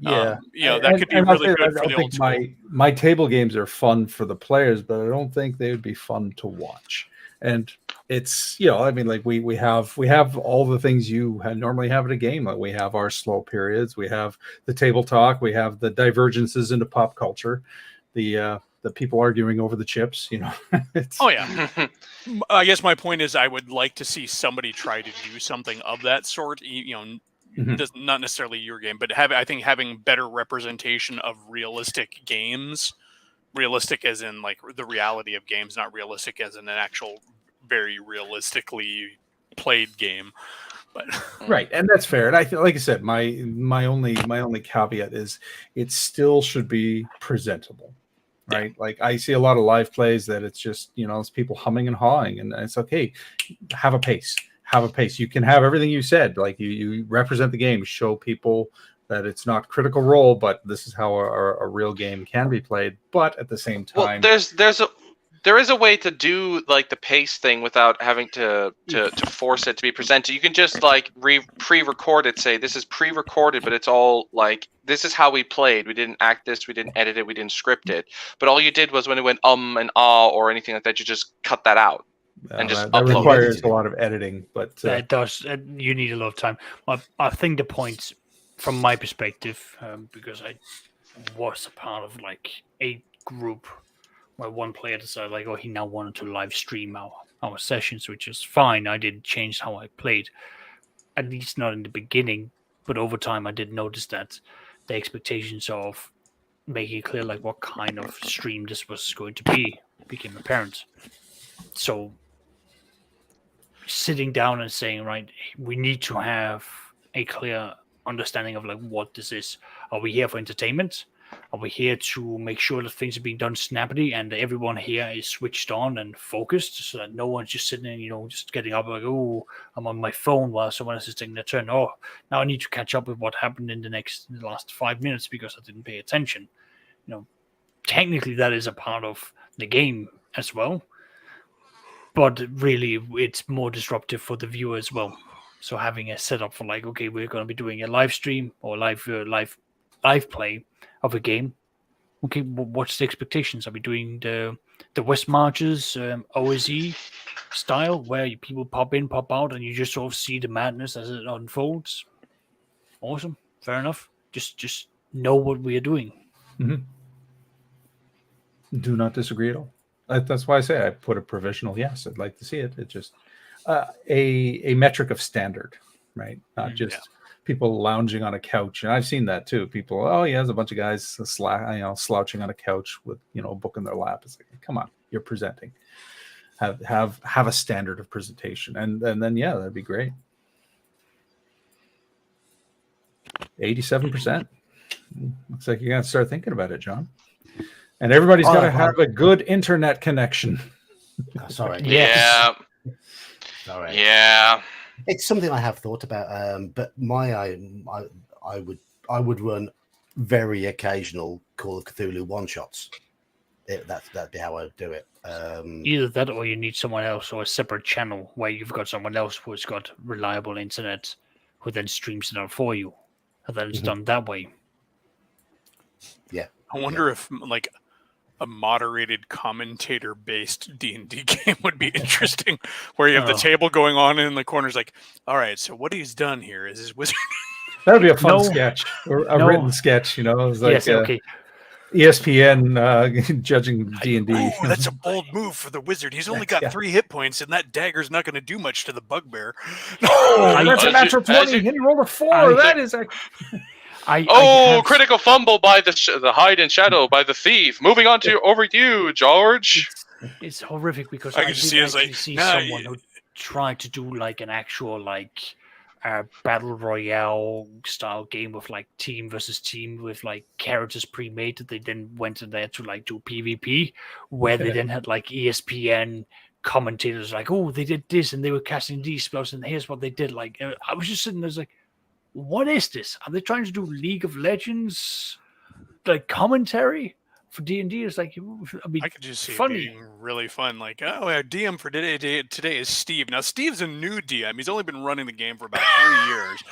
Yeah, that could be really good for the old school. My table games are fun for the players, but I don't think they would be fun to watch. And it's, I mean, like we have all the things you normally have at a game. Like we have our slow periods, we have the table talk, we have the divergences into pop culture, the people arguing over the chips. Oh yeah. I guess my point is I would like to see somebody try to do something of that sort. Not necessarily your game, but I think having better representation of realistic games, realistic as in like the reality of games, not realistic as in an actual very realistically played game. But right, and that's fair. And I feel, like I said, my only caveat is it still should be presentable. Right, yeah. Like I see a lot of live plays that it's just it's people humming and hawing, and it's okay. Have a pace. You can have everything you said. Like you represent the game, show people that it's not Critical Role, but this is how a real game can be played. But at the same time, well, there is a way to do like the pace thing without having to force it to be presented. You can just like pre-record it, say this is pre-recorded, but it's all like this is how we played. We didn't act this, we didn't edit it, we didn't script it. But all you did was when it went and ah or anything like that, you just cut that out. And just that requires a lot of editing, but it does. You need a lot of time. I think the points, from my perspective, because I was a part of like a group where one player decided like, he now wanted to live stream our sessions, which is fine. I didn't change how I played, at least not in the beginning. But over time, I did notice that the expectations of making it clear like what kind of stream this was going to be became apparent. So sitting down and saying, right, we need to have a clear understanding of like what this is. Are we here for entertainment? Are we here to make sure that things are being done snappily and everyone here is switched on and focused so that no one's just sitting in, just getting up like, oh, I'm on my phone while someone else is taking their turn. Oh, now I need to catch up with what happened in the last 5 minutes because I didn't pay attention. Technically that is a part of the game as well. But really, it's more disruptive for the viewer as well. So having a setup for like, okay, we're going to be doing a live stream or live play of a game. Okay, what's the expectations? Are we doing the West Marches OSE style where people pop in, pop out, and you just sort of see the madness as it unfolds? Awesome, fair enough. Just know what we are doing. Mm-hmm. Do not disagree at all. That's why I say I put a provisional yes. I'd like to see it. It's just a metric of standard, right? Not just people lounging on a couch. And I've seen that too. People, there's a bunch of guys slouching on a couch with a book in their lap. It's like, come on, you're presenting. Have a standard of presentation, and then that'd be great. 87%. Looks like you're gonna start thinking about it, John. And everybody's got to have a good internet connection. Sorry. Yeah. Sorry. Yeah. It's something I have thought about, but I would run very occasional Call of Cthulhu one shots. That'd be how I'd do it. Either that, or you need someone else, or a separate channel where you've got someone else who's got reliable internet, who then streams it out for you, and then it's done that way. Yeah. I wonder if like a moderated commentator-based D&D game would be interesting, where you have the table going on and in the corners like, all right, so what he's done here is his wizard. That would be a fun sketch, or a written sketch, It was like ESPN judging D&D. Oh, that's a bold move for the wizard. He's only got 3 hit points, and that dagger's not going to do much to the bugbear. That's a natural 20, and he rolled a 4. That is a... critical fumble by the hide and shadow by the thief. Moving on to over you, George. It's horrific because I can just see someone who tried to do like an actual battle royale style game with like team versus team with like characters pre-made that they then went in there to like do PvP, where they then had like ESPN commentators like, oh, they did this and they were casting these spells and here's what they did. Like I was just sitting there like, what is this? Are they trying to do League of Legends like commentary for D&D? It's like, I could just see it being really fun. Like, our DM for today is Steve. Now, Steve's a new DM. He's only been running the game for about 3 years,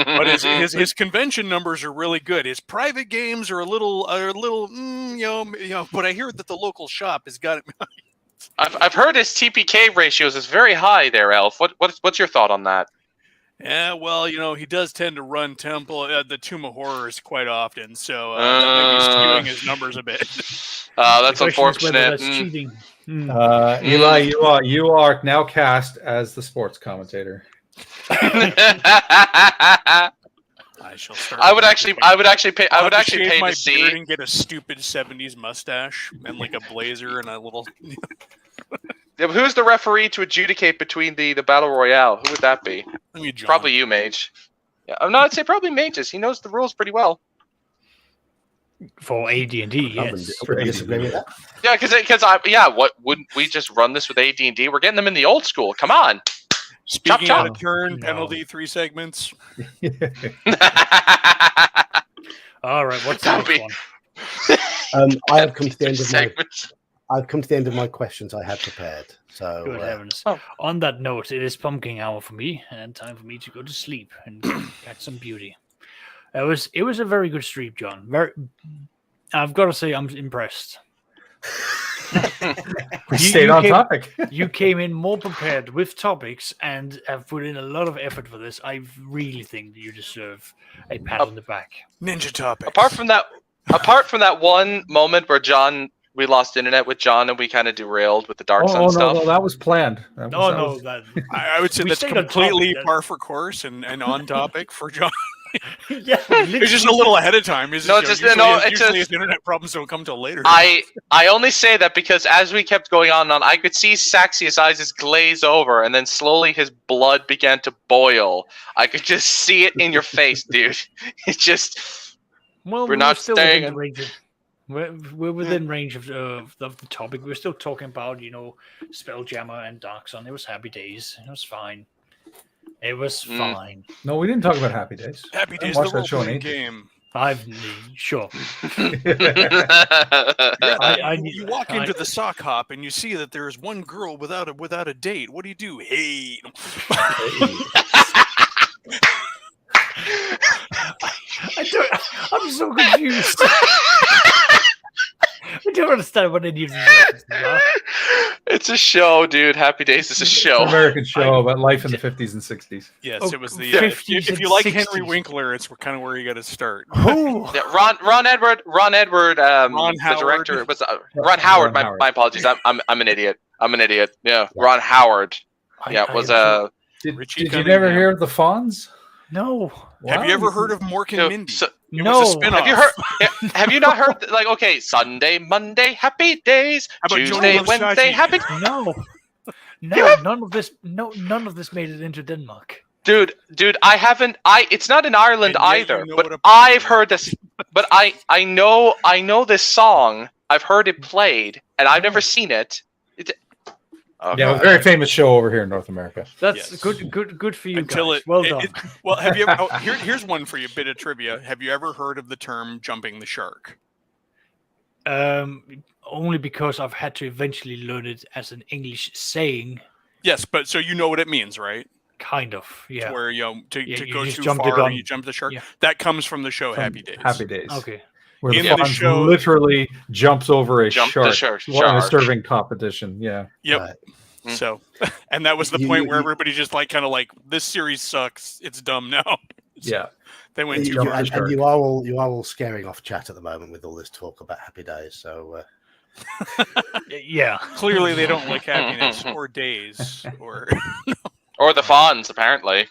but his convention numbers are really good. His private games are a little, But I hear that the local shop has got it. I've heard his TPK ratios is very high there, Elf. What's your thought on that? Yeah, well, he does tend to run the Tomb of Horrors quite often, so that may be skewing his numbers a bit. That's unfortunate. That's cheating. Eli, you are now cast as the sports commentator. I shall start. I would actually pay my to see beard and get a stupid '70s mustache and like a blazer and a little. Yeah, but who's the referee to adjudicate between the battle royale? Who would that be? Probably you, Mage. Yeah, I'd say probably Mages. He knows the rules pretty well. For AD&D, yes. Yeah, because what wouldn't we just run this with AD&D? We're getting them in the old school. Come on. Speaking out of turn, penalty 3 segments. All right, what's the next one? I have come to the end of I've come to the end of my questions I had prepared. So, good heavens! On that note, it is pumpkin hour for me, and time for me to go to sleep and catch some beauty. It was a very good stream, John. I've got to say, I'm impressed. We stayed on topic. You came in more prepared with topics and have put in a lot of effort for this. I really think that you deserve a pat on the back. Ninja topic. Apart from that one moment where we lost internet with John and we kind of derailed with the Dark Sun stuff. No, that was planned. I would say that's completely par for course and on topic for John. Yeah, it's just a little ahead of time. Usually his internet problems don't come till later. I only say that because as we kept going on, I could see Saxius' eyes glaze over, and then slowly his blood began to boil. I could just see it in your face, dude. It just Well, We're not still staying within in- the range of. We're within range of the topic. We're still talking about Spelljammer and Dark Sun. It was happy days. It was fine. It was fine. No, we didn't talk about Happy Days. Happy I Days, watched the that show in role-playing ages. game. Sure. You walk into the sock hop and you see that there is one girl without a date. What do? Hey. I'm so confused. I don't understand what any of these references are. It's a show, dude. Happy Days is a It's show. an American show about life in the 50s and 60s. Yes, Oh, it was the. 50s If you and like Henry 60s. Winkler, it's kind of where you got to start. Oh, Yeah, Ron Edward, the Howard. director was Ron Howard. Ron Howard. My apologies. I'm an idiot. Yeah, Ron Howard. Did Richie you Cunningham. never hear of the Fonz? no. Have you ever heard of Mork and So- Mindy? so- It No. was a spin-off. have you heard? Have you not heard? Like, okay, Sunday, Monday, happy days. How about Tuesday, Johnny Wednesday, Versace? happy. No. No, none of this made it into Denmark. Dude, I haven't. It's not in Ireland And yet you either. know But what a- I've heard this. But I know this song. I've heard it played, and I've never seen it. Oh, Yeah, it was a God. very famous show over here in North America. That's Yes. good for you Until guys. it. Well done. Well, have you ever? Here's one for you. Bit of trivia. Have you ever heard of the term "jumping the shark"? Only because I've had to eventually learn it as an English saying. Yes, but so you know what it means, right? Kind of, yeah. To where Yeah, to you go just too jump the far, gun. you jump the shark. Yeah. That comes from the show From Happy Days. Happy Days. Okay. Where In the the Fonz show- literally jumps over a Jump shark. the shark. in a serving competition. Yeah. Yep. Right. Mm. So, and that was the You- point where you- everybody just like kind of like this series sucks. It's dumb now. Yeah. They went too You- far. and you are all scaring off chat at the moment with all this talk about Happy Days. So Yeah. Clearly, they don't like happiness or days or Or the Fonz, apparently.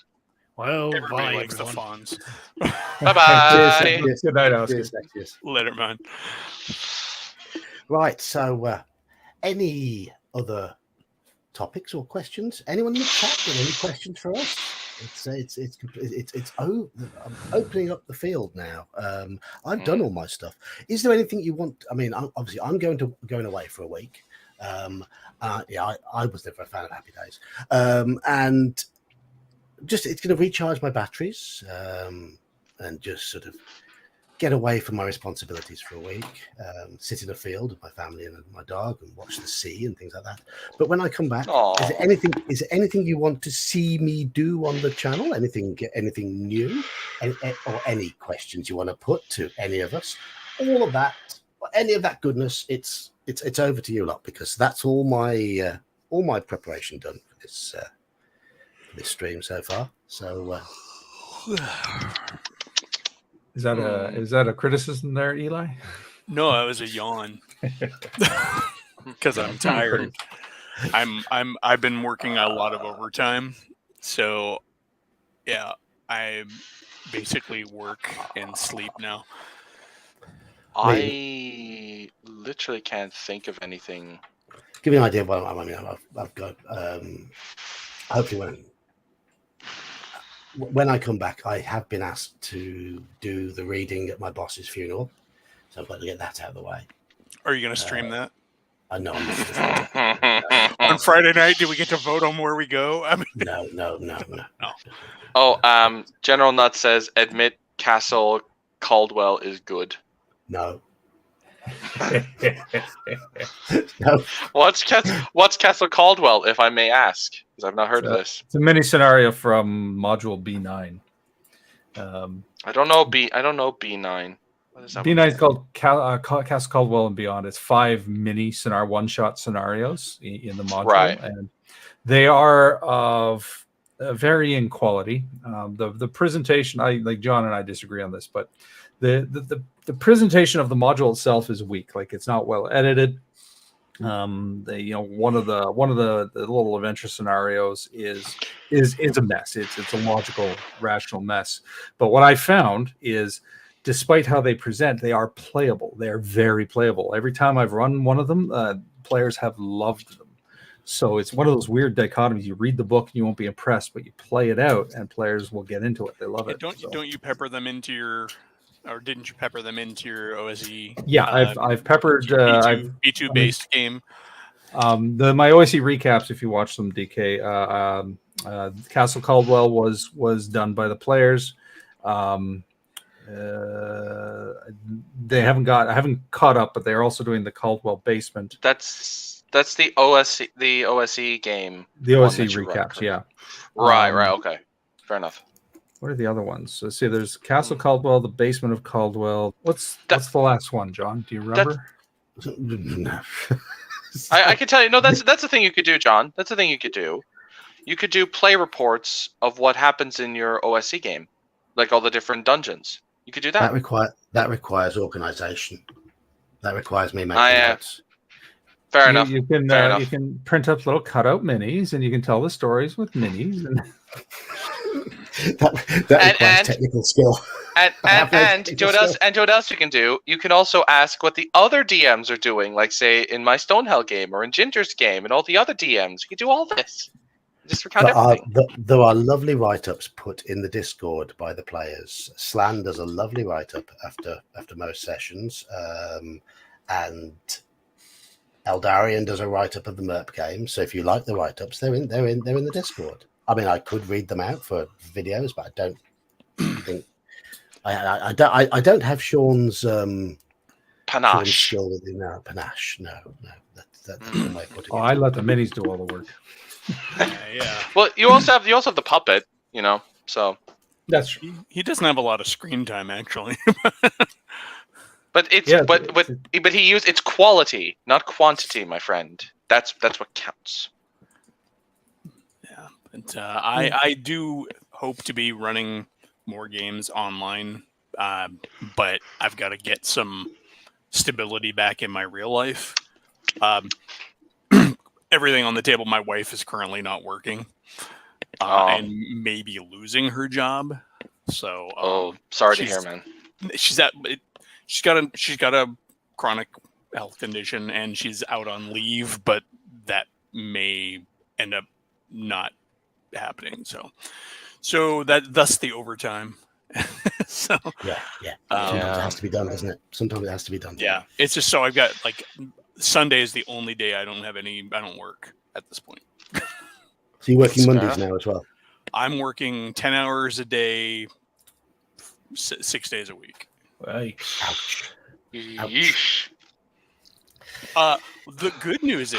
Well, everybody bye, likes everyone. the Fonz. Bye bye. Cheers. Good night, Oscar. cheers. Later, man. Right. So, any other topics or questions? Anyone in the chat got any questions for us? I'm opening up the field now. I've done all my stuff. Is there anything you want? I mean, obviously, I'm going away for a week. I was never a fan of Happy Days, and just it's going to recharge my batteries and just sort of get away from my responsibilities for a week, sit in a field with my family and my dog and watch the sea and things like that. But when I come back, Aw. is there anything you want to see me do on the channel? Anything new? Or any questions you want to put to any of us? All of that, any of that goodness, it's over to you lot, because that's all my preparation done for this stream so far. So Is that a criticism there, Eli? No, that was a yawn because I'm tired. I've been working a lot of overtime, so yeah, I basically work and sleep now. I literally can't think of anything. give me an idea of what I mean. I've got hopefully when I come back, I have been asked to do the reading at my boss's funeral, so I've got to get that out of the way. Are you going to stream that I know I'm not on Friday night? Do we get to vote on where we go? I mean, no. Oh, General Nut says, admit Castle Caldwell is good. No. No. What's Castle Caldwell, if I may ask? Because I've not heard of this. It's a mini scenario from module B9. I don't know B9. What is that? B9 is called Castle Caldwell and Beyond. It's 5 mini one-shot scenarios in the module, Right. and they are of varying quality. The presentation, like John and I disagree on this, but the presentation of the module itself is weak. Like, it's not well edited. One of the little adventure scenarios is a mess. It's a logical, rational mess. But what I found is, despite how they present, they are playable. They are very playable. Every time I've run one of them, players have loved them. So it's one of those weird dichotomies. You read the book and you won't be impressed, but you play it out and players will get into it. They love it. don't you pepper them into your or didn't you pepper them into your OSE? Yeah, I've peppered B2 based game. My OSE recaps, if you watch them, DK. Castle Caldwell was done by the players. They haven't I haven't caught up, but they're also doing the Caldwell Basement. That's the OSE game. The OSE recaps, yeah. Right. Okay. Fair enough. What are the other ones? Let's see. There's Castle Caldwell, the Basement of Caldwell. What's the last one, John? Do you remember? I can tell you. No, that's the thing you could do, John. That's the thing you could do. You could do play reports of what happens in your OSE game, like all the different dungeons. You could do that. That requires organisation. That requires me making notes. Fair enough. You can print up little cutout minis, and you can tell the stories with minis. And that requires technical skill. And do what else you can do? You can also ask what the other DMs are doing, like say in my Stonehell game or in Ginger's game, and all the other DMs. You can do all this. Just recount everything. There are lovely write-ups put in the Discord by the players. Slan does a lovely write-up after most sessions, and Eldarian does a write-up of the Merp game. So if you like the write-ups, they're in the Discord. I mean, I could read them out for videos, but I don't think I don't have Sean's panache. Skill with panache. No, that's the way of putting it. I let the minis do all the work. Yeah. Well, you also have the puppet, so that's true. He doesn't have a lot of screen time, actually. But but he used it's quality, not quantity, my friend. That's what counts. Yeah, but I do hope to be running more games online, but I've got to get some stability back in my real life. Everything on the table. My wife is currently not working, and maybe losing her job. So, sorry to hear, man. She's got a chronic health condition, and she's out on leave, but that may end up not happening. So thus the overtime. So yeah. Sometimes it has to be done, doesn't it? Sometimes it has to be done. Yeah, it's just so I've got Sunday is the only day I don't work at this point. So you're working Mondays now as well? I'm working 10 hours a day, 6 days a week. Right. Ouch. The good news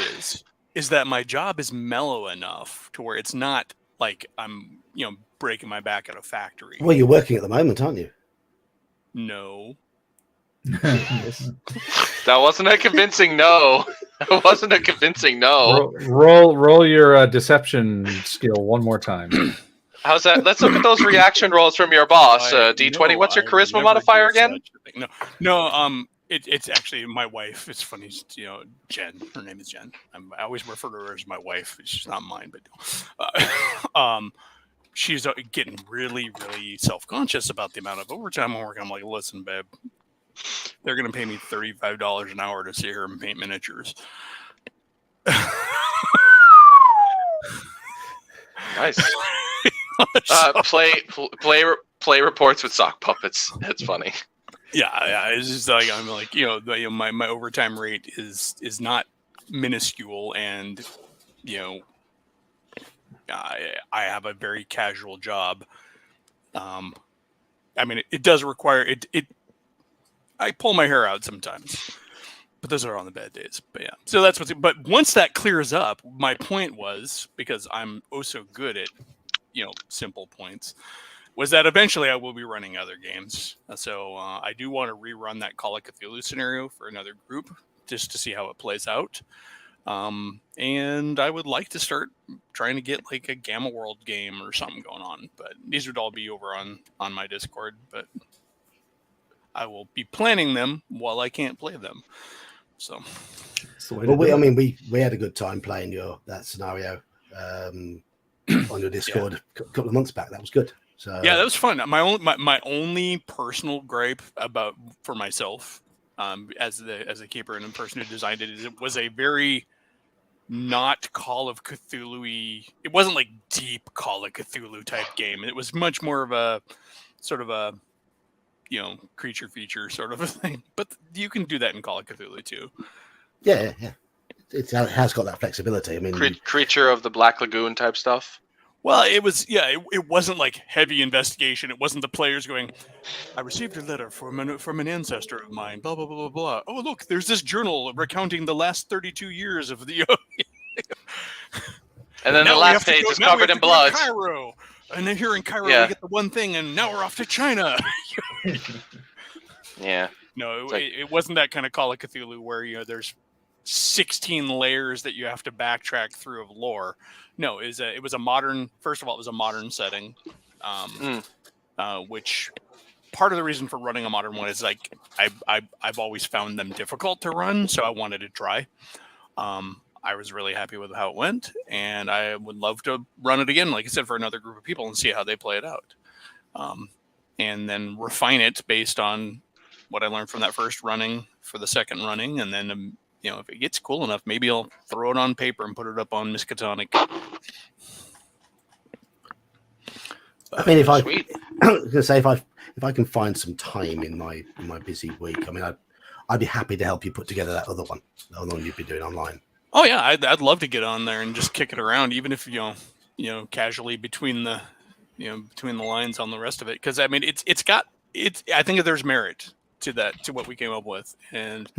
is that my job is mellow enough to where it's not like I'm, breaking my back at a factory. Well, you're working at the moment, aren't you? No. That wasn't a convincing no. That wasn't a convincing no. Roll your deception skill one more time. How's that? Let's look at those reaction rolls from your boss. D20. What's your charisma modifier again? No. It's actually my wife. It's funny, Jen. Her name is Jen. I always refer to her as my wife. She's not mine, but she's getting really, really self-conscious about the amount of overtime I'm working. I'm like, listen, babe, they're going to pay me $35 an hour to see her paint miniatures. Nice. Play reports with sock puppets. That's funny. Yeah. It's just like I'm like, my overtime rate is not minuscule, and I have a very casual job. I mean, it does require it. I pull my hair out sometimes, but those are on the bad days. But yeah, so that's what's. But once that clears up, my point was, because I'm so good at simple points, was that eventually I will be running other games. So I do want to rerun that Call of Cthulhu scenario for another group just to see how it plays out. And I would like to start trying to get like a Gamma World game or something going on, but these would all be over on my Discord, but I will be planning them while I can't play them. So, well, we had a good time playing that scenario on your Discord a couple of months back. That was good. So yeah, that was fun. My only personal gripe for myself, as a keeper and the person who designed it was a very not Call of Cthulhu-y. It wasn't like deep Call of Cthulhu type game. It was much more of a sort of a creature feature sort of a thing. But you can do that in Call of Cthulhu too. Yeah. It has got that flexibility. I mean, Creature of the Black Lagoon type stuff. Well, it was it wasn't like heavy investigation. It wasn't the players going, I received a letter from an ancestor of mine, blah blah blah blah blah. Oh, look, there's this journal recounting the last 32 years of the And then Now the we have last to page go- is now we covered have in to go to blood. Cairo. And then here in Cairo Yeah. we get the one thing, and now we're off to China. Yeah. No, It's like- it wasn't that kind of Call of Cthulhu where there's 16 layers that you have to backtrack through of lore. No, it was a modern. First of all, it was a modern setting, which part of the reason for running a modern one is like I've always found them difficult to run, so I wanted to try. I was really happy with how it went, and I would love to run it again, like I said, for another group of people and see how they play it out, and then refine it based on what I learned from that first running for the second running, and then if it gets cool enough, maybe I'll throw it on paper and put it up on Miskatonic. I mean, Sweet. I was gonna say if I can find some time in my busy week, I mean, I'd be happy to help you put together that other one you've been doing online. Oh yeah, I'd love to get on there and just kick it around, even if casually between the lines on the rest of it, because I mean it's I think there's merit to what we came up with, and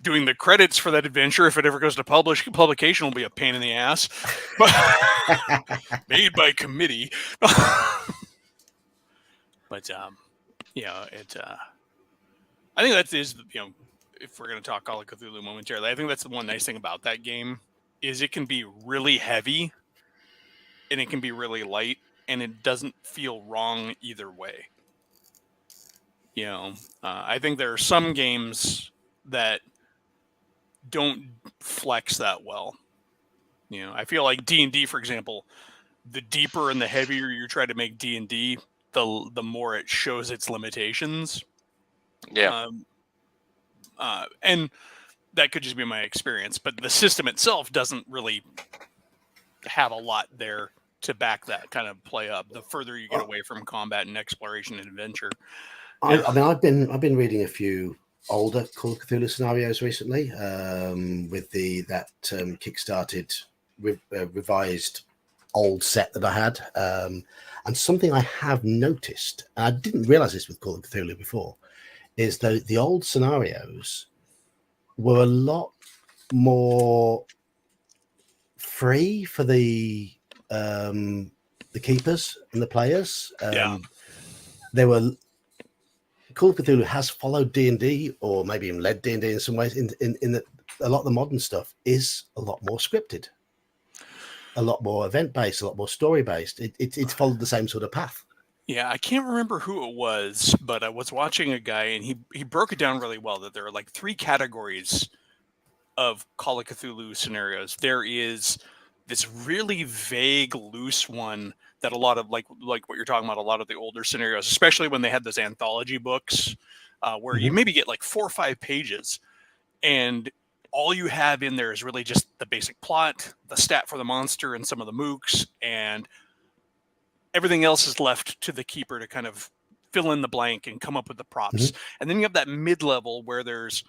doing the credits for that adventure, if it ever goes to publication, will be a pain in the ass, but made by committee. But I think that is if we're going to talk Call of Cthulhu momentarily, I think that's the one nice thing about that game is it can be really heavy and it can be really light, and it doesn't feel wrong either way. I think there are some games that don't flex that well. I feel like D&D, for example, the deeper and the heavier you try to make D&D, the more it shows its limitations. Yeah. And that could just be my experience, but the system itself doesn't really have a lot there to back that kind of play up. The further you get away from combat and exploration and adventure. I mean, I've been reading a few older Call of Cthulhu scenarios recently, with that kickstarted revised old set that I had, and something I have noticed, and I didn't realize this with Call of Cthulhu before, is that the old scenarios were a lot more free for the keepers and the players. They were. Call of Cthulhu has followed D&D, or maybe even led D&D in some ways. In that a lot of the modern stuff is a lot more scripted, a lot more event based, a lot more story based. It's followed the same sort of path. Yeah, I can't remember who it was, but I was watching a guy and he broke it down really well that there are like 3 categories of Call of Cthulhu scenarios. There is this really vague, loose one that a lot of like what you're talking about, a lot of the older scenarios, especially when they had those anthology books, where you maybe get like 4 or 5 pages, and all you have in there is really just the basic plot, the stat for the monster, and some of the mooks, and everything else is left to the keeper to kind of fill in the blank and come up with the props. And then you have that mid-level where there's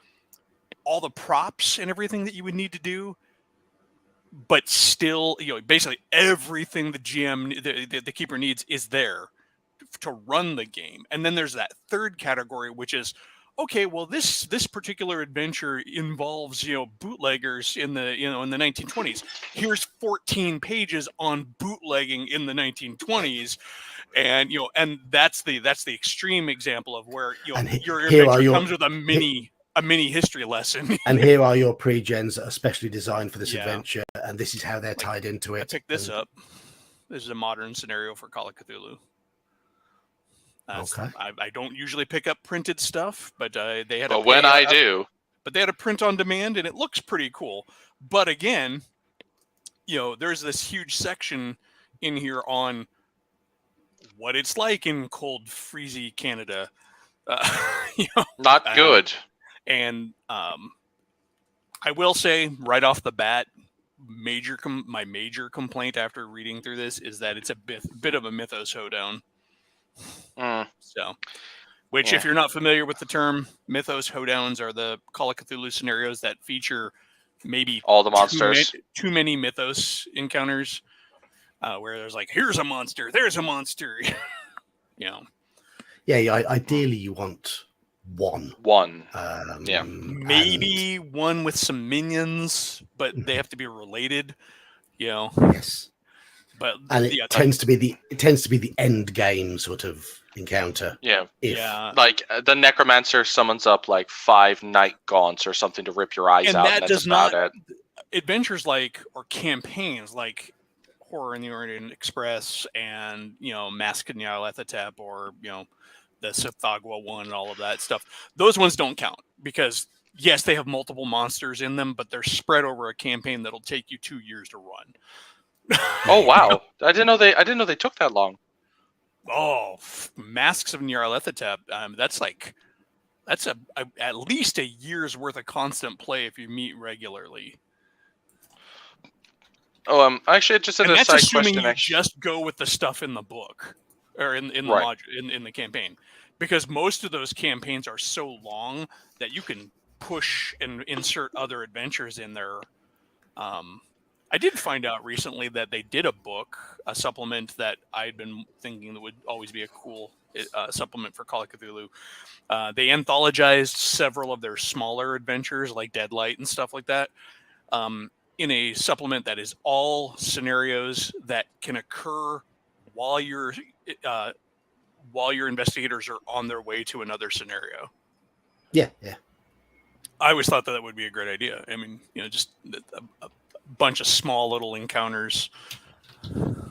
all the props and everything that you would need to do, but still, basically everything the GM, the keeper needs is there to run the game. And then there's that third category, which is, okay, well, this particular adventure involves, bootleggers in the 1920s. Here's 14 pages on bootlegging in the 1920s. And, and that's the extreme example of where, your adventure comes with a mini history lesson. And here are your pre-gens that are specially designed for this adventure, and this is how they're tied into it. I picked this up. This is a modern scenario for Call of Cthulhu. Okay. I don't usually pick up printed stuff, but they had. But when I do, but they had a print on demand, and it looks pretty cool. But again, there's this huge section in here on what it's like in cold, freezy Canada. Not good. And I will say right off the bat, my major complaint after reading through this is that it's a bit of a mythos hoedown. So, which, if you're not familiar with the term, Mythos Hoedowns are the Call of Cthulhu scenarios that feature maybe all the monsters. Too many Mythos encounters, where there's like, here's a monster, there's a monster. You know. Yeah. Ideally, you want one. Maybe one with some minions, but they have to be related. You know. Yes. But it tends to be the end game sort of encounter. Yeah. Yeah. Like the necromancer summons up like 5 night gaunts or something to rip your eyes out. That and does that's not. It. Adventures or campaigns like Horror in the Orient Express and Mask in Nyarlathotep or the Sithagwa one and all of that stuff. Those ones don't count because yes, they have multiple monsters in them, but they're spread over a campaign that'll take you 2 years to run. Oh wow! I didn't know they took that long. Oh, Masks of Nyarlathotep. That's at least a year's worth of constant play if you meet regularly. Oh, actually, I just had a side question. You just go with the stuff in the book or in the module in the campaign, because most of those campaigns are so long that you can push and insert other adventures in there. I did find out recently that they did a supplement that I'd been thinking that would always be a cool supplement for Call of Cthulhu. They anthologized several of their smaller adventures like Deadlight and stuff like that in a supplement that is all scenarios that can occur while your investigators are on their way to another scenario. Yeah. I always thought that would be a great idea. I mean, just a bunch of small little encounters. Well,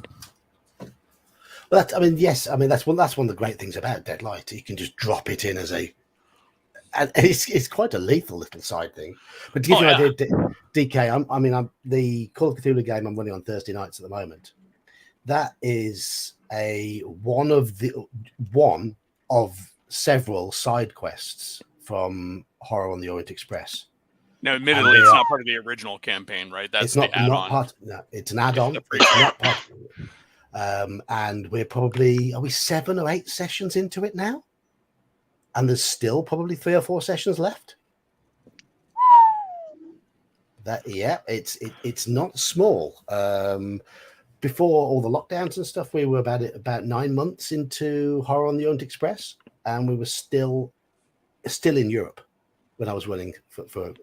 that's one of the great things about Deadlight. You can just drop it in and it's quite a lethal little side thing. But to give you an idea, DK, the Call of Cthulhu game I'm running on Thursday nights at the moment. That is one of several side quests from Horror on the Orient Express. Now, admittedly, it's not part of the original campaign, right? That's it's not, the add-on. Not part. No, it's an add-on. It's not part. And we're probably 7 or 8 sessions into it now, and there's still probably 3 or 4 sessions left. It's not small. Before all the lockdowns and stuff, we were about 9 months into Horror on the Orient Express, and we were still in Europe when I was running for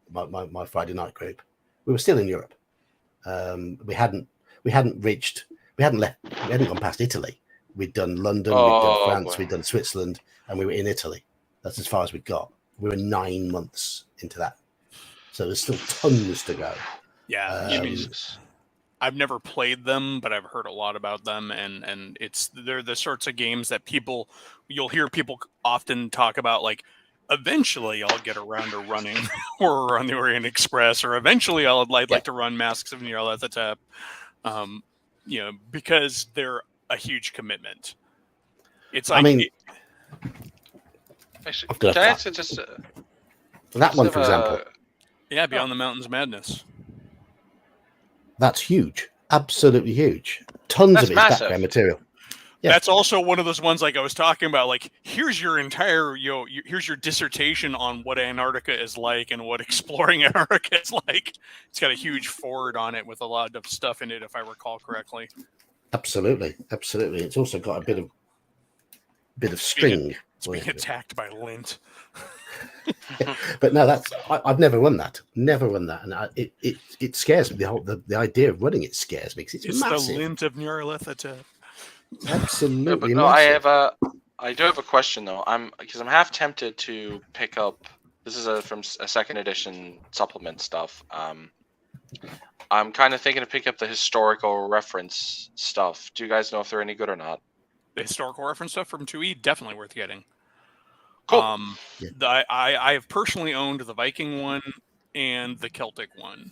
my Friday night group. We were still in Europe. We hadn't gone past Italy. We'd done London, we'd done France, we'd done Switzerland, and we were in Italy. That's as far as we got. We were 9 months into that. So there's still tons to go. Yeah. I've never played them, but I've heard a lot about them, and they're the sorts of games that you'll hear people often talk about, like, eventually I'll get around to running Horror on the Orient Express, or eventually I'd like to run Masks of Nyarlathotep, because they're a huge commitment. It's like, can I answer just that one, for example? Yeah, Beyond the Mountains of Madness. That's huge. Absolutely huge. Tons of it's background material. Yeah. That's also one of those ones like I was talking about, like, here's your entire, here's your dissertation on what Antarctica is like and what exploring Antarctica is like. It's got a huge forward on it with a lot of stuff in it, if I recall correctly. Absolutely. It's also got a bit of string. It's being attacked by lint. But no, I've never run that. And it scares me. The idea of running it scares me because it's massive. The lint of Nyarlathotep. Absolutely. No, I do have a question though. I'm half tempted to pick up. This is from a second edition supplement stuff. I'm kind of thinking to pick up the historical reference stuff. Do you guys know if they're any good or not? The historical reference stuff from 2E, definitely worth getting. Cool. I have personally owned the Viking one and the Celtic one.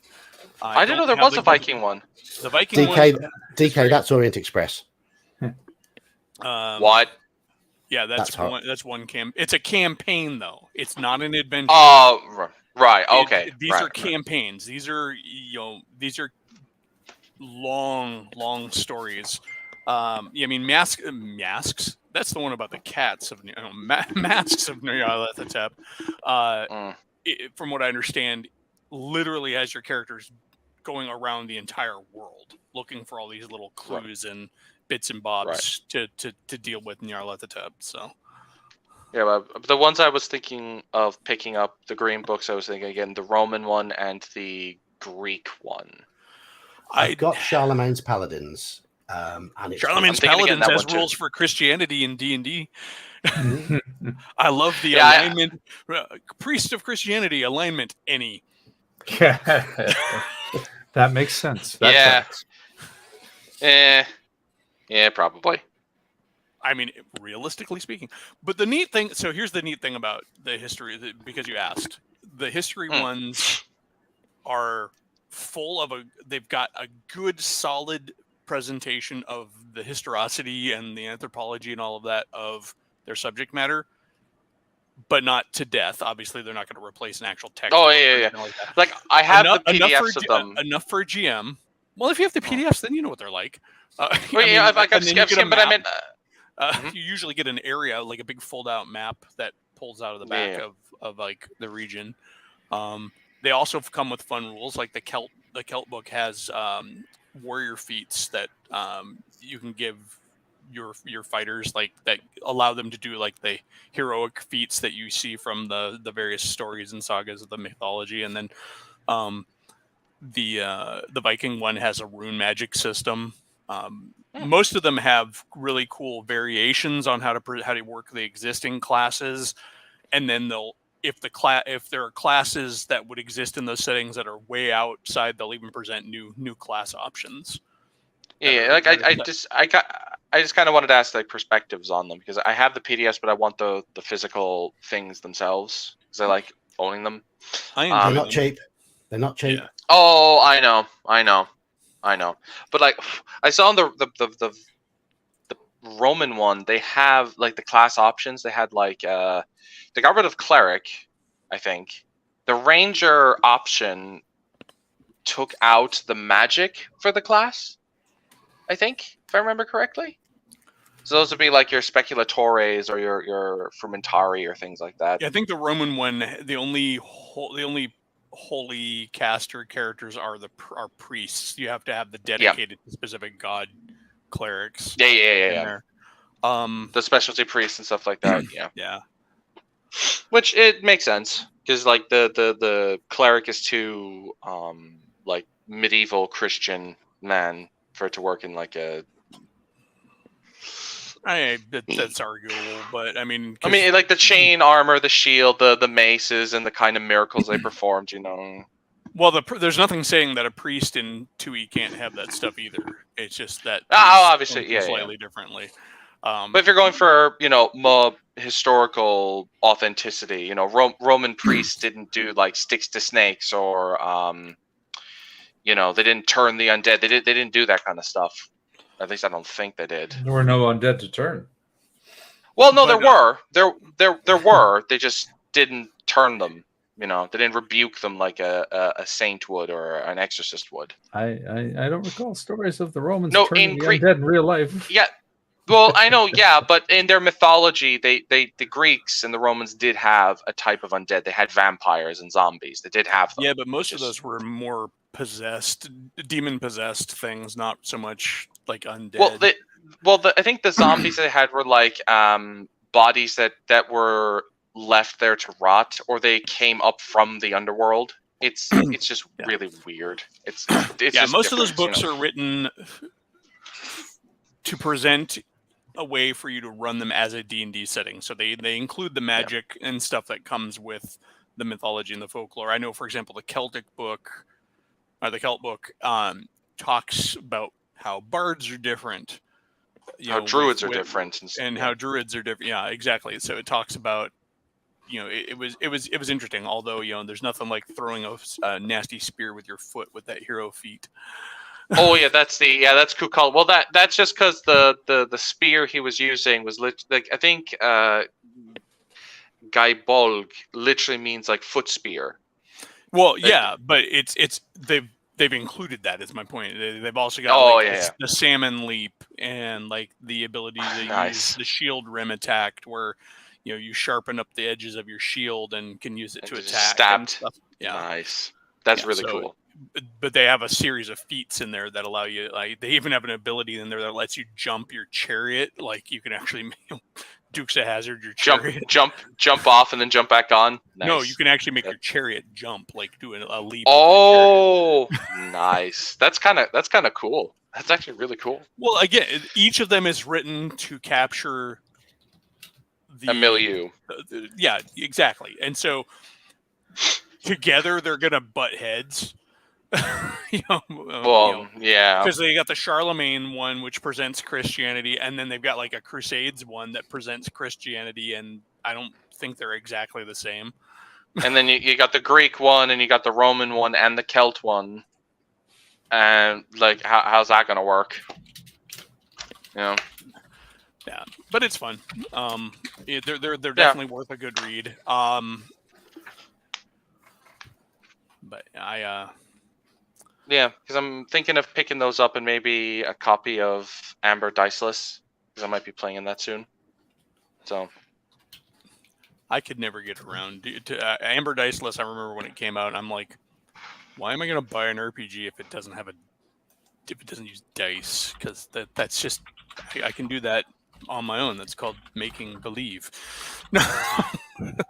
I didn't know there was a Viking one. The Viking DK, that's Orient Express. What? Yeah, that's one It's a campaign though. It's not an adventure. Oh, right. Okay. These are campaigns. These are long stories. Masks That's the one about the cats of masks of Nyarlathotep. From what I understand, literally has your characters going around the entire world looking for all these little clues and bits and bobs to deal with Nyarlathotep. So yeah, but the ones I was thinking of picking up, the green books, I was thinking again the Roman one and the Greek one. I've got Charlemagne's Paladins. And it's Charlemagne's Paladins has rules for Christianity and D&D. I love the alignment. Priest of Christianity, alignment, any. That makes sense. Yeah, probably. I mean, realistically speaking. But the neat thing, so here's the neat thing about the history, because you asked. The history ones are full of they've got a good, solid presentation of the historicity and the anthropology and all of that of their subject matter, but not to death. Obviously, they're not going to replace an actual text. Oh, yeah. Like I have the PDFs of them. Enough for a GM. Well, if you have the PDFs, then you know what they're like. I've skimmed, but I meant... You usually get an area, like a big fold-out map that pulls out of the back of like the region. They also come with fun rules, like the Celt book has warrior feats that you can give your fighters, like that allow them to do like the heroic feats that you see from the various stories and sagas of the mythology. And then the Viking one has a rune magic system. Most of them have really cool variations on how to work the existing classes, and then if there are classes that would exist in those settings that are way outside, they'll even present new class options. Yeah, like I just kind of wanted to ask like perspectives on them, because I have the PDFs, but I want the physical things themselves because I like owning them. They're not cheap. They're not cheap. Yeah. Oh, I know. But like I saw on the Roman one, they have like the class options. They had like they got rid of cleric, I think. The ranger option took out the magic for the class, I think, if I remember correctly. So those would be like your speculatores or your frumentari or things like that. Yeah, I think the Roman one, the only holy caster characters are priests. You have to have the dedicated specific god clerics. Yeah. The specialty priests and stuff like that. Yeah. Which it makes sense, because like the cleric is too like medieval Christian man for it to work in like a. That's arguable, but I mean, like the chain armor, the shield, the maces, and the kind of miracles they performed. Well, there's nothing saying that a priest in 2E can't have that stuff either. It's just that obviously, slightly differently. But if you're going for more historical authenticity, Roman priests didn't do like sticks to snakes, or they didn't turn the undead. They didn't do that kind of stuff. At least I don't think they did. There were no undead to turn. Well, no, there were. There were. They just didn't turn them. They didn't rebuke them like a saint would or an exorcist would. I don't recall stories of the Romans in turning the undead in real life. Yeah. Well, I know, but in their mythology, the Greeks and the Romans did have a type of undead. They had vampires and zombies. They did have them. Yeah, but most of those were more demon-possessed things, not so much like undead. I think the zombies they had were like bodies that were left there to rot, or they came up from the underworld. It's just really weird. It's most of those books are written to present a way for you to run them as a D&D setting. So they include the magic and stuff that comes with the mythology and the folklore. I know, for example, the Celt book talks about how bards are different. How druids are different. And how druids are different. Yeah, exactly. So it talks about, it was interesting. Although, there's nothing like throwing a nasty spear with your foot with that hero feat. Oh yeah, that's cool call. Well, that's just because the spear he was using was like, I think Gaibolg literally means like foot spear. Well, yeah, but they've they've included that. Is my point. They've also got the salmon leap and like the ability to use the shield rim attack, where you sharpen up the edges of your shield and can use it to attack. And stuff. Yeah, nice. That's really cool. But they have a series of feats in there that allow you. Like they even have an ability in there that lets you jump your chariot. Like you can actually Dukes of Hazzard your chariot. Jump off and then jump back on. Nice. No, you can actually make your chariot jump, like do a leap. Oh, nice. That's kind of cool. That's actually really cool. Well, again, each of them is written to capture a milieu. Yeah, exactly. And so together they're gonna butt heads. Yeah, because they got the Charlemagne one, which presents Christianity, and then they've got like a Crusades one that presents Christianity, and I don't think they're exactly the same. And then you got the Greek one, and you got the Roman one, and the Celt one, and like how's that gonna work? Yeah, but it's fun. They're definitely worth a good read. But yeah, because I'm thinking of picking those up and maybe a copy of Amber Diceless, because I might be playing in that soon. So I could never get around to Amber Diceless. I remember when it came out, and I'm like, why am I going to buy an RPG if it doesn't use dice? Because that's just I can do that on my own. That's called making believe.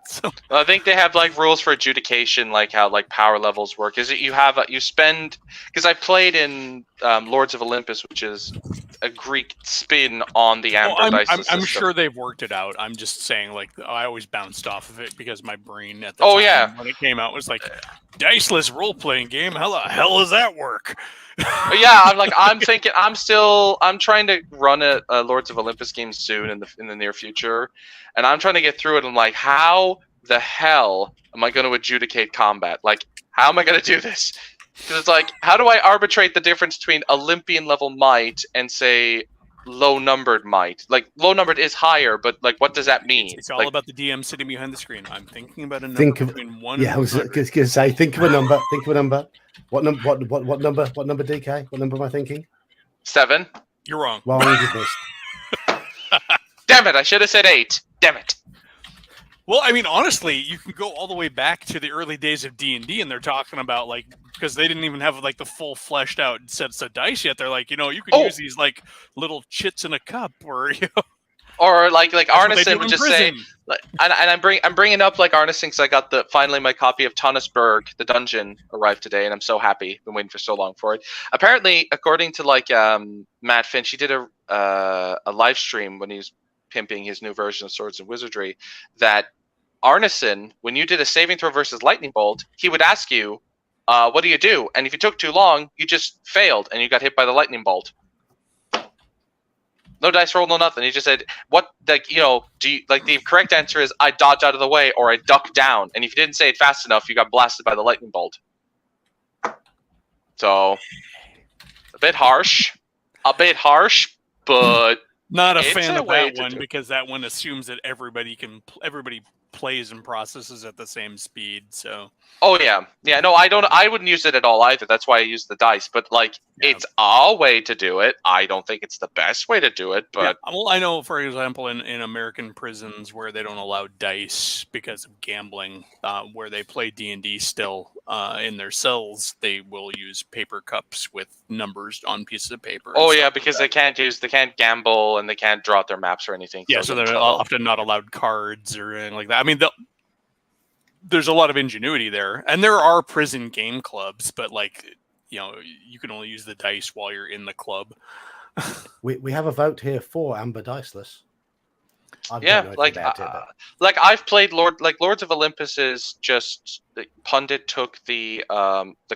So I think they have like rules for adjudication, like how like power levels work. Is it you spend, because I played in Lords of Olympus, which is a Greek spin on the Amber Dice system. I'm sure they've worked it out. I'm just saying, like, I always bounced off of it because my brain at the time when it came out was like, diceless role playing game. How the hell does that work? Yeah, I'm thinking, I'm trying to run a Lords of Olympus game soon in the near future, and I'm trying to get through it. I'm like, how the hell am I going to adjudicate combat? Like, how am I going to do this? Because it's like, how do I arbitrate the difference between Olympian level might and say low numbered might? Like, low numbered is higher, but like, what does that mean? It's all about the DM sitting behind the screen. I'm thinking about a number between 1 and 100. I was going to say, think of a number. Think of a number. What number? What number? What number? DK? What number am I thinking? 7. You're wrong. Well, damn it! I should have said 8. Damn it. Well, I mean, honestly, you can go all the way back to the early days of D&D, and they're talking about, like, because they didn't even have, like, the full fleshed out sets of dice yet. They're like, you can use these, like, little chits in a cup, or, Or like Arneson would just say, and I'm bringing up like Arneson because I got finally my copy of Tonnesburg, the dungeon, arrived today, and I'm so happy. Been waiting for so long for it. Apparently, according to like Matt Finch, he did a live stream when he was pimping his new version of Swords and Wizardry. That Arneson, when you did a saving throw versus lightning bolt, he would ask you, "What do you do?" And if you took too long, you just failed and you got hit by the lightning bolt. No dice roll, no nothing. He just said, "What? Like, do you like the correct answer is I dodge out of the way or I duck down." And if you didn't say it fast enough, you got blasted by the lightning bolt. So, a bit harsh, but not a fan of that one because that one assumes that everybody plays and processes at the same speed. So. Oh yeah. No, I wouldn't use it at all either. That's why I use the dice. But like, it's a way to do it. I don't think it's the best way to do it. But well, I know, for example, in American prisons where they don't allow dice because of gambling, where they play D&D still in their cells, they will use paper cups with numbers on pieces of paper. Oh yeah, because they can't gamble and they can't draw out their maps or anything. Yeah, so they're often not allowed cards or anything like that. I mean, there's a lot of ingenuity there, and there are prison game clubs, but like, you can only use the dice while you're in the club. we have a vote here for Amber Diceless. Like I've played Lords of Olympus is just Pundit took the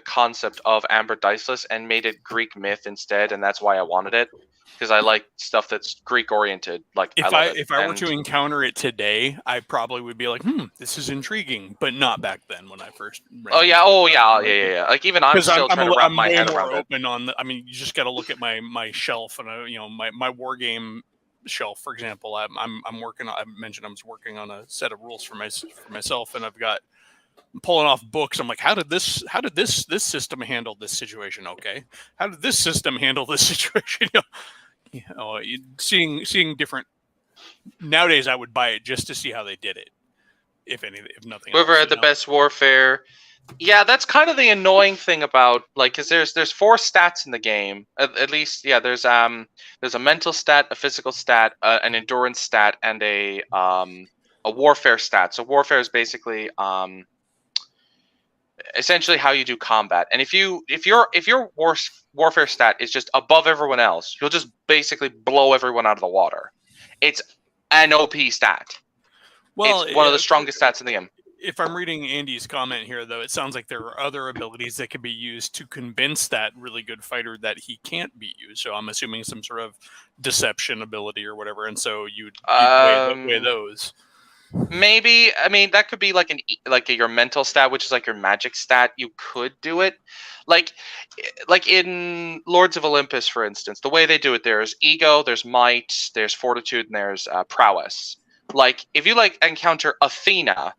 concept of Amber Diceless and made it Greek myth instead, and that's why I wanted it. Because I like stuff that's Greek oriented. Like if I were to encounter it today, I probably would be like, this is intriguing, but not back then when I first. Oh yeah. Like even I'm still trying to wrap my head around it. Open on I mean, you just got to look at my shelf and my war game shelf, for example. I'm working. I mentioned I was working on a set of rules for myself, and I've got pulling off books. I'm like, how did this system handle this situation? Okay, how did this system handle this situation? Seeing different. Nowadays, I would buy it just to see how they did it. If nothing. Whoever else, had the best warfare. Yeah, that's kind of the annoying thing about because there's 4 stats in the game. At least, yeah. There's a mental stat, a physical stat, an endurance stat, and a warfare stat. So warfare is basically essentially how you do combat. And if your warfare stat is just above everyone else, you'll just basically blow everyone out of the water. It's an OP stat. Well, it's one of the strongest stats in the game. If I'm reading Andy's comment here, though, it sounds like there are other abilities that can be used to convince that really good fighter that he can't beat you. So I'm assuming some sort of deception ability or whatever, and so you'd weigh those. Maybe. I mean, that could be like your mental stat, which is like your magic stat. You could do it, like in Lords of Olympus, for instance. The way they do it, there's ego, there's might, there's fortitude, and there's prowess. Like if you encounter Athena,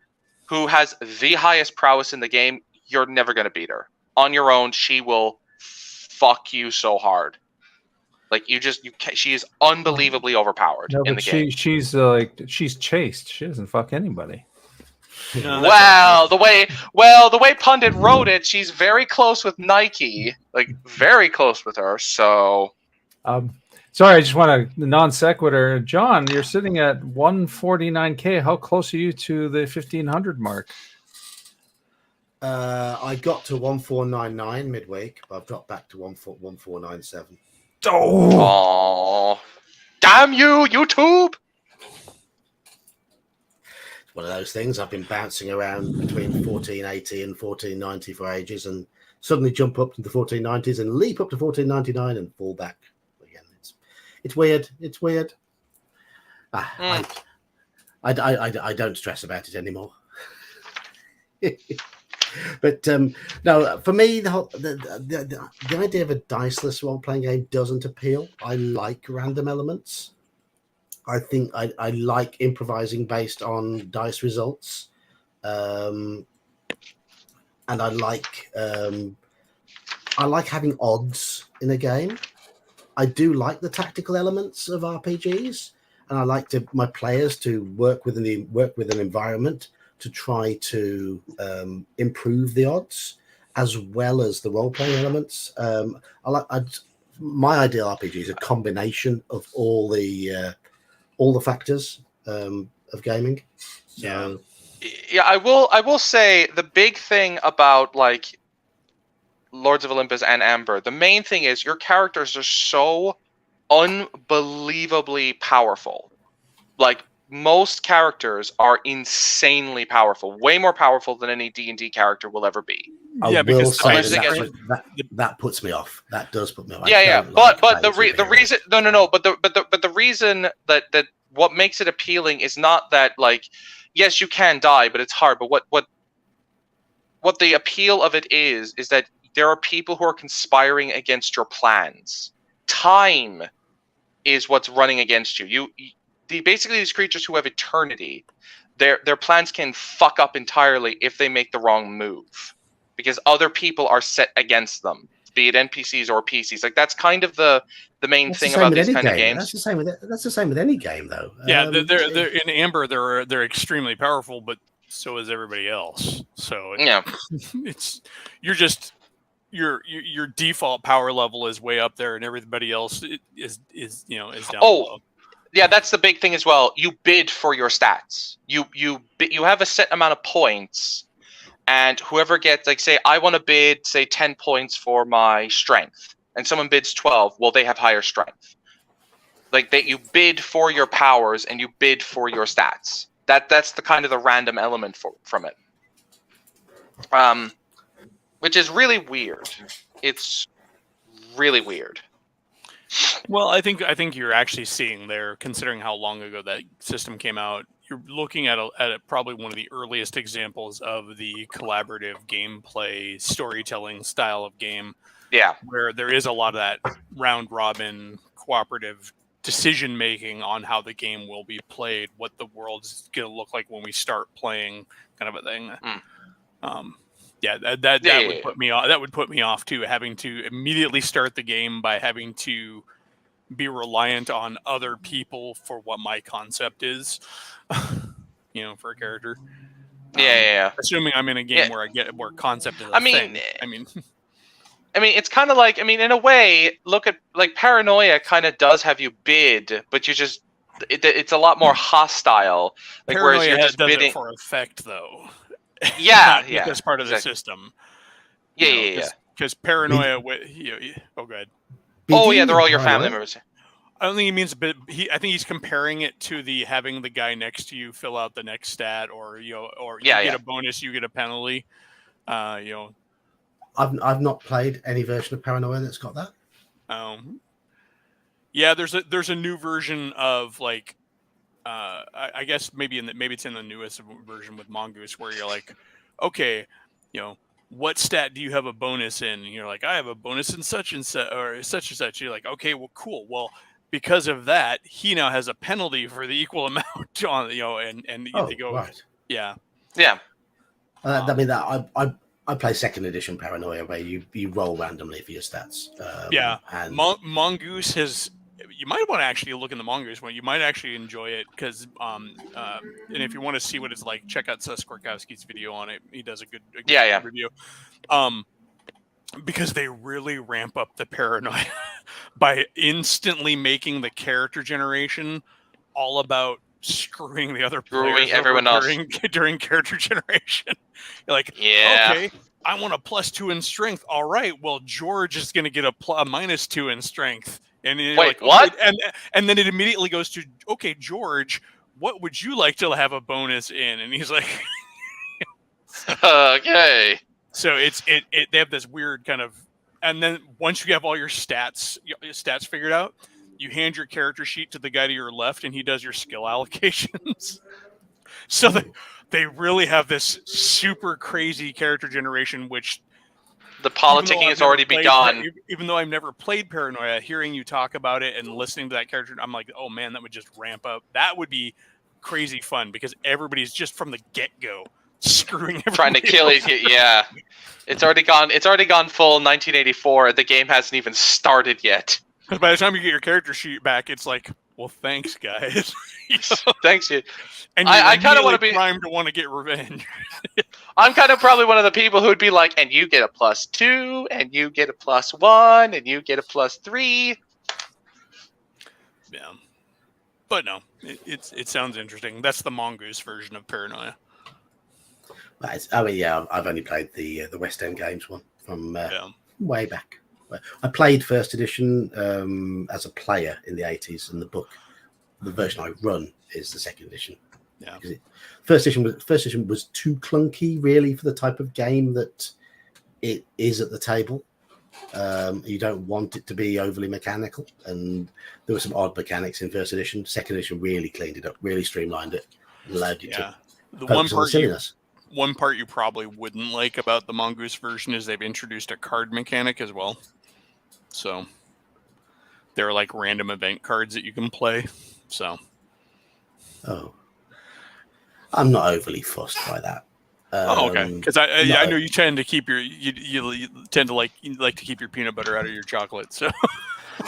who has the highest prowess in the game, you're never going to beat her. On your own, she will fuck you so hard. Like she is unbelievably overpowered in the game. She's chaste. She doesn't fuck anybody. No, Well, the way Pundit wrote it, she's very close with Nike, like very close with her. So, sorry, I just want a non sequitur. John, you're sitting at 149K. How close are you to the 1500 mark? I got to 1499 midweek, but I've dropped back to 1497. Oh, damn you, YouTube! It's one of those things. I've been bouncing around between 1480 and 1490 for ages, and suddenly jump up to the 1490s and leap up to 1499 and fall back again. It's weird. It's weird. I don't stress about it anymore. But no, for me, the idea of a diceless role-playing game doesn't appeal. I like random elements. I think I like improvising based on dice results, and I like having odds in a game. I do like the tactical elements of RPGs, and I like my players to work within an environment to try to improve the odds as well as the role-playing elements. My ideal RPG is a combination of all the factors of gaming. So, yeah, I will say the big thing about like Lords of Olympus and Amber, the main thing is your characters are so unbelievably powerful. Like, most characters are insanely powerful, way more powerful than any D&D character will ever be. Yeah, because that puts me off. That does put me off. But the reason the reason that what makes it appealing is not that, like, yes, you can die, but it's hard. But what the appeal of it is that there are people who are conspiring against your plans. Time is what's running against you. Basically, these creatures who have eternity, their plans can fuck up entirely if they make the wrong move, because other people are set against them, be it NPCs or PCs. Like, that's kind of the main thing about these kind of games. That's the same with any game, though. Yeah, they're in Amber. They're extremely powerful, but so is everybody else. So yeah, your default power level is way up there, and everybody else is down below. Yeah, that's the big thing as well. You bid for your stats. You have a set amount of points, and whoever gets, like, say I want to bid, say 10 points for my strength, and someone bids 12. Well, they have higher strength. Like, that you bid for your powers and you bid for your stats. That's the kind of the random element from it. Which is really weird. It's really weird. Well, I think you're actually seeing there, considering how long ago that system came out. You're looking at probably one of the earliest examples of the collaborative gameplay storytelling style of game. Yeah, where there is a lot of that round robin cooperative decision making on how the game will be played, what the world's going to look like when we start playing, kind of a thing. Yeah. would put me off. That would put me off too, having to immediately start the game by having to be reliant on other people for what my concept is. For a character. Yeah. Assuming I'm in a game where concept is a I mean, thing. I mean, it's kind of like, in a way, look at like Paranoia kind of does have you bid, but you just it's a lot more hostile. Like Paranoia whereas you're just does bidding it for effect, though. Yeah, Not as part of the system. Yeah. Because Paranoia, oh, go ahead. Oh yeah, they're all your family members. I don't think he means, but I think he's comparing it to having the guy next to you fill out the next stat, or you get a bonus, you get a penalty. I've not played any version of Paranoia that's got that. Yeah, there's a new version of like, I guess maybe it's in the newest version with Mongoose, where you're like, okay, what stat do you have a bonus in? And you're like, I have a bonus in such and such, or such and such. You're like, okay, well, cool. Well, because of that, he now has a penalty for the equal amount on, and they go, right. Yeah. I mean, that I play second edition Paranoia, where you roll randomly for your stats. And Mongoose has. You might want to actually look in the Mongoose one. You might actually enjoy it because, and if you want to see what it's like, check out Seth Skorkowski's video on it. He does a good review. Because they really ramp up the paranoia by instantly making the character generation all about screwing the other players, everyone else during character generation. You're like, okay, I want a +2 in strength. All right, well, George is going to get a -2 in strength. And you're wait, like, what? Okay. And then it immediately goes to, okay, George, what would you like to have a bonus in? And he's like, okay. So they have this weird kind of, and then once you have all your stats figured out, you hand your character sheet to the guy to your left, and he does your skill allocations. So they really have this super crazy character generation, which the politicking has already begun. Even though I've never played Paranoia, hearing you talk about it and listening to that character, I'm like, oh man, that would just ramp up. That would be crazy fun because everybody's just from the get-go screwing everybody, trying to kill it. Yeah, it's already gone full 1984. The game hasn't even started yet. By the time you get your character sheet back, it's like, well, thanks, guys. Thanks, you. And I kind of want to be primed to want to get revenge. I'm kind of probably one of the people who would be like, and you get a +2, and you get a +1, and you get a +3. Yeah, but no, it sounds interesting. That's the Mongoose version of Paranoia. I've only played the West End Games one from way back. I played first edition as a player in the 80s, and the version I run is the second edition. Yeah, first edition was too clunky, really, for the type of game that it is at the table. You don't want it to be overly mechanical, and there were some odd mechanics in first edition. Second edition really cleaned it up, really streamlined it, and allowed you to focus on the silliness. One part you probably wouldn't like about the Mongoose version is they've introduced a card mechanic as well. So there are like random event cards that you can play. So, I'm not overly fussed by that. Okay, because I know you tend to keep you tend to like to keep your peanut butter out of your chocolate. So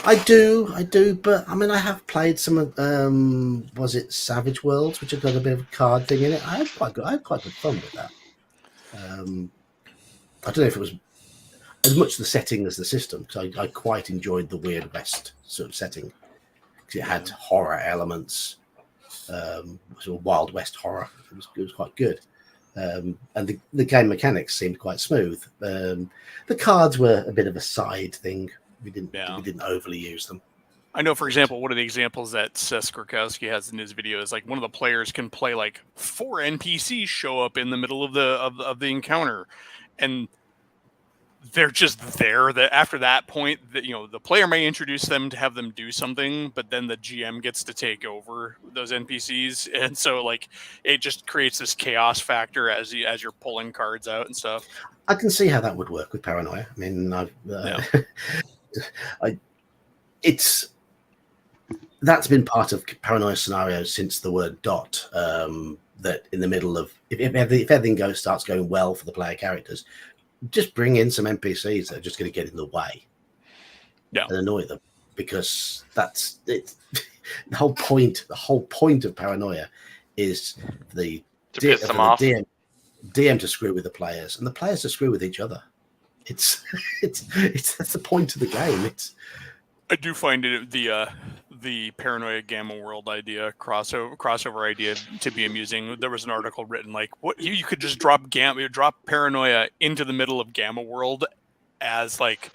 I do, but I mean, I have played some of was it Savage Worlds, which have got a bit of a card thing in it. I had quite good fun with that. I don't know if it was as much the setting as the system, because I quite enjoyed the Weird West sort of setting, because it had horror elements, sort of Wild West horror. It was quite good. And the game mechanics seemed quite smooth. The cards were a bit of a side thing. We didn't overly use them. I know, for example, one of the examples that Seth Skorkowski has in his video is like one of the players can play like 4 NPCs show up in the middle of the encounter, and they're just there. That after that point, the player may introduce them to have them do something, but then the GM gets to take over those NPCs, and so like it just creates this chaos factor as you're pulling cards out and stuff. I can see how that would work with Paranoia. I mean, that's been part of Paranoia scenarios since the word dot. that in the middle of if everything starts going well for the player characters, just bring in some NPCs that are just going to get in the way, and annoy them, because that's it. The whole point of Paranoia is to piss them off. DM to screw with the players, and the players to screw with each other. It's that's the point of the game. I do find it the Paranoia Gamma World idea, crossover idea, to be amusing. There was an article written like, what you could just drop Paranoia into the middle of Gamma World as like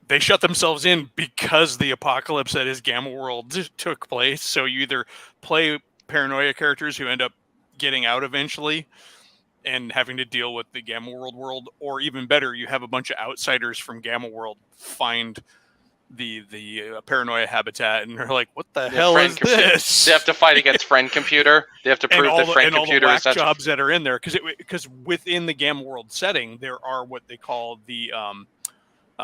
they shut themselves in because the apocalypse that is Gamma World took place. So you either play Paranoia characters who end up getting out eventually and having to deal with the Gamma World, or even better, you have a bunch of outsiders from Gamma World find the Paranoia habitat, and they're like, what the hell is this? They have to fight against friend computer. They have to prove that friend computer is all the jobs that are in there, because within the Gamma World setting there are what they call the what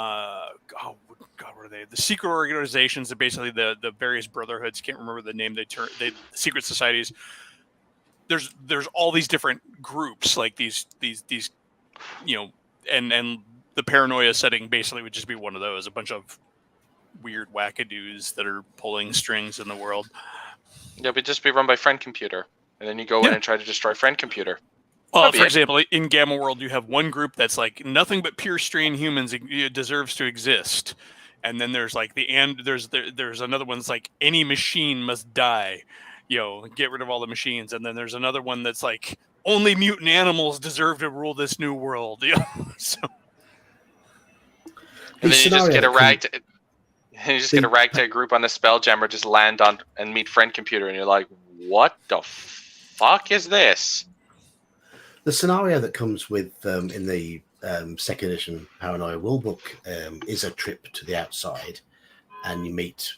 are they? The secret organizations, that basically the various brotherhoods. Can't remember the name. They secret societies. There's all these different groups, like these and the Paranoia setting basically would just be one of those, a bunch of weird wackadoos that are pulling strings in the world. Yeah, but just be run by friend computer, and then you go in and try to destroy friend computer. Well, for example, in Gamma World, you have one group that's like nothing but pure strain humans deserves to exist, and then there's like there's another one that's like any machine must die, get rid of all the machines, and then there's another one that's like only mutant animals deserve to rule this new world. So. And then you just get a ragtag group on the Spelljammer, just land on and meet friend computer, and you're like, what the fuck is this? The scenario that comes with in the second edition Paranoia rulebook is a trip to the outside, and you meet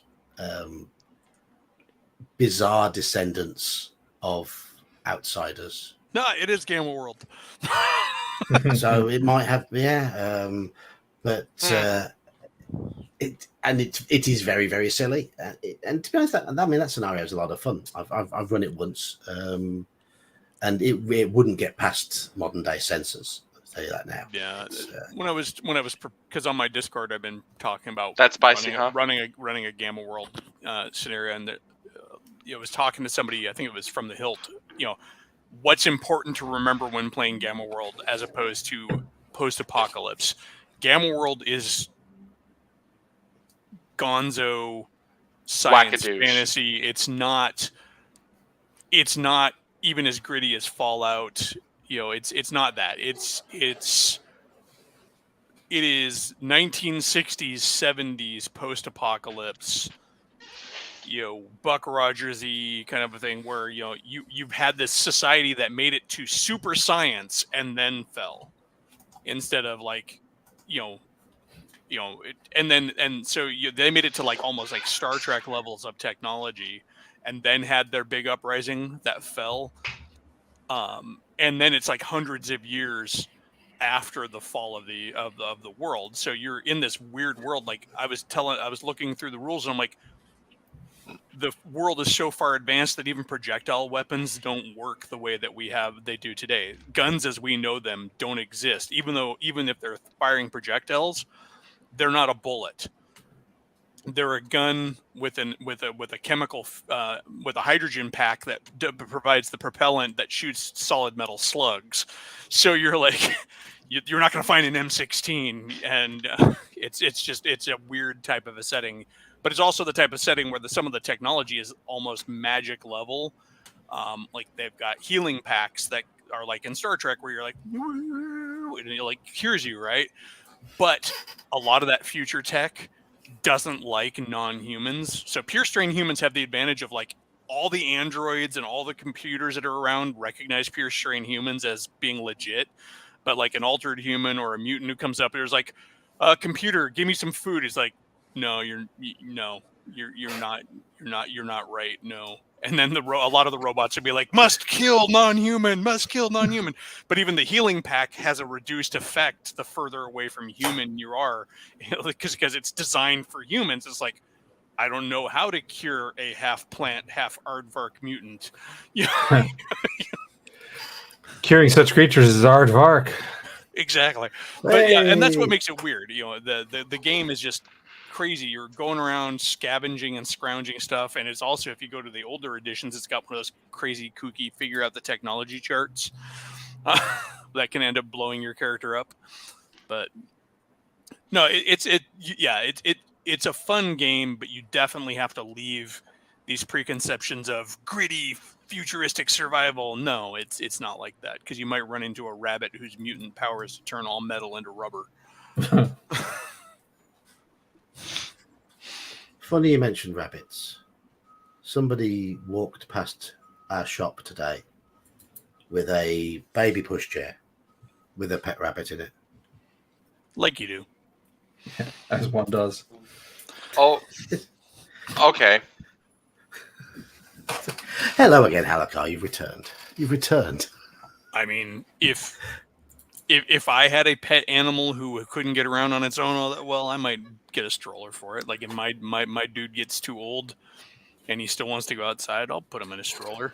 bizarre descendants of outsiders. No, it is Gamma World. So it might have, but it is very, very silly. And to be honest, that scenario is a lot of fun. I've run it once. And it wouldn't get past modern day censors. I'll tell you that now. Yeah, when I was because on my Discord I've been talking about that's spicy, running a Gamma World scenario, and I was talking to somebody, I think it was from the Hilt. What's important to remember when playing Gamma World as opposed to post-apocalypse? Gamma World is gonzo science fantasy. It's not even as gritty as Fallout. It's not that. It is 1960s, 70s post-apocalypse. Buck Rogers-y kind of a thing where you've had this society that made it to super science and then fell, instead of like so they made it to like almost like Star Trek levels of technology, and then had their big uprising that fell. And then it's like hundreds of years after the fall of the world. So you're in this weird world. Like I was looking through the rules, and I'm like, the world is so far advanced that even projectile weapons don't work the way that they do today. Guns as we know them don't exist. Even if they're firing projectiles, they're not a bullet. They're a gun with a chemical with a hydrogen pack that provides the propellant that shoots solid metal slugs. So you're like, you're not going to find an M16, and it's a weird type of a setting. But it's also the type of setting where some of the technology is almost magic level. Like they've got healing packs that are like in Star Trek, where you're like, and it like cures you, right? But a lot of that future tech doesn't like non-humans. So pure strain humans have the advantage of like all the androids and all the computers that are around recognize pure strain humans as being legit. But like an altered human or a mutant who comes up, there's like, computer, give me some food. It's like, no, you're not right. No. And then a lot of the robots would be like, must kill non-human. But even the healing pack has a reduced effect the further away from human you are, because it's designed for humans. It's like, I don't know how to cure a half plant, half aardvark mutant. Curing such creatures is aardvark. Exactly. But yeah, and that's what Hey. makes it weird. The game is just crazy. You're going around scavenging and scrounging stuff, and it's also, if you go to the older editions, it's got one of those crazy kooky figure out the technology charts that can end up blowing your character up. But no, it's a fun game, but you definitely have to leave these preconceptions of gritty futuristic survival. No, it's not like that, because you might run into a rabbit whose mutant power is to turn all metal into rubber. Funny you mentioned rabbits. Somebody walked past our shop today with a baby pushchair with a pet rabbit in it. Like you do. As one does. Oh, okay. Hello again, Halakar. You've returned. You've returned. I mean, if I had a pet animal who couldn't get around on its own all that well, I might get a stroller for it. Like if my dude gets too old and he still wants to go outside, I'll put him in a stroller.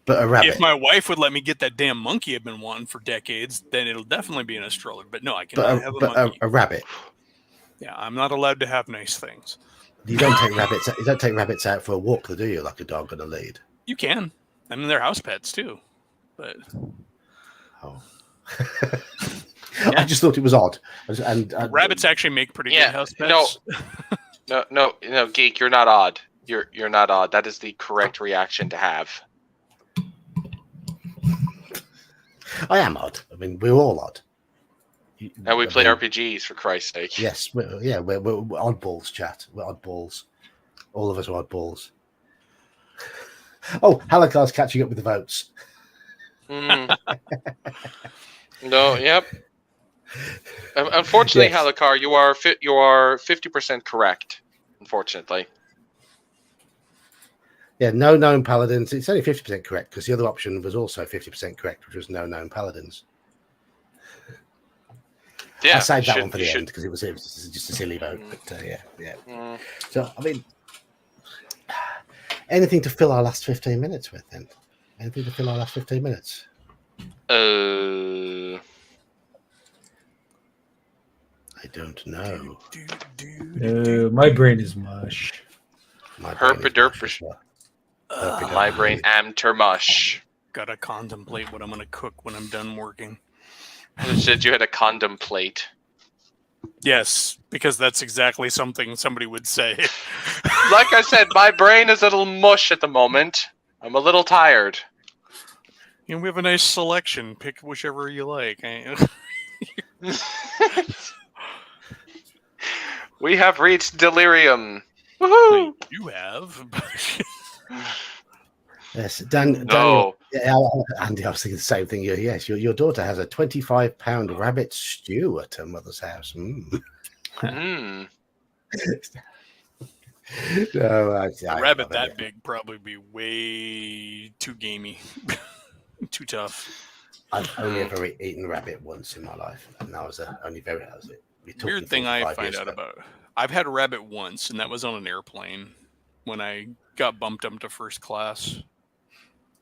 But a rabbit. If my wife would let me get that damn monkey I've been wanting for decades, then it'll definitely be in a stroller. But no, I cannot have a monkey. A rabbit. Yeah, I'm not allowed to have nice things. You don't take rabbits. You don't take rabbits out for a walk, do you? Like a dog on a lead. You can. I mean, they're house pets too. But oh, I just thought it was odd. And rabbits actually make pretty good house pets. No, Geek, you're not odd. You're not odd. That is the correct reaction to have. I am odd. I mean, we're all odd. And we play RPGs, for Christ's sake. Yes, we're oddballs, chat. We're oddballs. All of us are oddballs. Oh, Halakar's catching up with the votes. No, yep. Unfortunately, yes. Halakar, you are 50% correct. Unfortunately. Yeah, no known paladins. It's only 50% correct because the other option was also 50% correct, which was no known paladins. Yeah, I saved that one for the end because it was just a silly vote. But yeah. So I mean, anything to fill our last 15 minutes with? Then anything to fill our last 15 minutes? I don't know. My brain is mush. My brain am termush. Gotta contemplate what I'm gonna cook when I'm done working. You said you had to contemplate. Yes, because that's exactly something somebody would say. Like I said, my brain is a little mush at the moment. I'm a little tired. And we have a nice selection. Pick whichever you like. We have reached delirium. Woohoo! You have. Yes, Daniel. Yeah, Andy, I was thinking the same thing. Yes, your daughter has a 25-pound rabbit stew at her mother's house. No, a rabbit that big probably be way too gamey, too tough. I've only ever eaten rabbit once in my life, and that was weird thing I find out about. I've had a rabbit once, and that was on an airplane when I got bumped up to first class.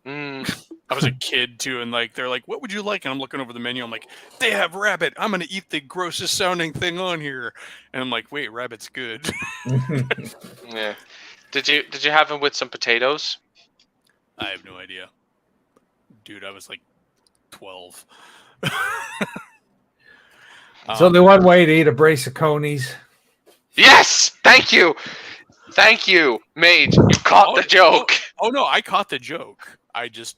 I was a kid too, and they're like, "What would you like?" And I'm looking over the menu. I'm like, "They have rabbit. I'm gonna eat the grossest sounding thing on here." And I'm like, "Wait, rabbit's good." Yeah. Did you have him with some potatoes? I have no idea, dude. I was like 12. There's only one way to eat a brace of conies. Yes, thank you, Mage. You caught the joke. Oh no, I caught the joke. I just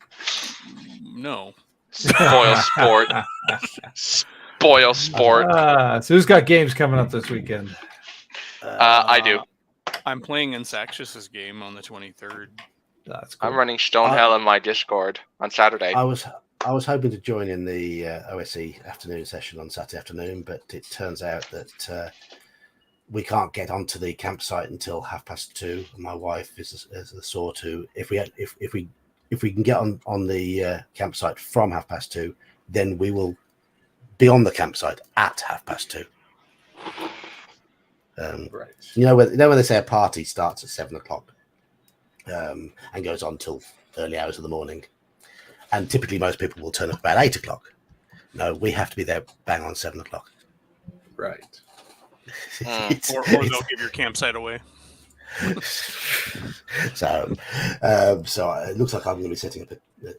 no. Spoil sport. So who's got games coming up this weekend? I do. I'm playing Insaxious' game on the 23rd. That's cool. I'm running Stonehell in my Discord on Saturday. I was hoping to join in the OSE afternoon session on Saturday afternoon, but it turns out that we can't get onto the campsite until 2:30. My wife is sore to if we can get on the campsite from 2:30, then we will be on the campsite at 2:30. Right. You know when they say a party starts at 7 o'clock and goes on till early hours of the morning, and typically most people will turn up about 8 o'clock. No, we have to be there bang on 7 o'clock. Right. Or they'll give your campsite away. So it looks like I'm going to be setting up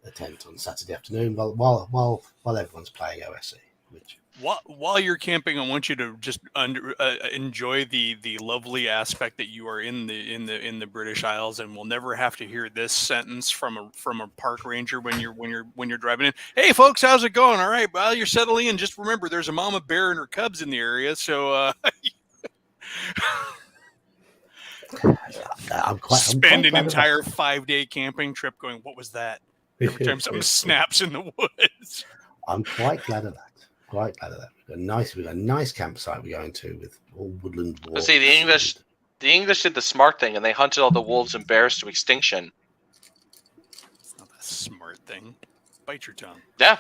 a tent on Saturday afternoon while everyone's playing OSC. Which While you're camping, I want you to just enjoy the lovely aspect that you are in the British Isles, and we'll never have to hear this sentence from a park ranger when you're driving in. Hey, folks, how's it going? All right, well, you're settling in. Just remember, there's a mama bear and her cubs in the area, so. I'm Spend an glad entire 5-day camping trip going, what was that? Every time something snaps in the woods. I'm quite glad of that. We've got a nice campsite we're going to with all woodland walks. But see, the English did the smart thing, and they hunted all the wolves and bears to extinction. It's not a smart thing. Bite your tongue. Yeah.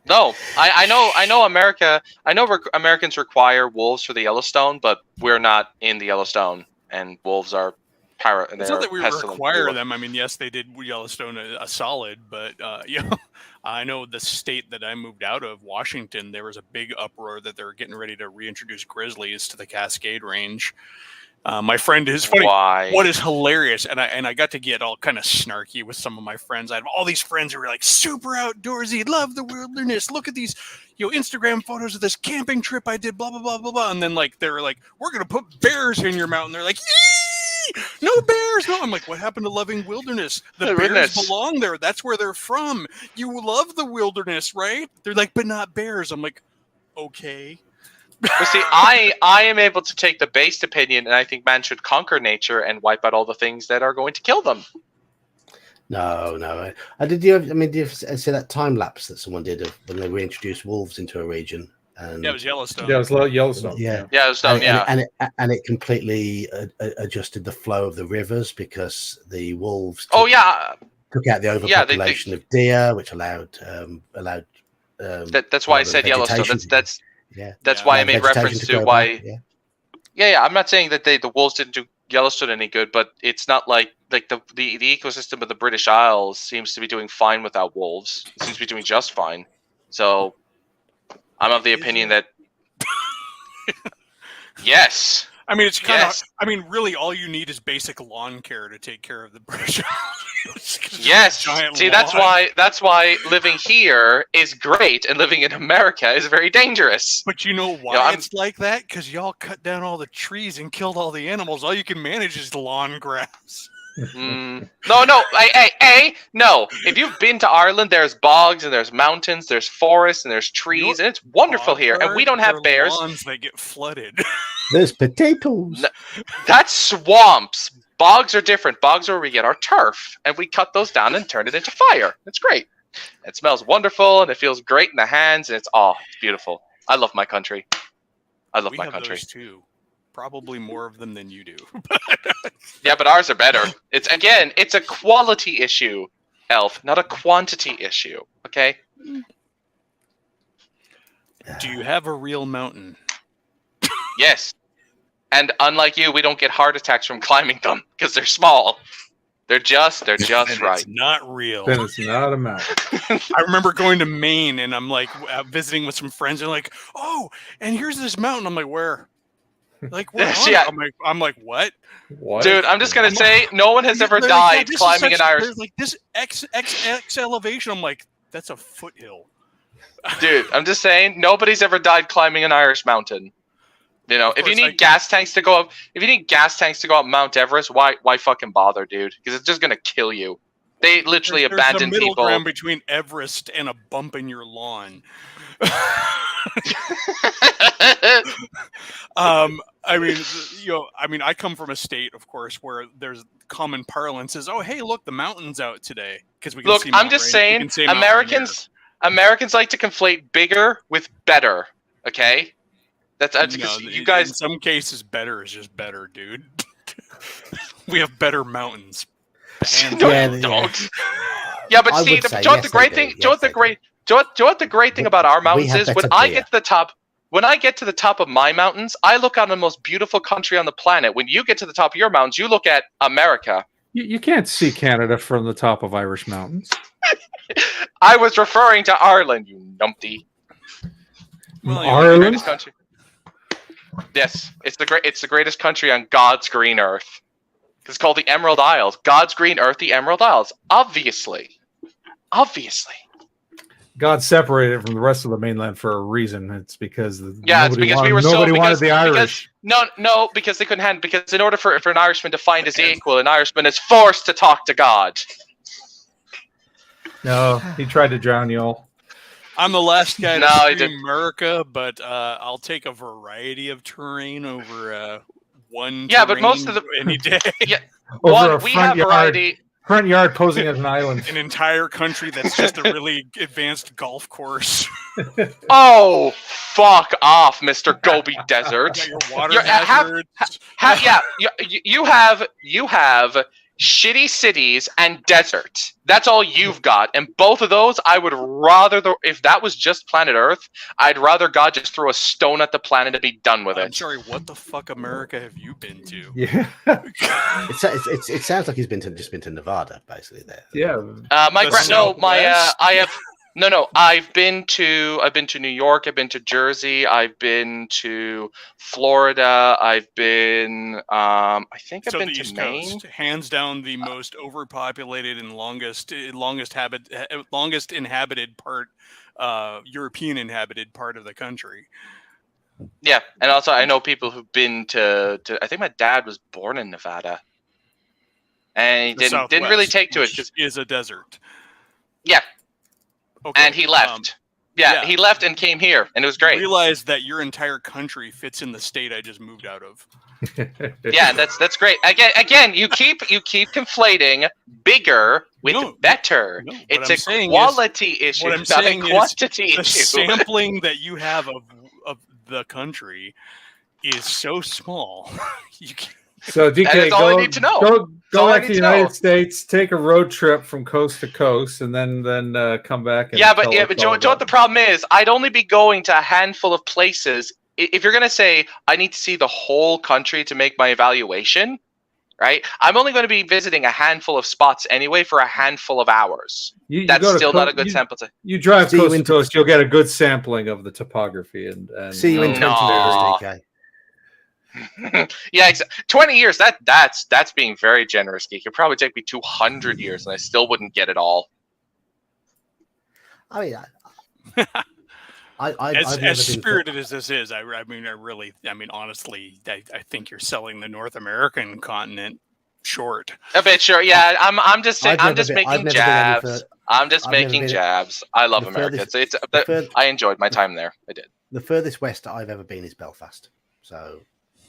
No, I know America. I know Americans require wolves for the Yellowstone, but we're not in the Yellowstone, and wolves are It's not that we require them. I mean, yes, they did Yellowstone a solid, but I know the state that I moved out of, Washington, there was a big uproar that they were getting ready to reintroduce grizzlies to the Cascade Range. My friend is funny. Why? What is hilarious, and I got to get all kind of snarky with some of my friends. I have all these friends who were like super outdoorsy, love the wilderness. Look at these, Instagram photos of this camping trip I did. Blah blah blah blah blah. And then they were like, "We're gonna put bears in your mountain." They're like, "Yee! No bears!" No, I'm like, "What happened to loving wilderness? The bears belong there. That's where they're from. You love the wilderness, right?" They're like, "But not bears." I'm like, "Okay." But see, I am able to take the based opinion, and I think man should conquer nature and wipe out all the things that are going to kill them. No. Did you see that time lapse that someone did of when they reintroduced wolves into a region? And yeah, it was Yellowstone. Yeah, it was Yellowstone. Yeah, Yellowstone. And it completely adjusted the flow of the rivers because the wolves. Took out the overpopulation of deer, which allowed. That's why I said Yellowstone. That's why I made reference to why. Yeah. I'm not saying that the wolves didn't do Yellowstone any good, but it's not like the ecosystem of the British Isles seems to be doing fine without wolves. It seems to be doing just fine. So I'm of the opinion that yes. I mean, it's kind of. I mean, really, all you need is basic lawn care to take care of the British Isles. Yes. See, that's why living here is great, and living in America is very dangerous. But you know why it's like that? Because y'all cut down all the trees and killed all the animals. All you can manage is lawn grass. No. No. If you've been to Ireland, there's bogs and there's mountains, there's forests and there's trees, and it's wonderful here. And we don't have bears. Lawns that get flooded. There's potatoes. No, that's swamps. Bogs are different. Bogs are where we get our turf, and we cut those down and turn it into fire. It's great. It smells wonderful, and it feels great in the hands, and it's beautiful. I love my country. I love my country. Those too. Probably more of them than you do. Yeah, but ours are better. It's a quality issue, Elf, not a quantity issue. Okay. Do you have a real mountain? Yes. And unlike you, we don't get heart attacks from climbing them because they're small. They're just right. It's not real. Then it's not a mountain. I remember going to Maine and I'm like visiting with some friends and like, oh, and here's this mountain. I'm like, where? Like, yeah. I'm like, what? Dude, I'm just gonna say, no one has ever died climbing an Irish. There's like this X elevation. I'm like, that's a foothill. Dude, I'm just saying, nobody's ever died climbing an Irish mountain. If you need gas tanks to go up Mount Everest, why fucking bother, dude? Because it's just gonna kill you. They literally abandon people. There's a middle ground between Everest and a bump in your lawn. I come from a state, of course, where there's common parlance is, oh, hey, look, the mountain's out today because we can see. I'm just saying, Americans like to conflate bigger with better. Okay, that's because you guys. In some cases, better is just better, dude. We have better mountains. Don't. Yeah, but see, the great thing about our mountains is when I get to the top. when I get to the top of my mountains, I look on the most beautiful country on the planet. When you get to the top of your mountains, you look at America. You can't see Canada from the top of Irish mountains. I was referring to Ireland, you numpty. Well, Ireland? Greatest country. Yes, it's the greatest country on God's green earth. It's called the Emerald Isles. God's green earth, the Emerald Isles. Obviously. God separated it from the rest of the mainland for a reason. It's because Nobody wanted the Irish. Because they couldn't handle. Because in order for an Irishman to find his equal, an Irishman is forced to talk to God. No, he tried to drown you all. I'm the last guy No, to I see didn't. America, but I'll take a variety of terrain over one. Yeah, but terrain most of the any day. Yeah, Over we have variety. Front yard posing as an island. An entire country that's just a really advanced golf course. Oh, fuck off, Mr. Gobi Desert. Got your water You're- hazards. You have shitty cities and desert. That's all you've got. And both of those, I would rather, if that was just planet Earth, I'd rather God just throw a stone at the planet and be done with I'm it. sorry, what the fuck America have you been to? Yeah. It sounds like he's just been to Nevada, basically. There. Yeah. I've been to New York. I've been to Jersey. I've been to Florida. I've been, I think I've So been the to East Maine. Coast, hands down the most overpopulated and longest inhabited part, European inhabited part of the country. Yeah, and also I know people who've been to. I think my dad was born in Nevada, and he The didn't really Southwest, take to it which because is a desert. yeah, Okay. and he left. yeah. He left and came here, and it was great. Realize that your entire country fits in the state I just moved out of. Yeah, that's great. Again, you keep conflating bigger with No, better. no, what It's I'm a saying quality issue, what I'm not saying a is quantity The issue. sampling that you have of the country is so small. You can't, So DK, That is all I need to know. Go all I back to need the to know. United States, take a road trip from coast to coast, and then come back. And But tell you us know all what about the problem is? I'd only be going to a handful of places. If you're gonna say I need to see the whole country to make my evaluation, right? I'm only going to be visiting a handful of spots anyway for a handful of hours. You That's go to still not a good sample. You drive See you coast to in- coast, you'll get a good sampling of the topography and See you in 20 No. years, DK. Yeah, 20 years. That's being very generous, Geek. It'd probably take me 200 years, and I still wouldn't get it all. I mean, I've never as been. spirited as this is, honestly, I think you're selling the North American continent short. A bit sure. Yeah, I'm just saying. I've I'm just never been- I've making never been any jabs. fur- I'm just I've never making been- jabs. I love the America. furthest- the furth- I enjoyed my time there. I did. The furthest west I've ever been is Belfast. So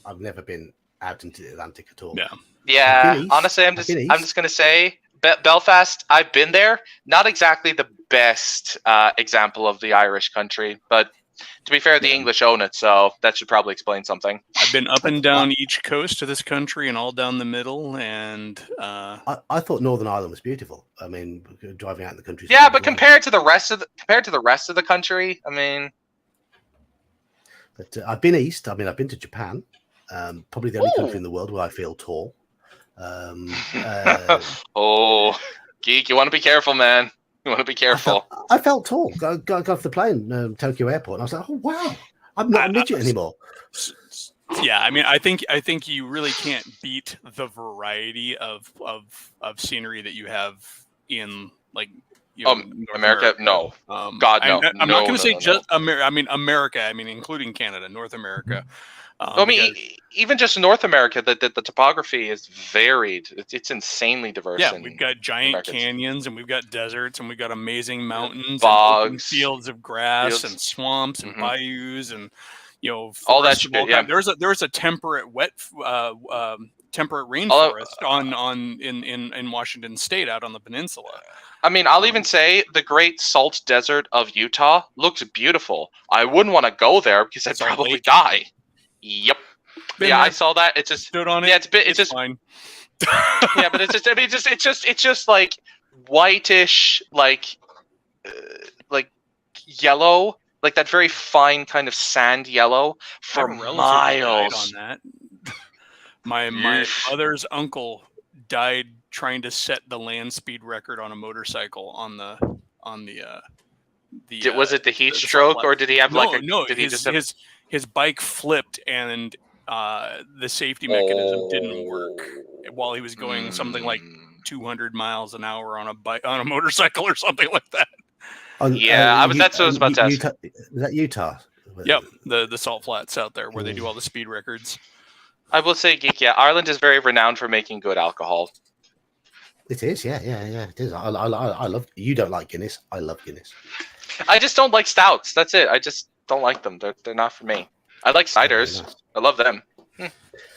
I've never been out into the Atlantic at all. Yeah. Yeah, I've been east. honestly, I'm I've been east. just gonna say Belfast. I've been there. Not exactly the best example of the Irish country, but to be fair, the Yeah. English own it, so that should probably explain something. I've been up and down each coast of this country and all down the middle, and I thought Northern Ireland was beautiful. I mean, driving out in the country. Yeah, but compared to the rest of the country, I mean, But I've been east. I mean, I've been to Japan. Probably the only Ooh. country in the world where I feel tall. oh, Geek, you want to be careful, man. You want to be careful. I felt tall. Got off the plane, Tokyo Airport, and I was like, "Oh wow, I'm not a midget anymore." yeah, I think you really can't beat the variety of scenery that you have in North America? No. God, no. I'm No, not going to no, say no, just America. Including Canada, North America. Even just North America, the topography is varied. It's insanely diverse. Yeah, in we've got giant Americans. canyons, and we've got deserts, and we've got amazing mountains, Bogs, and open fields of grass, fields. and swamps, and Mhm. bayous, and All that forests of shit, all yeah. kinds. There's a temperate temperate rainforest in Washington State out on the peninsula. I'll even say the Great Salt Desert of Utah looks beautiful. I wouldn't want to go there because I'd Salt probably Lake. die. Yep. Been Yeah, there, I saw that. It's just stood on it. yeah, it's just fine. yeah, but it's just like whitish, like yellow like that very fine kind of sand yellow I have for a relative who died miles. on that. My Yeesh. mother's uncle died trying to set the land speed record on a motorcycle on the Was it the heat the salt stroke, flat. or did he have Did he his just have? his bike flipped and the safety mechanism didn't work while he was going something like 200 miles an hour on a motorcycle or something like that. Yeah, that's what I was about to ask. Utah, is that Utah? Yep, the salt flats out there where they do all the speed records. I will say, Geek, yeah, Ireland is very renowned for making good alcohol. It is, yeah, it is. I love. You don't like Guinness. I love Guinness. I just don't like stouts. That's it. I just don't like them. They're not for me. I like ciders. Nice. I love them.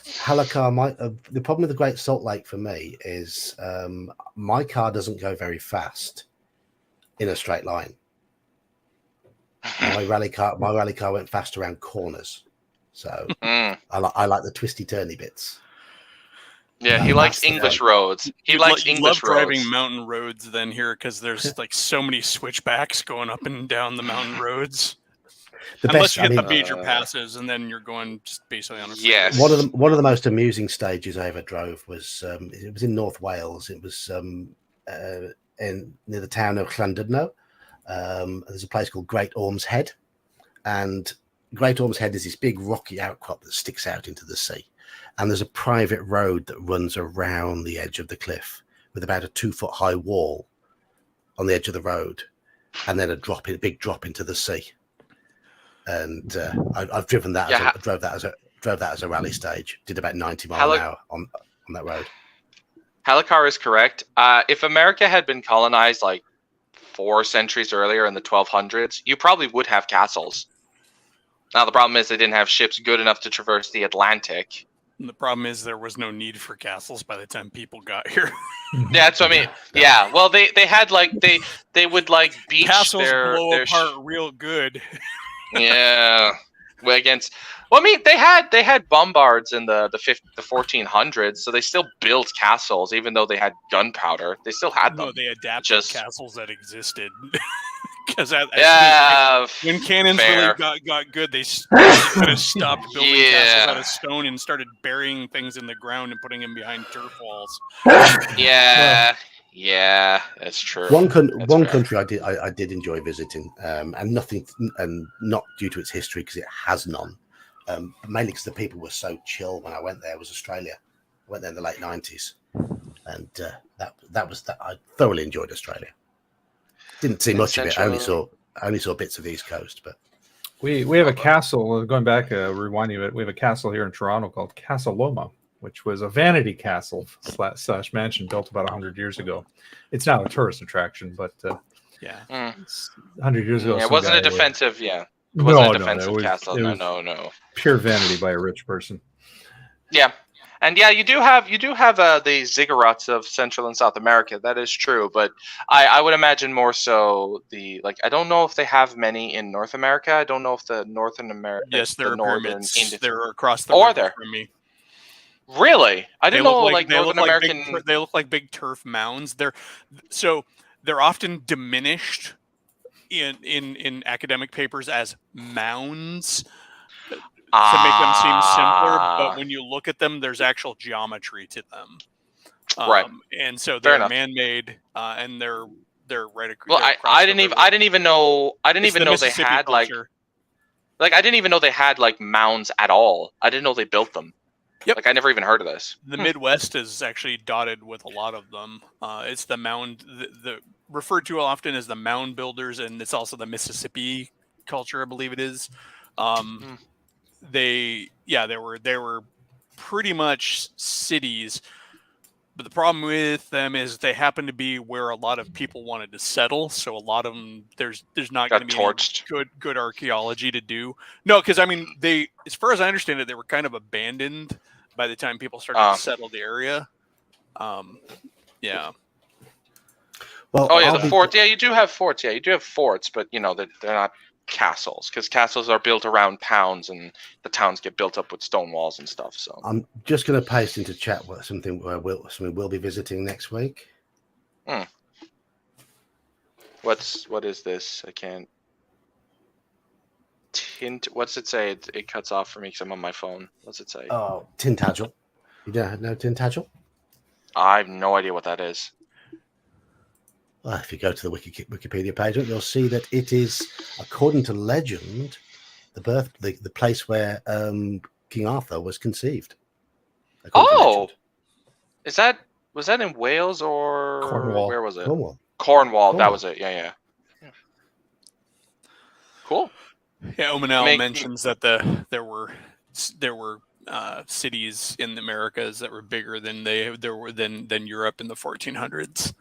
Halakar, the problem with the Great Salt Lake for me is my car doesn't go very fast in a straight line. My rally car went fast around corners, so I like the twisty turny bits. Yeah, he likes English roads. He likes English roads. Driving mountain roads then here because there's like so many switchbacks going up and down the mountain roads. Unless you hit the major passes, and then you're going just basically on a yes. One of the most amusing stages I ever drove was it was in North Wales. It was near the town of Llandudno. There's a place called Great Orme's Head, and Great Orme's Head is this big rocky outcrop that sticks out into the sea. And there's a private road that runs around the edge of the cliff with about a 2-foot high wall on the edge of the road, and then a big drop into the sea. And I've driven that. Yeah. Drove that as a rally stage. Did about 90 miles an hour on that road. Halakar is correct. If America had been colonized like 4 centuries earlier in the 1200s, you probably would have castles. Now the problem is they didn't have ships good enough to traverse the Atlantic. And the problem is there was no need for castles by the time people got here. Yeah, that's what I mean. Yeah, well, they had like they would like beach Castles their apart real good. Yeah, against. Well, I mean, they had bombards in the 1400s, so they still built castles, even though they had gunpowder. They still had them. No, they adapted castles that existed. Because when cannons fair. really got good, they kind of stopped building castles out of stone and started burying things in the ground and putting them behind turf walls. Yeah, that's true. One country I did enjoy visiting, and not due to its history because it has none. Mainly because the people were so chill when I went there. Was Australia. I went there in the late 90s, and I thoroughly enjoyed Australia. Didn't see much of it. I only saw bits of the East Coast, but we have a castle. Going back, rewinding a bit, we have a castle here in Toronto called Castle Loma, which was a vanity castle / mansion built about 100 years ago. It's now a tourist attraction, but 100 years ago, it wasn't a defensive. It wasn't a defensive castle. No. Pure vanity by a rich person. Yeah. And yeah, you do have the ziggurats of Central and South America. That is true, but I would imagine more so I don't know if they have many in North America. I don't know if the Northern America. Yes, there are pyramids. They're across the river from me. Really? I didn't know Northern American. They look like big turf mounds. They're often diminished in academic papers as mounds. To make them seem simpler, but when you look at them, there's actual geometry to them, right? And so they're man-made, and they're right across. Well, I didn't even know they had culture. I didn't even know they had like mounds at all. I didn't know they built them. Yep. Like I never even heard of this. The Midwest is actually dotted with a lot of them. It's the mound, the referred to often as the mound builders, and it's also the Mississippi culture, I believe it is. They were pretty much cities, but the problem with them is they happen to be where a lot of people wanted to settle. So a lot of them, there's not going to be any good archaeology to do. No, because I mean as far as I understand it, they were kind of abandoned by the time people started to settle the area. Yeah. Well, the forts. Yeah, you do have forts. Yeah, you do have forts, but they're not castles, because castles are built around towns, and the towns get built up with stone walls and stuff. So I'm just going to paste into chat something we'll be visiting next week. What is this? I can't. What's it say? It cuts off for me because I'm on my phone. What's it say? Oh, Tintagel. You don't know Tintagel? I have no idea what that is. Well, if you go to the Wikipedia page, you'll see that it is, according to legend, the place where King Arthur was conceived. Oh, was that in Wales or Cornwall. Where was it? Cornwall. That was it. Yeah. Cool. Yeah, Omanel mentions that there were cities in the Americas that were bigger than than Europe in the 1400s.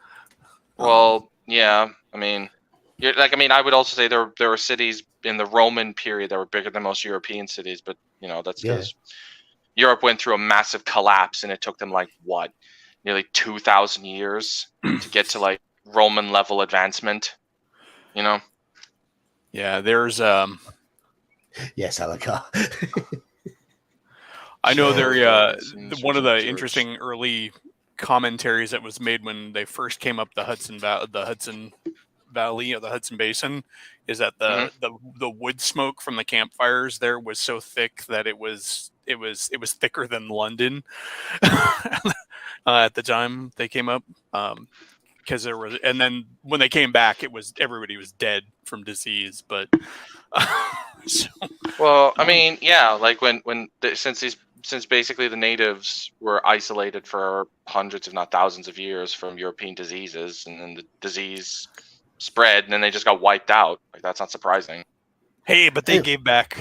Well, yeah. I mean, I would also say there were cities in the Roman period that were bigger than most European cities, but that's because Europe went through a massive collapse, and it took them nearly 2,000 years to get to Roman level advancement. Yeah, there's Yes, Alakar. I know there one of the Church. interesting early commentaries that was made when they first came up the Hudson Valley or the Hudson Basin is that the wood smoke from the campfires there was so thick that it was thicker than London at the time they came up, because there was, and then when they came back, everybody was dead from disease. But well, I mean, yeah, since basically the natives were isolated for hundreds, if not thousands, of years from European diseases, and then the disease spread, and then they just got wiped out. That's not surprising. Hey, but they gave back.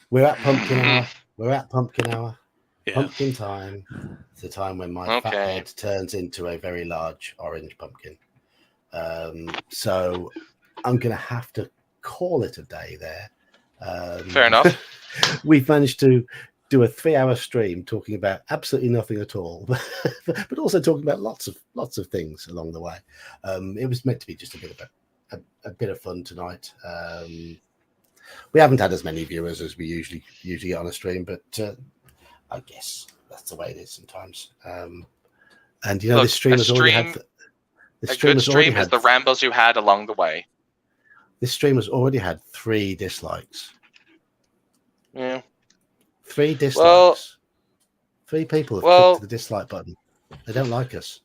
We're at pumpkin hour. Yeah. Pumpkin time. It's the time when my fat head turns into a very large orange pumpkin. So I'm going to have to call it a day there. Fair enough. We've managed to do a 3-hour stream talking about absolutely nothing at all, but also talking about lots of things along the way. It was meant to be just a bit of fun tonight. We haven't had as many viewers as we usually get on a stream, but I guess that's the way it is sometimes. And this stream has already had. A good stream is the rambles you had along the way. This stream has already had 3 dislikes. Yeah. 3 dislikes. 3 people have clicked the dislike button. They don't like us.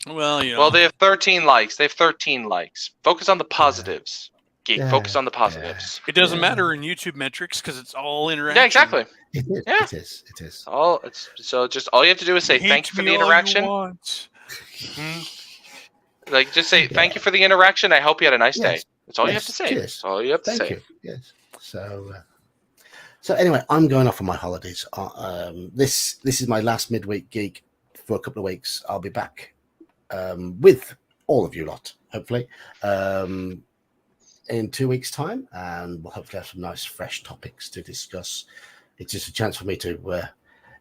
Well, Well, they have 13 likes. Focus on the positives. Geek, focus on the positives. It doesn't matter in YouTube metrics because it's all interaction. Yeah, exactly. It is. Yeah. It is. So just all you have to do is say thank you for the interaction. Just say thank you for the interaction. I hope you had a nice day. That's all you have to say. Cheers. That's all you have to say. Thank you. Yes. So anyway, I'm going off on my holidays. This is my last midweek Geek for a couple of weeks. I'll be back with all of you lot, hopefully, in 2 weeks' time, and we'll hopefully have some nice, fresh topics to discuss. It's just a chance for me to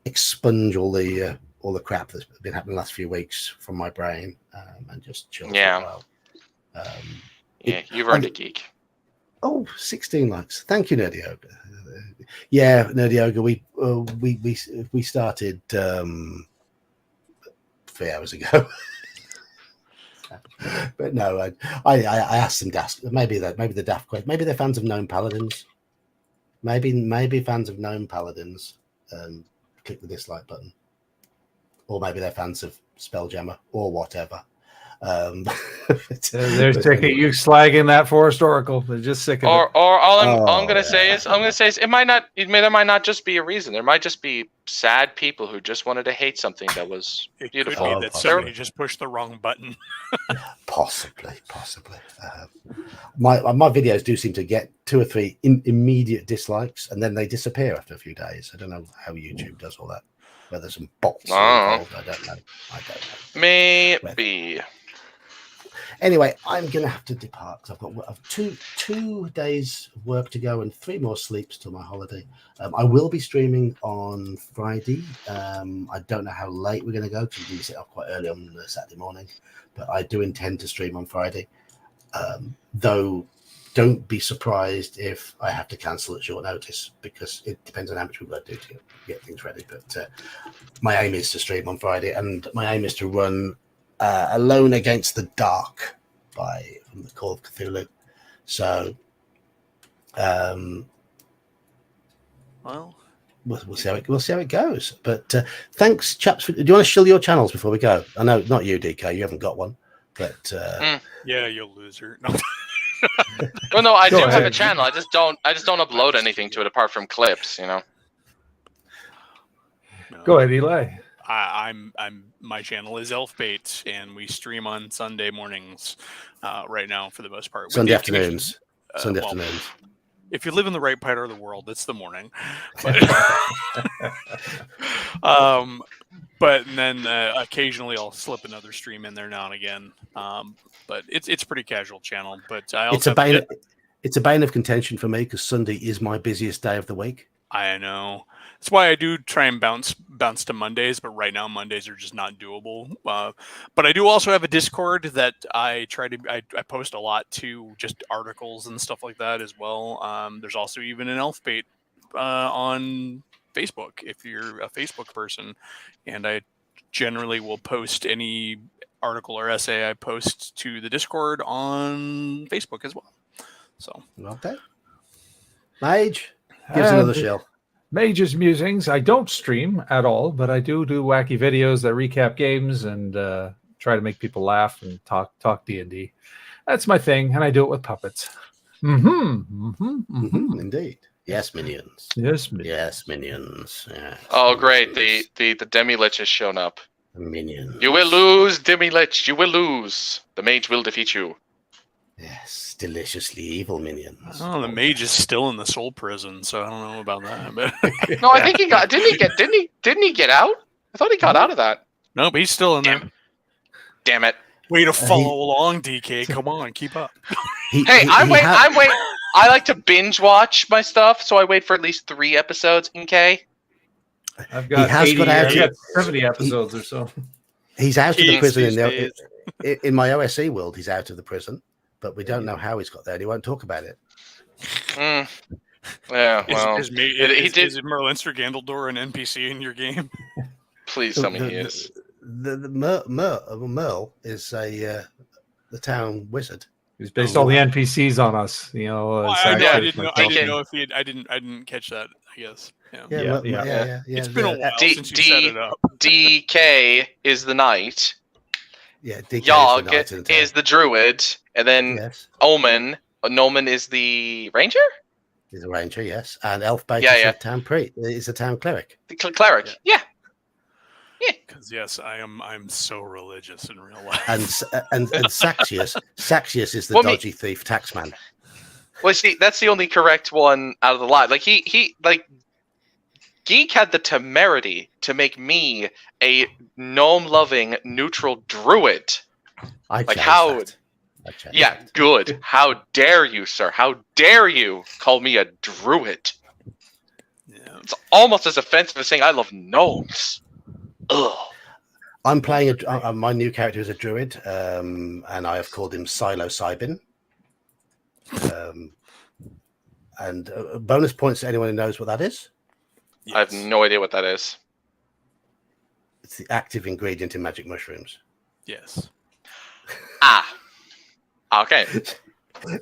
expunge all the crap that's been happening the last few weeks from my brain, and just chill for a while. You've earned it, Geek. 16 likes. Thank you, Nerdy Ogre. Nerdy Ogre. We started 3 hours ago. But no, I asked them maybe the daft question. Maybe they're fans of Gnome Paladins. Maybe fans of Gnome Paladins click the dislike button, or maybe they're fans of Spelljammer or whatever. They're sick of you slagging that Forest Oracle. They're just sick of it. Or all I'm gonna say is there might not just be a reason. There might just be sad people who just wanted to hate something that was beautiful. Could be that somebody just pushed the wrong button. Possibly. My videos do seem to get 2 or 3 immediate dislikes, and then they disappear after a few days. I don't know how YouTube does all that. Whether some bots are involved, I don't know. Maybe. Anyway, I'm going to have to depart because I've got 2 days of work to go and 3 more sleeps till my holiday. I will be streaming on Friday. I don't know how late we're going to go because we're going to set up quite early on Saturday morning, but I do intend to stream on Friday. Though, don't be surprised if I have to cancel at short notice because it depends on how much we've got to do to get things ready. But my aim is to stream on Friday, and my aim is to run Alone Against the Dark from the Call of Cthulhu. So Well, we'll see how it goes. But thanks, chaps. Do you want to shill your channels before we go? I know not you, DK. You haven't got one, but yeah, you loser. No. Well, no, I Go do have a ahead. channel. I just don't upload anything to it apart from clips. You know. No. Go ahead, Eli. I'm my channel is Elfbait, and we stream on Sunday mornings right now for the most part. With Sunday the occasion- afternoons. Sunday well, afternoons. if you live in the right part of the world, it's the morning. But then occasionally I'll slip another stream in there now and again. But it's pretty casual channel. But I also It's a bane of contention for me because Sunday is my busiest day of the week. I know. That's why I do try and bounce to Mondays, but right now Mondays are just not doable. But I do also have a Discord that I post a lot to, just articles and stuff like that as well. There's also even an Elfbait on Facebook if you're a Facebook person, and I generally will post any article or essay I post to the Discord on Facebook as well. So Okay. Mage, give us another shill. Mage's Musings. I don't stream at all, but I do wacky videos that recap games and try to make people laugh and talk D&D. That's my thing, and I do it with puppets. Indeed. Yes, minions. Yes, minions. Yes, minions. Yeah. Oh, great! The Demi-Lich has shown up. Minions. You will lose, Demi-Lich. You will lose. The mage will defeat you. Yes, deliciously evil minions. Oh, the mage is still in the soul prison, so I don't know about that. But No, I think he got. Didn't he get out? I thought he got out of that. no, but he's still in there. Damn it! Way to follow along, DK. Come on, keep up. Hey, I'm waiting. I like to binge watch my stuff, so I wait for at least 3 episodes. Okay. I've got has 80, got out I've yet. got 70 episodes or so. He's out of the Kids prison these in, days. in my OSE world. He's out of the prison, but we don't know how he's got there. And he won't talk about it. Yeah. Well, Is Merlinster Gandaldor an NPC in your game? please tell me he is. Merle is the town wizard. He's based all the NPCs on us. You know, I didn't Okay. know if he had, I didn't catch that. I guess. Yeah. Yeah. It's been a while D- since you set it up. DK is the knight. Yeah, DK Yogg is the knight in is the druid, and then yes, Omen. Noman is the ranger. he's a ranger. Yes, and Elfbait Yeah, is yeah. a town priest. Is a town cleric. The cleric. Yeah. Because yes, I'm so religious in real life. And Saxius is the Well, dodgy thief taxman. Well, see, that's the only correct one out of the lot. Like he Geek had the temerity to make me a gnome-loving neutral druid. I Like changed how? that. I changed Yeah, that. good. How dare you, sir? How dare you call me a druid? Yeah. It's almost as offensive as saying I love gnomes. Ugh. I'm playing my new character is a druid, and I have called him Psilocybin. And bonus points to anyone who knows what that is. I have Yes. no idea what that is. It's the active ingredient in magic mushrooms. Yes. Ah. Okay.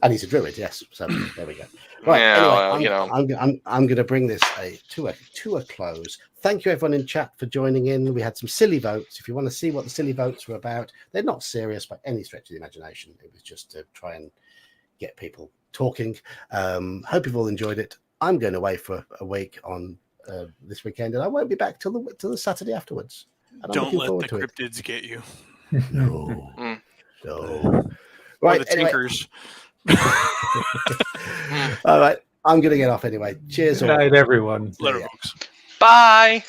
And he's a druid, yes. So there we go. Right. Yeah, anyway, well, you know. I'm going to bring this to a close. Thank you, everyone in chat, for joining in. We had some silly votes. If you want to see what the silly votes were about, they're not serious by any stretch of the imagination. It was just to try and get people talking. Hope you've all enjoyed it. I'm going away for a week on this weekend, and I won't be back till the Saturday afterwards. And I'm Don't looking let forward the to it. cryptids get you. No. Mm. No. Or Right. the Anyway. tinkers. All right. I'm going to get off anyway. Cheers. Good all. night, everyone. Letter Yeah. folks. Bye.